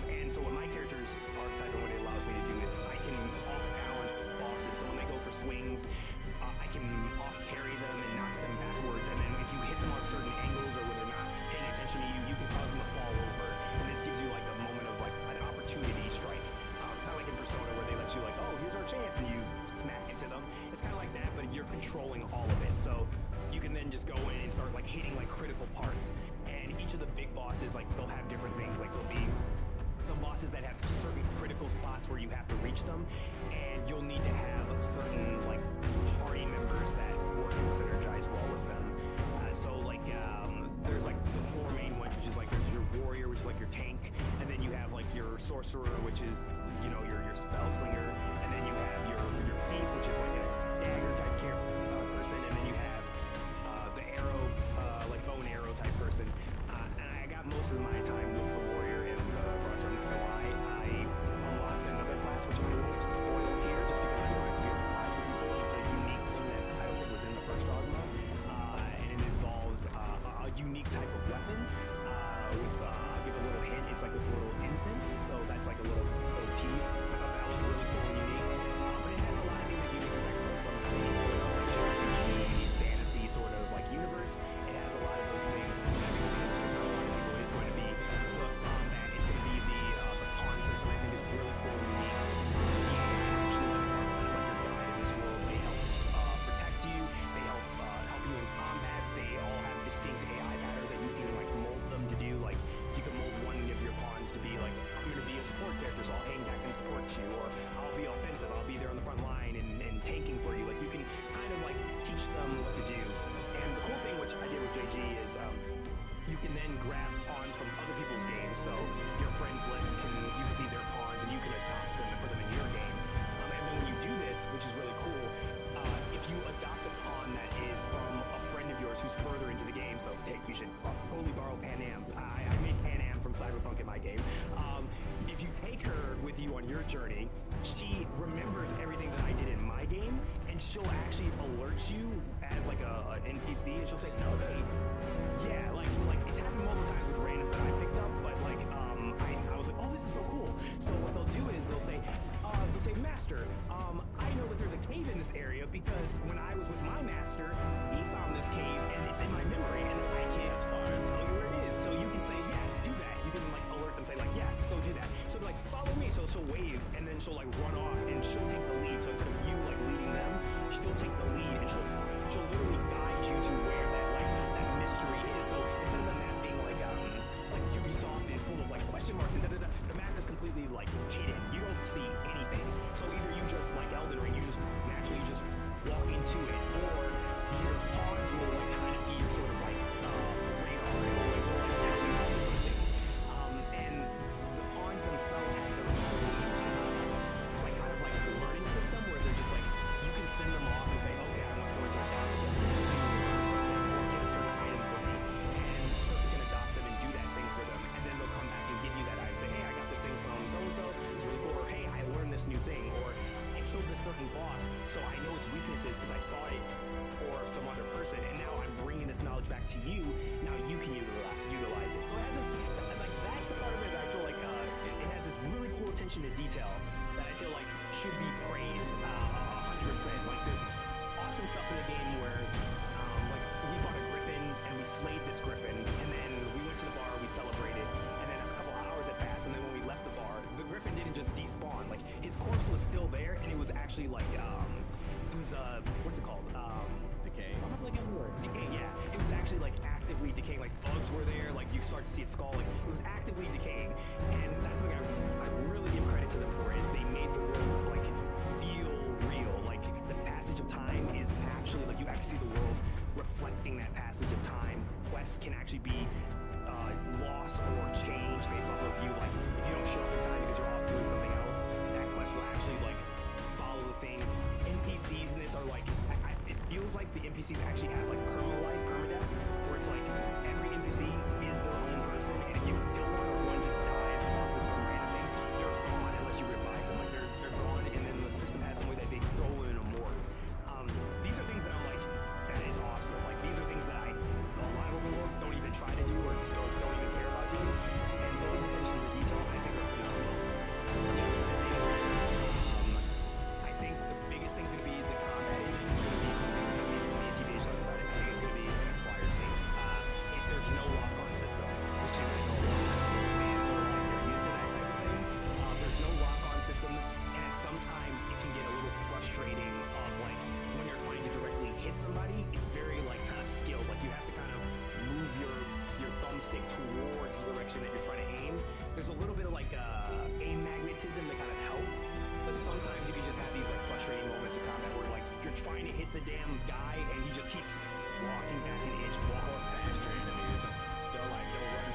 And so what my character's archetype and what it allows me to do is I can off balance bosses. So when they go for swings, I can off carry them and knock them backwards. And then if you hit them on certain angles or when they're not paying attention to you, you can cause them to fall over. And this gives you like a moment of like an opportunity strike. Kind of like in Persona where they let you like, oh, here's our chance, and you smack into them. It's kind of like that, but you're controlling all of it. So you can then just go in and start like hitting like critical parts. And each of the big bosses, like they'll have different things. Like there'll be some bosses that have certain critical spots where you have to reach them, and you'll need to have certain like party members that work and synergize well with them. So like there's like the four main ones, which is like there's your warrior, which is like your tank, and then you have like your sorcerer, which is your spell slinger, and then you have your thief, which is like a dagger type person, and then you have the arrow, like bow and arrow type person. And I got most of my time with the warrior and bronze. I'm not gonna lie, I unlocked another class, which I won't spoil here, just because I want it to be a surprise for people. It's a unique thing that I don't think was in the first Dogma, and it involves a unique type of weapon. I'll give a little hint. It's like with a little incense, so that's like a little tease. I thought that was really cool and unique. But it has a lot of things that you'd expect from some sort of like RPG, fantasy sort of like universe. It has a lot of those things. And I think the thing that's going to sell a lot of people is going to be the combat. It's going to be the pawn system. I think is really cool and unique. The actually like are kind of like your guide in this world. They help protect you. They help you in combat. They all have distinct AI patterns that you can like mold them to do. Like you can mold one of your pawns to be like, I'm going to be a support character, so I'll hang back and support you, or I'll be offensive, I'll be there on the front line and tanking for you. Like you can kind of like teach them what to do. And the cool thing, which I did with JG, is you can then grab pawns from other people's games. So your friends list you can see their pawns and you can adopt them and put them in your game. And then when you do this, which is really cool, if you adopt a pawn that is from a friend of yours who's further into the game, so hey, you should totally borrow Pan Am. I made Pan Am from Cyberpunk in my game. If you take her with you on your journey, she remembers everything that I did in my game, and she'll actually alert you as like an NPC, and she'll say, no, hey, yeah, like it's happened multiple times with randoms that I picked up, but like I was like, oh, this is so cool. So what they'll do is they'll say, Master, I know that there's a cave in this area because when I was with my master, he found this cave and it's in my memory, and I can't tell you where it is. So you can say, yeah, do that. You can like alert them, say like, yeah, go do that. So like, follow me. So she'll wave and then she'll like run off and she'll take the lead. So instead of you like leading them, she'll take the lead and she'll literally guide you to where that mystery is. So instead of the map being like Ubisoft is full of like question marks and the map is completely like hidden. You don't see anything. So either you just like Elden Ring, you just naturally just walk into it, or your pawns will like kind of be your sort of like radar, or like down all those sort of things. And the pawns themselves have their own like kind of like learning system where they're just like you can send them off and say, okay, I want someone to adopt them, so you learn something or get a certain item for me, and the person can adopt them and do that thing for them, and then they'll come back and give you that item, say, hey, I got this thing from so and so, it's really cool, or hey, I learned this new thing, or I killed this certain boss, so I know its weaknesses because I fought it for some other person, and now I'm bringing this knowledge back to you. Now you can utilize it. So it has this, like, that's the part of it that I feel like it has this really cool attention to detail that I feel like should be praised 100%. Like, there's awesome stuff in the game where, like, we fought a griffin and we slayed this griffin, and then we went to the bar, we celebrated, and then a couple hours had passed, and then when we left the bar, the griffin didn't just despawn. Like, his corpse was still there, and it was actually like, it was what's it called? Decay. I'm not looking at the word. Decay, yeah. It was actually like actively decaying. Like bugs were there. Like you start to see its skull. Like it was actively decaying, and that's something I really give credit to them for. Is they made the world like feel real. Like the passage of time is actually like you actually see the world reflecting that passage of time. Quests can actually be lost or changed based off of you. Like if you don't show up in time because you're off doing something else, that quest will actually like follow the thing. NPCs in this are like, it feels like the NPCs actually have like perma-life, permadeath, where it's like every NPC is their own person, and if you kill one or one just dies off to some random thing, they're gone unless you revive them. Like they're gone, and then the system has some way that they throw them in a morgue. These are things that I'm like, that is awesome. Like these are things that a lot of open worlds don't even try to do or don't even care about doing. And those attention to detail, I think, are phenomenal. I think the biggest thing's going to be the combat engine. It's going to be something that me and TBH talked about it. I think it's going to be an acquired taste. There's no lock-on system, which is, I know, a lot of Souls fans are like, they're used to that type of thing. There's no lock-on system, and sometimes it can get a little frustrating of like, when you're trying to directly hit somebody, it's very like kind of skilled. Like you have to kind of move your thumbstick towards the direction that you're trying to aim. There's a little bit of like aim magnetism to kind of help, but sometimes you can just have these like frustrating moments of combat where like you're trying to hit the damn guy and he just keeps walking back an inch, walking faster enemies. They'll run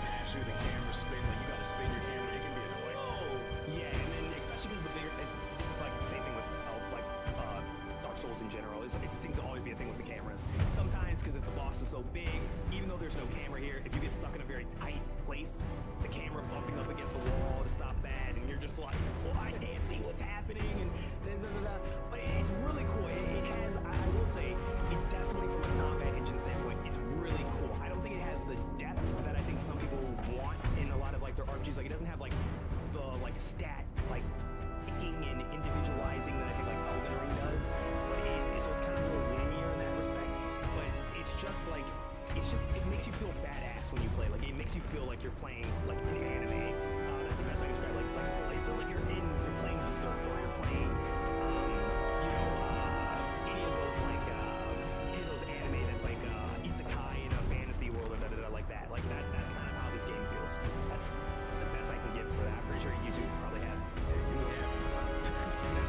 past you, the camera spin, like you gotta spin your camera. It can be annoying. Oh, yeah, and then especially because the bigger, this is like the same thing with Dark Souls in general. It seems to always be a thing with the cameras. Sometimes because if the boss is so big, even though there's no camera here, if you get stuck in a very tight place, the camera bumping up against the wall to stop that, and you're just like, well, I can't see what's happening, and but it's really cool. It has, I will say, it definitely from a combat engine standpoint, it's really cool. I don't think it has the depth that I think some people want in a lot of like their RPGs. Like it doesn't have like the like stat like picking and individualizing that I think like Elden Ring does. But so it's kind of a little linear in that respect. But it's just like it makes you feel badass when you play. Like it makes you feel like you're playing like an anime. That's the best I can describe. Like it feels like you're playing Berserk or you're playing any of those like any of those anime that's like isekai in a fantasy world or like that. Like that's kind of how this game feels. That's the best I can give for that. I'm pretty sure YouTube probably have. What's in there?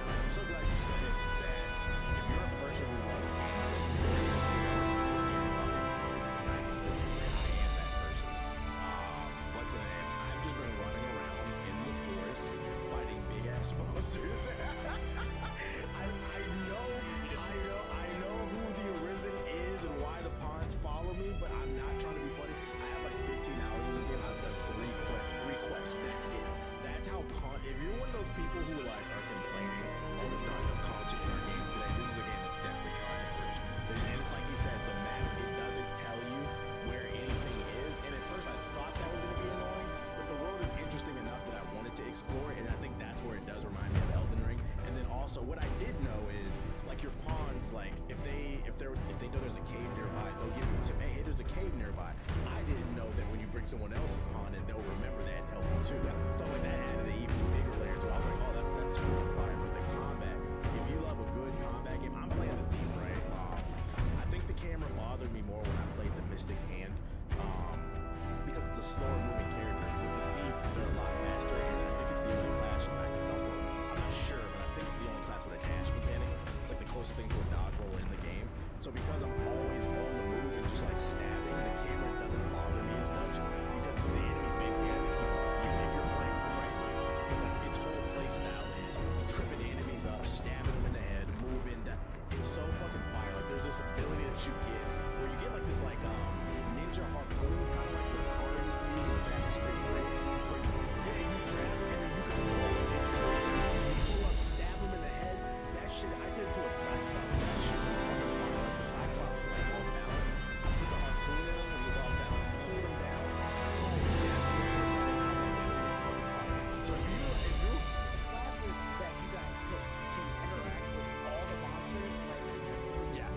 I'm so glad you said it, that if you're a person who loves games, this game will probably be for you, because I am that person. What's in it? I've just been running around in the forest fighting big ass monsters. I know who the Arisen is and why the pawns follow me, but I'm not trying to be funny. I have like 15 hours in this game. I've done three quests. That's it. That's how if you're one of those people who like are complaining, oh, there's not enough content in our game today. This is a game that's definitely content rich. And it's like he said, the map, it doesn't tell you where anything is. And at first I thought that was going to be annoying, but the world is interesting enough that I wanted to explore it, and I think that's where it does remind me of Elden Ring. And then also what I did know is like your pawns, like if they know there's a cave nearby, they'll give you a tip. Hey, there's a cave nearby. I didn't know that when you bring someone else's pawn in, they'll remember that and help you too. So like that added an even bigger layer to it. I was like, oh, that's freaking fire. But the combat, if you love a good combat game, I'm playing the Thief, right? I think the camera bothered me more when I played the Mystic Hand, because it's a slower moving character. With the Thief, they're a lot faster, and I think it's the only class. I'm not sure, but I think it's the only class with a dash mechanic. It's like the closest thing to a dodge roll in the game. So because I'm always on the move and just like stabbing, the camera doesn't bother me as much, because the enemies basically have to keep up with you if you're playing correctly. Because like its whole play style is tripping enemies up, stabbing them in the head, moving. It's so fucking fire. Like there's this ability that you get where you get like this like ninja harpoon, kind of like what Kara used to use in Assassin's Creed 3. Yeah, you grab it and then you can pull it and pull up, stab them in the head. That shit, I did it to a Cyclops. That shit was fucking fire. Like the Cyclops was like off balance. I put the harpoon in him and he was off balance, pulled him down, boom, stabbed him in the head. I was like, yeah, this game's fucking fire. So if you classes that you guys pick can interact with all the monsters, like yeah.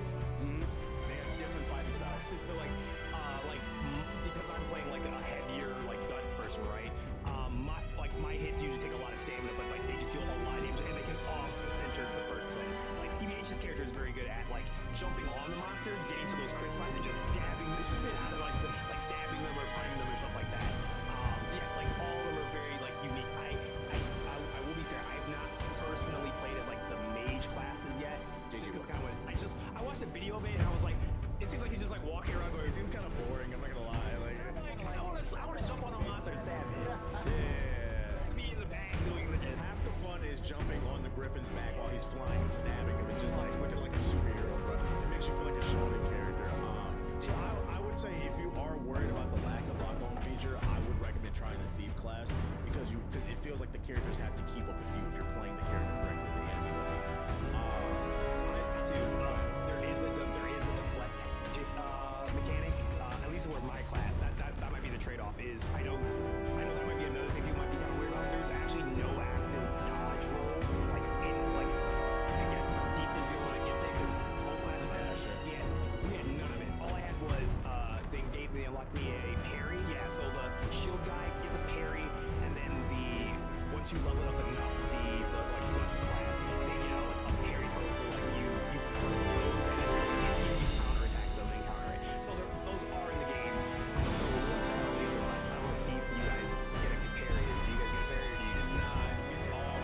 They have different fighting styles. Since they're like because I'm playing like a heavier like guts person, right? My hits usually take a lot of stamina, but like they just deal a lot of damage, and they can off-center the person. Like TBH's character is very good at like jumping on the monster, getting to those crit spots, and just stabbing the spit out of like stabbing them or punching them and stuff like that. Yeah, like all of them are very like unique. I will be fair. I have not personally played as like the mage classes yet. I watched a video of it and I was like, it seems like he's just like walking around going. It seems kind of boring. I'm not gonna lie. I want to jump on a monster and stab it. Yeah. He's a bag doing this. Half the fun is jumping on the griffin's back while he's flying and stabbing him and just like looking like a superhero, bro. It makes you feel like a shonen character. So I would say if you are worried about the lack of lock-on feature, I would recommend trying the thief class because it feels like the characters have to keep up with you if you're playing the character correctly. The enemies, There is a deflect mechanic, at least with my class. That might be the trade-off. Is I know that might be another thing people might be kind of weird about. There's actually no active dodge roll, like in like I guess the thief is the only one that gets it because all classes we had none of it. All I had was they unlocked me a parry. Yeah, so the shield guy gets a parry, and then once you level it up enough, the like guts class they get a parry pose where like you put those and then someone hits you, you counterattack them and counter it. So those are in the game. I'm a thief. You guys get a parry. Do you guys get a parry or do you just it's all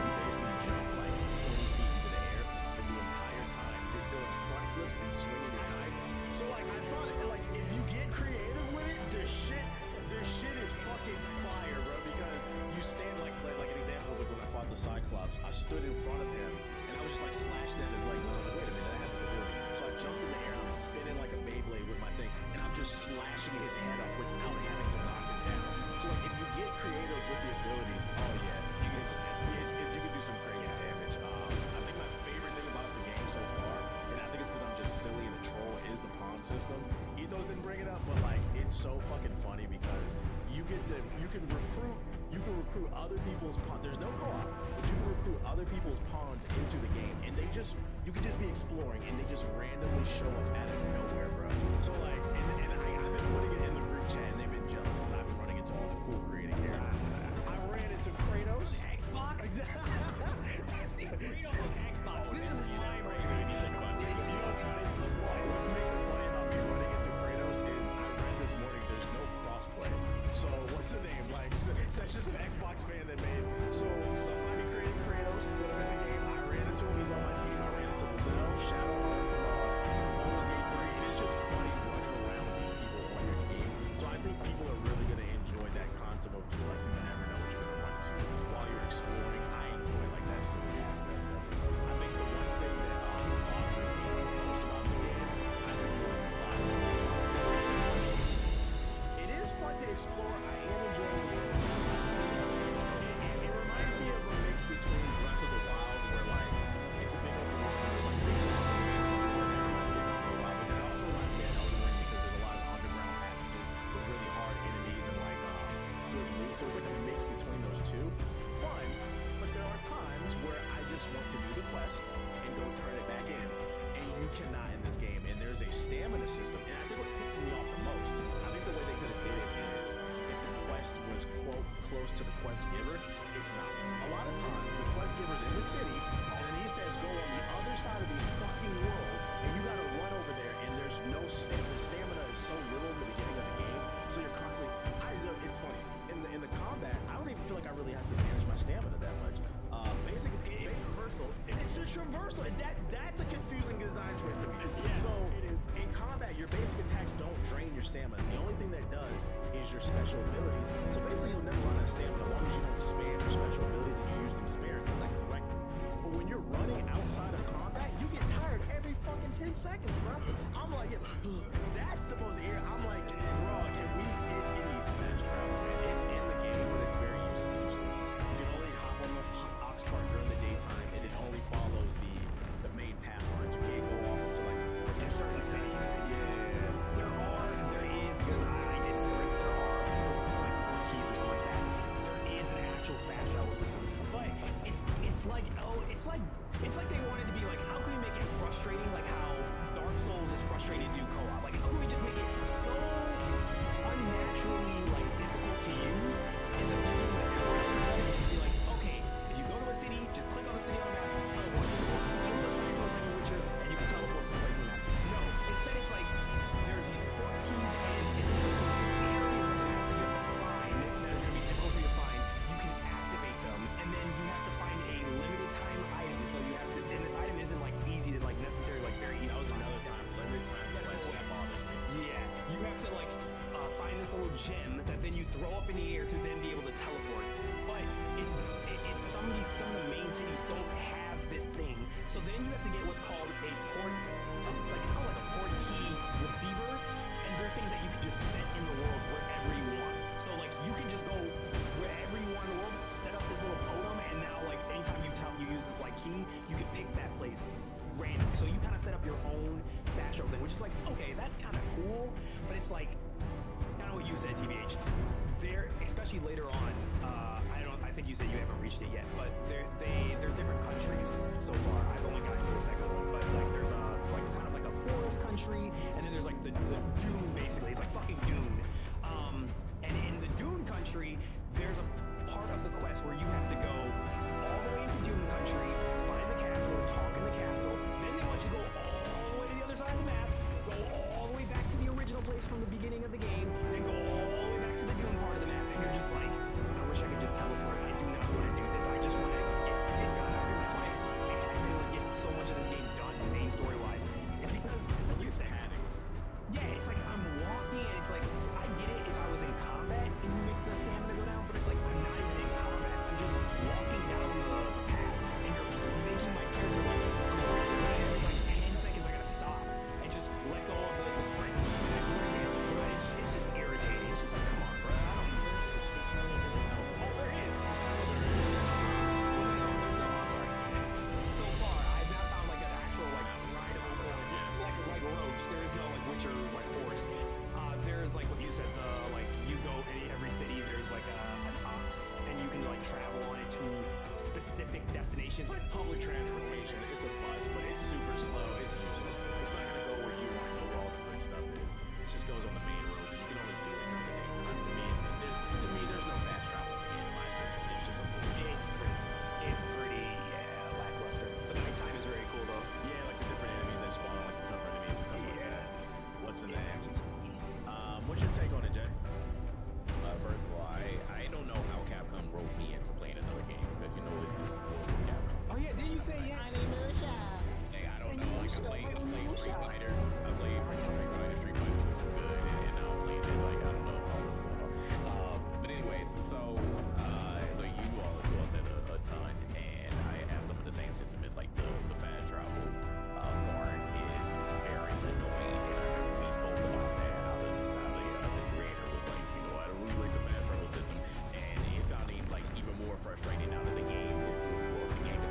you basically jump like 20 feet into the air and the entire time you're doing front flips and swinging your knife. So like I thought like if you get creative with it, this shit is fucking fire, bro, because you stand like an example was like when I fought the Cyclops, I stood in front of him and I was just like slashing at his legs and I was like, wait a minute, I have this ability. So I jumped in the air and I'm spinning like a Beyblade with my thing and I'm just slashing his head up without having to knock him down. So like if you get creative with the abilities, oh yeah, you can do some crazy damage. I think my favorite thing about the game so far, and I think it's because I'm just silly and a troll, is the pawn system. Ethos didn't bring it up, but like it's so fucking funny because you can recruit other people's pawns. There's no co-op, but you can recruit other people's pawns into the game, and you can just be exploring, and they just randomly show up out of nowhere, bro. So like, and I've been putting it in the group chat, and they've been jealous because I've been running into all the cool creative characters. I ran into Kratos. Xbox? Kratos on Xbox. This is my brain, baby. Think about it. You know what's funny? What makes it funny about me running into Kratos is I read this morning there's no crossplay. So what's the name? Like that's just an Xbox fan that made. So somebody created Kratos, put him in the game. I ran into him. He's on my team. I ran into Lizelle, Shadowheart from Baldur's Gate 3. It is just funny running around with these people on your team. So I think people are really gonna enjoy that concept of just like you never know what you're gonna run into while you're exploring. I enjoy like that silly aspect of it. I think the one thing that bothered me most about the game, I think more than a lot of it is fun to explore. I am enjoying the world. It reminds me of a mix between Breath of the Wild, where like it's a big open world, there's like big games, but then it also reminds me of Elden Ring because there's a lot of underground passages with really hard enemies and like good loot. So it's like a mix between those two. Fun, but there are times where I just want to do the quest and go turn it back in, and you cannot in this game. And there's a stamina system, and I think what pisses me off the most, I think the way they could have did it is if the quest was quote close to the quest giver, it's not. A lot of times the quest giver's in the city, and then he says go on the other side of the fucking world, and you gotta run over there, and there's no stamina. The stamina is so little in the beginning of the game, so you're constantly. It's funny in the combat. I don't even feel like I really have to manage my stamina that much. Basically, it's traversal. It's the traversal, and that's a confusing design choice to me. Yeah, so it is. in combat, your basic attacks don't drain your stamina. The only thing that does is your special abilities. So basically, you'll never run out of stamina as long as you don't spam your special abilities and you use them sparingly, like correctly. But when you're running outside of combat, you get tired every fucking 10 seconds, bro. I'm like, that's the most air. I'm like, bro, it needs fast travel, man. It's in the game, but it's very useless. You can only hop on the ox cart during the daytime, and it only follows the main path lines. You can't go off into like the forest. In certain cities. Yeah. There is, because I did discover there are like keys or something like that. There is an actual fast travel system, but it's like they wanted to be like, how can we make it frustrating, like how Dark Souls is frustrating to do co-op? Like, how can we gem that then you throw up in the air to then be able to teleport. But some of the main cities don't have this thing. So then you have to get what's called a port. It's called like a port key receiver, and there are things that you can just set in the world wherever you want. So like you can just go wherever you want in the world, set up this little podum, and now like anytime you use this like key, you can pick that place random. So you kind of set up your own fast travel thing, which is like, okay, that's kind of cool, but it's like kind of what you said, TBH. There, especially later on, I think you said you haven't reached it yet, but there's different countries so far. I've only gotten to the second one, but like there's like kind of like a forest country, and then there's like the dune, basically. It's like fucking Dune. And in the Dune country, there's a part of the quest where you have to go all the way into Dune country, find the capital, talk in the capital, then they want you to go all the way to the other side of the map, go all the way back to the original place from the beginning of the game, then go all the way back to the Dune part of the map, and you're just like, I wish I could just teleport. I do not want to do this. I just want to get it done. That's why I haven't been able to get so much of this game done, main story-wise. It's because you said, yeah, it's like I'm walking, and it's like, I get it if I was in combat and you make the stamina go down, but it's like I'm not even in combat. I'm just walking down the path, and you're making my character like 10 seconds. I gotta stop and just let go of the sprint. It's just irritating. It's just like, come on, bro. I don't do this. Oh, there is. So far, I've not found like an actual like rideable like roach. There is no like Witcher like forest. There's like what you said, like you go every city. There's like an ox, and you can like travel on it to specific destinations. It's like public transportation. It's a bus, but it's super slow. It's useless. It's not gonna go where you want to go, where all the good stuff is. It just goes on the main roads, and you can only do it during the day. To me, there's no fast travel in my opinion. It's just a It's pretty lackluster. The nighttime is very cool though. Yeah, like the different enemies that spawn, like the tougher enemies and stuff like that. What's in that? What's your take on it, Jay? First of all, I don't know how Capcom roped me into playing another game, because you know it's just Capcom. Oh yeah, didn't you say yeah? Like, I don't know. Like I played Street Fighter. I played Street Fighter. Street Fighter was good, and now I'm playing this. Like I don't know what's going on. But anyways, so you all said a ton, and I have some of the same sentiments. Like the fast travel part is very annoying, and I remember we spoke about that. How the creator was like, you know, I don't really like the fast travel system, and it's sounding like even more frustrating now that the game is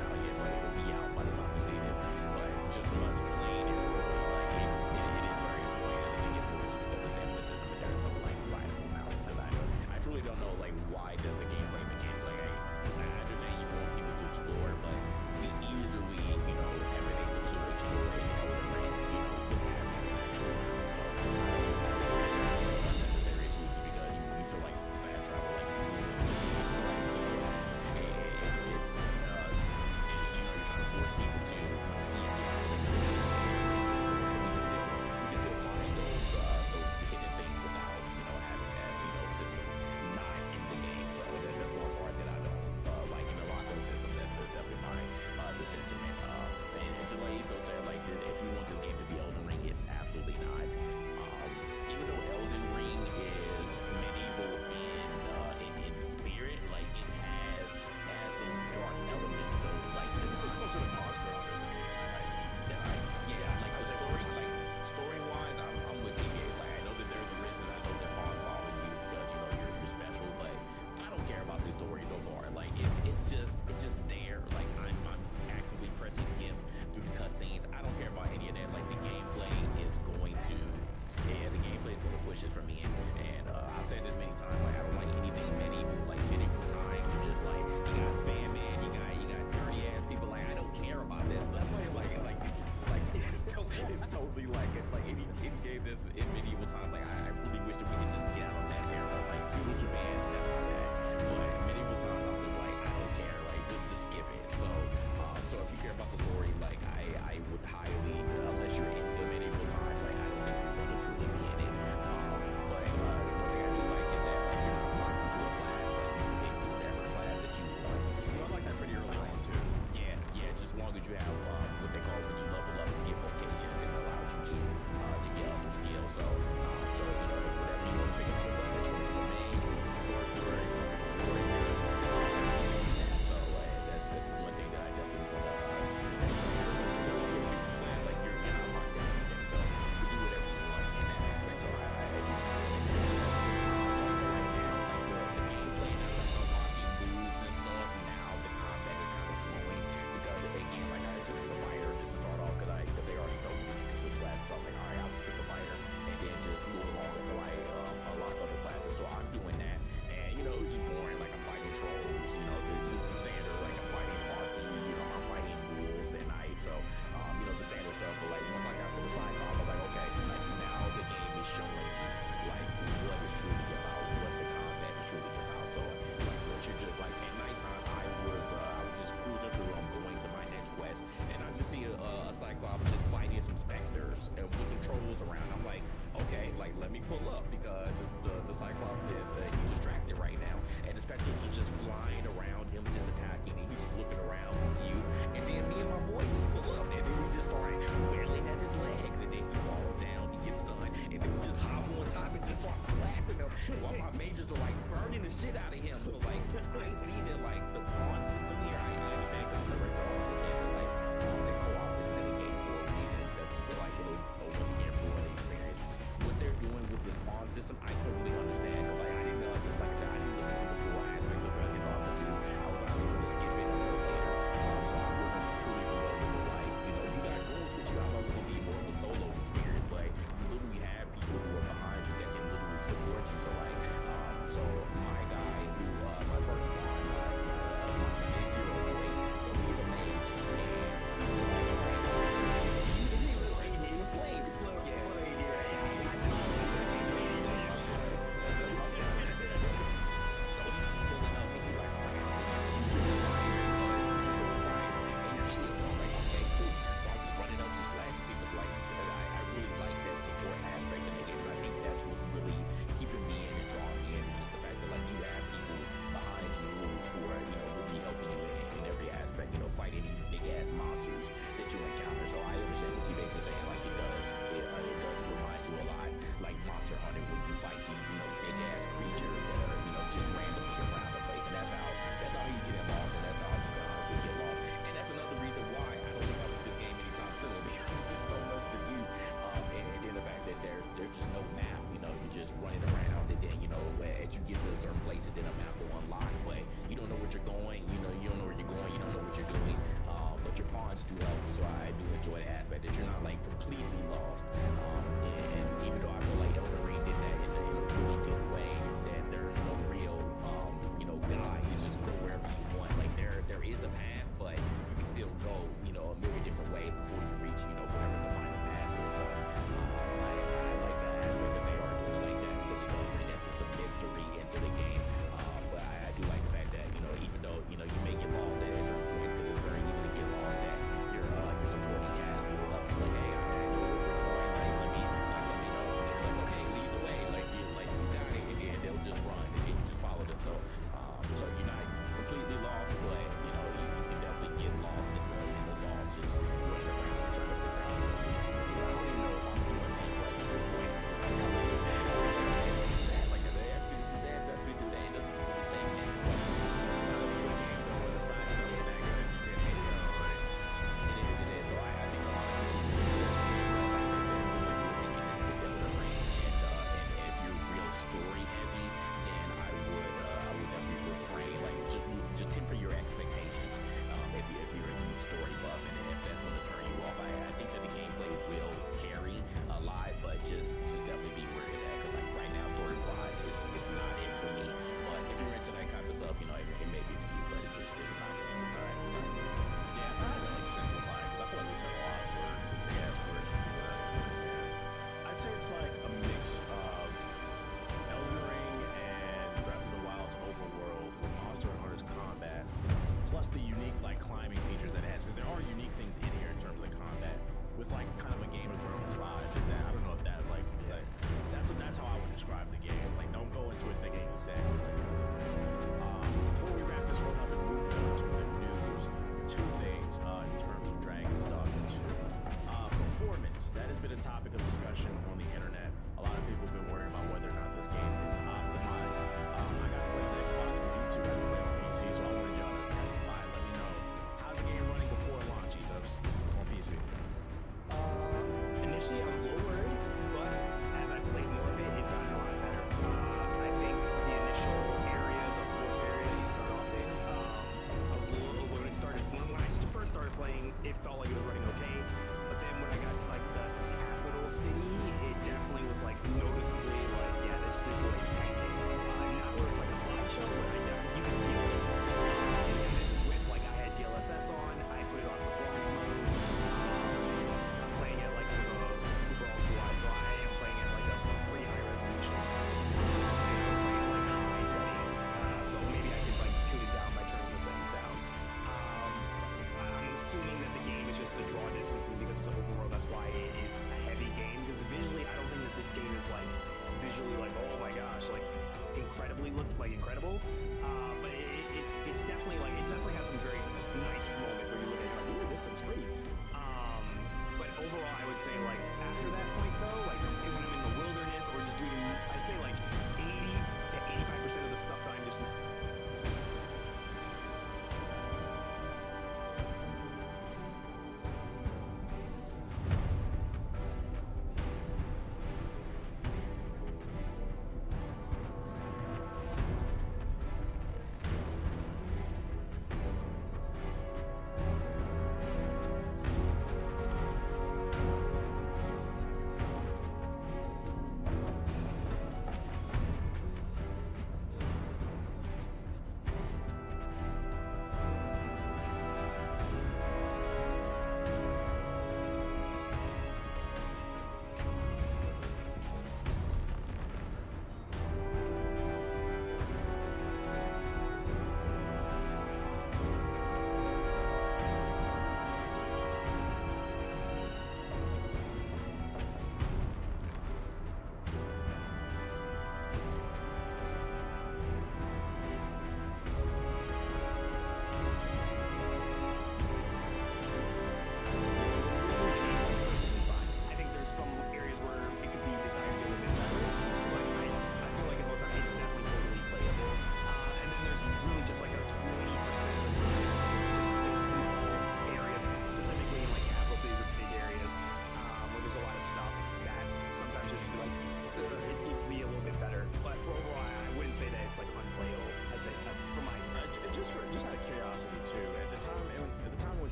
not yet, but it'll be out by the time you see this. But just so much playing it, like it is very annoying that they get more to the stamina system, and there's no like rideable mounts, because I truly don't know like why does a gameplay mechanic like I understand you want people to explore, but we easily, you know, have been able to explore it, you know, with having an actual unnecessary issues, because you feel like fast travel like force people to see you can still find those hidden things without, you know, having that, you know, system not in the game. So that's one part that I don't like in the lock-on system. That's definitely the sentiment. And to like Eco said, like if you want this game to be Elden Ring, it's absolutely not. Even though Elden Ring is medieval in spirit, like it has those dark elements though. Like this is closer to Monster. Story-wise, I'm with TBH. Like I know that there's a reason. I know that Bond following you because you know you're special, but I don't care about this story so far. Like it's just there. Like I'm actively pressing skip through the cutscenes. I don't care about any of that. Like the gameplay is going to push it for me. And I've said this many times. Like I don't like anything medieval. Like medieval times are just like you got famine, you got dirty ass people. Like I don't care about that stuff. It's totally like it. Like any game that's in medieval times. Like I really wish that we could just get out of that era. Like feudal Japan, that's not that. But medieval times, I'm just like I don't care. Like just skip it. So if you care about the story, like I would highly, unless you're into medieval times, like I don't think you're gonna truly be in it. But one thing I do like is that like you're not locked into a class. Like you can pick whatever class that you want. I like that pretty early on too. Yeah, just as long as you have what they call when you level up, you get vocations, and it allows you to get other skills. So like, let me pull up because the Cyclops is he's distracted right now, and the Spectres are just flying around him, just attacking, and he's just looking around confused. And then me and my boys pull up, and then we just start wailing at his legs, and then he falls down, he gets stunned, and then we just hop on top and just start slapping him while my mages are like burning the shit out of him. So like I see that like the pawn system here, I understand because the pawn system like the co-op is in the game for a reason because I feel like it'll almost improve the experience. What they're doing with this pawn system, I totally understand. Cause like I didn't know, like I said, I didn't look into the full aspect of Dragon Dogma 2. I was actually going to skip it until later, so I wasn't truly familiar with like you got goals with you. I thought it was gonna be more of a solo experience, but you literally have people who are behind you that can literally support you. So like, so my guy who my first one is 008, so he's a mage, and so like he was playing this little fight any big ass monsters that you encounter. So I understand what T-Bates is saying. Like it does remind you a lot like Monster Hunter when you fight these big ass creatures that are just randomly around the place, and that's how you get lost, and that's how you can honestly get lost. And that's another reason why I don't think I'll play this game anytime soon because it's just so much to do. And then the fact that there's just no map. You're just running around, and then as you get to a certain place, and then a map will unlock, but you don't know what you're going. You don't know where you're going. You don't know what you're doing. But your pawns do help, so I do enjoy the aspect that you're not like completely lost. And even though I feel like Elden Ring did that in a really good way, that there's no real guide. You just go wherever you want. Like there is a path, but you can still go a million different ways before you reach whatever the final path is. So I like that aspect that they are doing like that because it does bring that sense of mystery into the game. But I do like the fact that even though you may get lost at certain points because it's very easy to get lost at your supporting cast will up like, hey, I know where we're going, like let me know. And they're like, okay, lead the way, like you got it, and then they'll just run and you just follow them. So you're not completely lost, but you can definitely get lost in the songs just running around trying to figure out. I don't even know if I'm doing any quests at this point. Like they actually do that. It doesn't seem to be saying anything. The side stuff is that good. It is. So I think a lot of and if you're real story heavy, then I would definitely refrain. Like just temper your expectations. If you're a huge story buff, and if that's going to turn you off, I think that the gameplay will carry a lot, but just definitely be wary of that. Because like right now, story wise, it's not it for me. But if you're into that type of stuff, it may be for you, but it's not for me. It's not. Yeah, I'm trying to like simplify it because I feel like we said a lot of words and big ass words for people that don't understand. I'd say it's like a mix of Elden Ring and Breath of the Wild's open world with Monster Hunter's combat, plus the unique like climbing features that it has. Because there are unique things in here in terms of the combat with like kind of a Game of Thrones vibe. And that I don't know if that like is like that's how I would describe the game. Like don't go into it thinking exactly like that. Before we wrap this one up and move on to the news, two things in terms of Dragon's Dogma 2. Performance, that has been a topic of discussion on the internet. A lot of people have been worried about whether or not this game is optimized. I got to play on Xbox, but these two got to play on PC, so I wanted y'all to testify and let me know how's the game running before launch, Ethos, on PC. Initially, I was a little worried, but as I've played more of it, it's gotten a lot better. I think the initial area, the forest area you start off in, I was a little when I first started playing, it felt like it was running okay. But then when I got to like the capital city, it definitely was like noticeably like, yeah, this board's tanking. Not where it's like a slideshow, but I definitely you can feel it. And this is with like I had DLSS on, I put it on performance mode. I'm playing it like with a super ultra wide, so I am playing it like a pretty high resolution. And I was playing like high settings, so maybe I could like tune it down by turning the settings down. I'm assuming that the game is just the draw distance, and because it's an open world, that's why it is a heavy game. game because visually, I don't think that this game is like visually like, oh my gosh, like incredibly incredible. But it's definitely like it definitely has some very nice moments where you look at it like, ooh, this looks pretty. But overall, I would say like after that point though, like when I'm in the wilderness or just doing, I'd say like 80 to 85% of the stuff that I'm just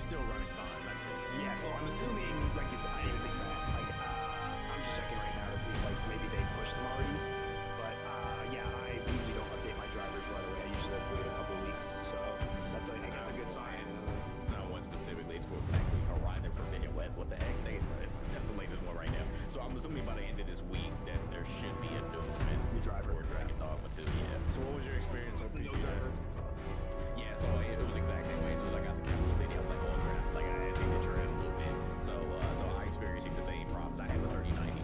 still running fine. That's good. Yeah, so I'm assuming, like you said, I didn't even think that. Like, I'm just checking right now to see if like maybe they pushed them already. But yeah, I usually don't update my drivers right away. I usually like wait a couple weeks. So that's I think that's a good sign. Not one specifically. It's for actually Horizon Forbidden West. What the heck? That's the latest one right now. So I'm assuming by the end of this week that there should be a new driver for Dragon Dogma 2. Yeah. So what was your experience on PC? Yeah, so it was exactly the way. As soon as I got the capital city, I was like, oh crap, like I had seen the trend a little bit. So I experiencing the same problems. I have a 3090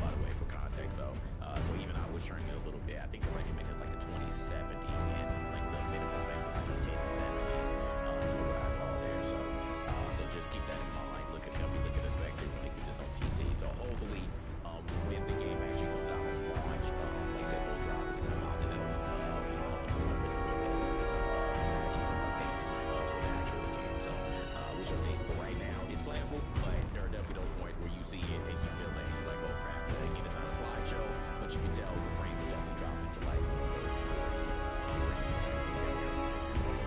by the way, for context. So even I was churning it a little bit. I think the recommended is like a 2070 and like the minimum specs of like a 1070 for what I saw there. So just keep that in mind. Definitely look at the specs here when they put this on PC. So hopefully when the game actually comes out on launch, like I said, those drivers will come out and that'll help the performance a little bit. Some patches and updates for the actual game. So we shall see. But right now it's playable, but there are definitely those points where you see it and you feel like you're like, oh crap, again it's not a slideshow, but you can tell the frames will definitely drop into like 30, 40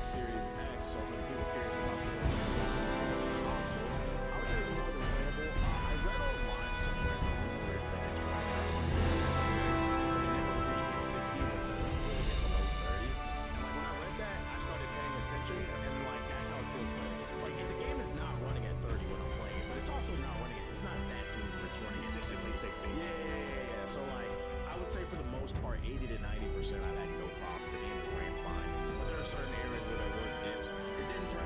Series X, so for the people curious about the console, I would say it's more than playable. I read online somewhere the rumors that it's running at 60, but really hit below 30. And like when I read that, I started paying attention, and like that's how it feels playing. Like if the game is not running at 30 when I'm playing, but it's also not running at, it's not that smooth when it's running at 60. Yeah. So like I would say for the most part, 80 to 90%, I've had no problem. The game is ran fine. But there are certain areas where there were dips. It didn't turn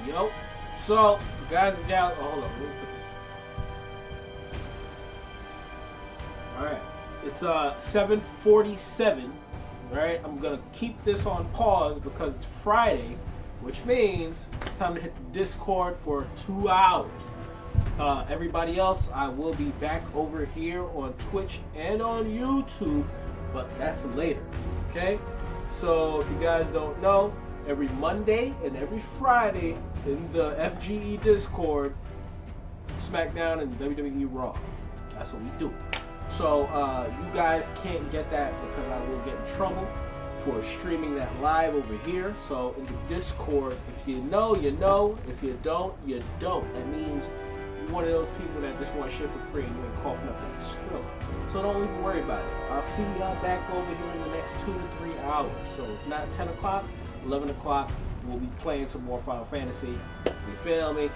into. Yo. So, guys and gals, hold on, real quick. Alright. It's 7:47. Right? I'm gonna keep this on pause because it's Friday, which means it's time to hit the Discord for 2 hours. Everybody else, I will be back over here on Twitch and on YouTube, but that's later. Okay? So if you guys don't know, every Monday and every Friday in the FGE Discord, SmackDown and WWE Raw. That's what we do. So you guys can't get that because I will get in trouble for streaming that live over here. So in the Discord, if you know, you know. If you don't, you don't. That means you're one of those people that just want shit for free and you ain't coughing up that skrill. So don't even worry about it. I'll see y'all back over here in the next 2 to 3 hours. So if not 10 o'clock, 11 o'clock, we'll be playing some more Final Fantasy. You feel me?